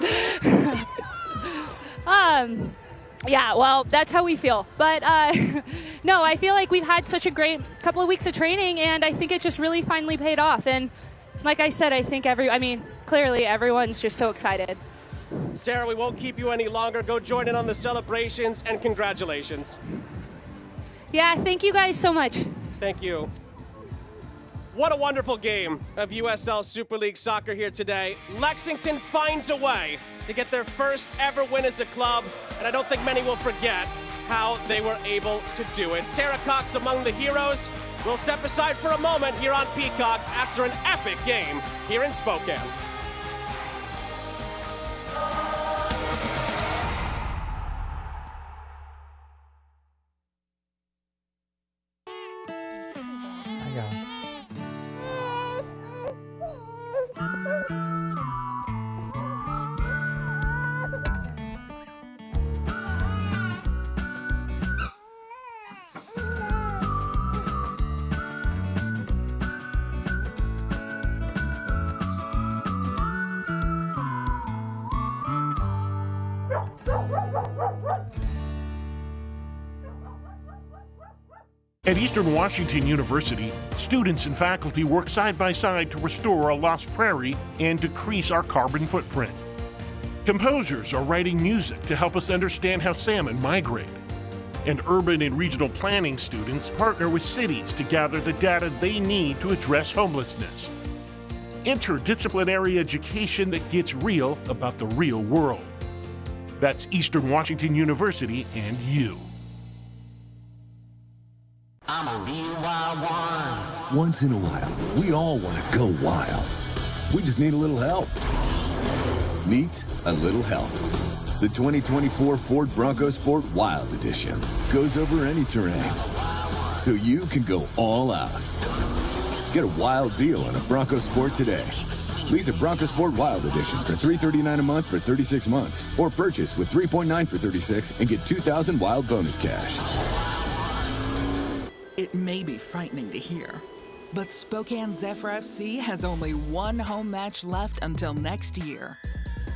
Yeah, well, that's how we feel. But no, I feel like we've had such a great couple of weeks of training, and I think it just really finally paid off. And like I said, I think clearly everyone's just so excited. Sarah, we won't keep you any longer. Go join in on the celebrations, and congratulations. Yeah, thank you guys so much. Thank you. What a wonderful game of USL Super League soccer here today. Lexington finds a way to get their first ever win as a club, and I don't think many will forget how they were able to do it. Sarah Cox among the heroes. We'll step aside for a moment here on Peacock after an epic game here in Spokane. At Eastern Washington University, students and faculty work side by side to restore a lost prairie and decrease our carbon footprint. Composers are writing music to help us understand how salmon migrate. And urban and regional planning students partner with cities to gather the data they need to address homelessness. Interdisciplinary education that gets real about the real world. That's Eastern Washington University and you. I'm a real wild one. Once in a while, we all want to go wild. We just need a little help. Meet a little help. The 2024 Ford Bronco Sport Wild Edition goes over any terrain, so you can go all out. Get a wild deal on a Bronco Sport today. Lease a Bronco Sport Wild Edition for $339 a month for 36 months, or purchase with 3.9 for 36 and get $2,000 wild bonus cash. It may be frightening to hear, but Spokane Zephyr FC has only 1 home match left until next year.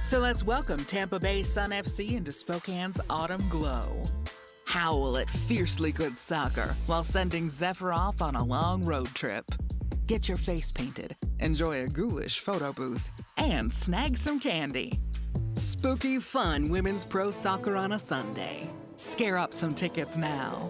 So let's welcome Tampa Bay Sun FC into Spokane's autumn glow. Howl at fiercely good soccer while sending Zephyr off on a long road trip. Get your face painted, enjoy a ghoulish photo booth, and snag some candy. Spooky fun women's pro soccer on a Sunday. Scare up some tickets now.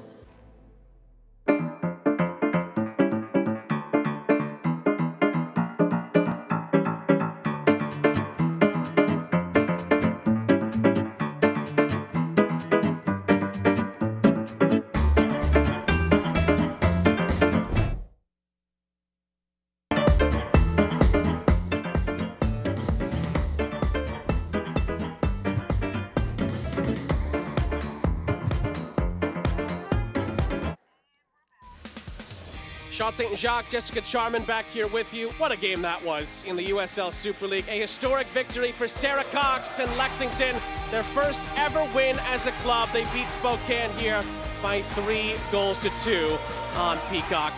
Sean St. Jacques, Jessica Charman back here with you. What a game that was in the USL Super League. A historic victory for Sarah Cox and Lexington. Their first ever win as a club. They beat Spokane here by 3-2 on Peacock.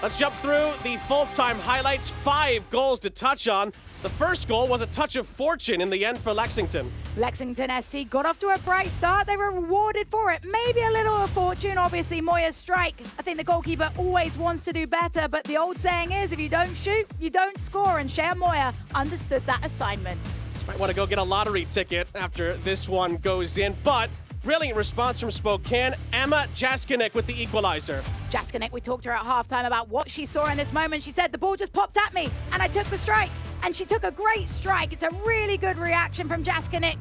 Let's jump through the full-time highlights. 5 goals to touch on. The first goal was a touch of fortune in the end for Lexington. Lexington SC got off to a bright start. They were rewarded for it. Maybe a little of fortune, obviously Moya's strike. I think the goalkeeper always wants to do better, but the old saying is, if you don't shoot, you don't score, and Shea Moya understood that assignment. Might want to go get a lottery ticket after this one goes in, but brilliant response from Spokane. Emma Jaskinek with the equalizer. Jaskinek, we talked to her at halftime about what she saw in this moment. She said, the ball just popped at me, and I took the strike. And she took a great strike. It's a really good reaction from Jaskinek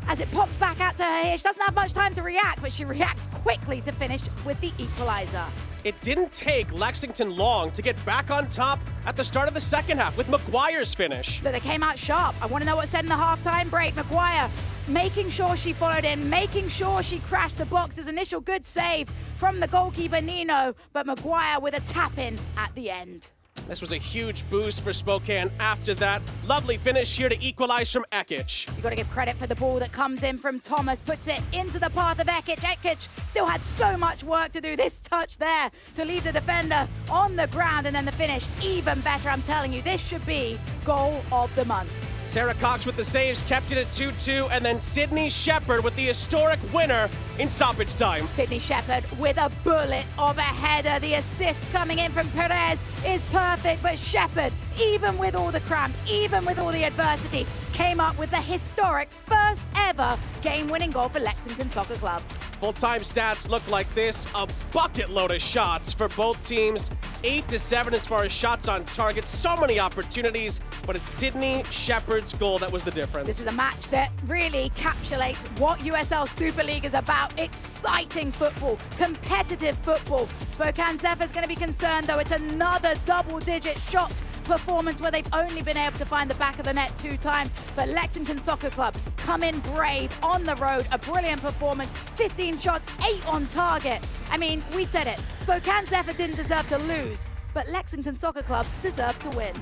as it pops back out to her here. She doesn't have much time to react, but she reacts quickly to finish with the equalizer. It didn't take Lexington long to get back on top at the start of the second half with McGuire's finish. But they came out sharp. I want to know what's said in the halftime break. McGuire making sure she followed in, making sure she crashed the box's initial good save from the goalkeeper Nino, but McGuire with a tap-in at the end. This was a huge boost for Spokane after that. Lovely finish here to equalize from Ekic. You've got to give credit for the ball that comes in from Thomas, puts it into the path of Ekic. Ekic still had so much work to do. This touch there to leave the defender on the ground, and then the finish even better. I'm telling you, this should be goal of the month. Sarah Cox with the saves kept it at 2-2, and then Sydney Shepherd with the historic winner in stoppage time. Sydney Shepherd with a bullet of a header. The assist coming in from Perez is perfect, but Shepherd, even with all the cramp, even with all the adversity, came up with the historic first ever game-winning goal for Lexington Soccer Club. Full-time stats look like this. A bucket load of shots for both teams. 8-7 as far as shots on target. So many opportunities, but it's Sydney Shepherd's goal that was the difference. This is a match that really encapsulates what USL Super League is about. Exciting football, competitive football. Spokane Zephyr is going to be concerned, though. It's another double-digit shot performance where they've only been able to find the back of the net 2 times. But Lexington Soccer Club come in brave on the road. A brilliant performance. 15 shots, 8 on target. I mean, we said it. Spokane Zephyr didn't deserve to lose, but Lexington Soccer Club deserved to win.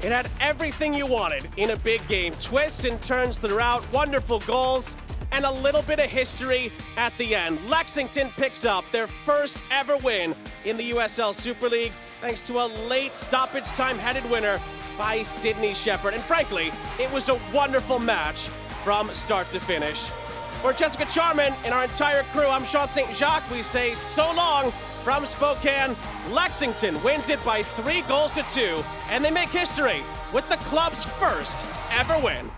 It had everything you wanted in a big game. Twists and turns throughout, wonderful goals, and a little bit of history at the end. Lexington picks up their first ever win in the USL Super League thanks to a late stoppage time headed winner by Sydney Shepherd. And frankly, it was a wonderful match from start to finish. For Jessica Charman and our entire crew, I'm Sean St. Jacques. We say so long from Spokane. Lexington wins it by 3-2, and they make history with the club's first ever win.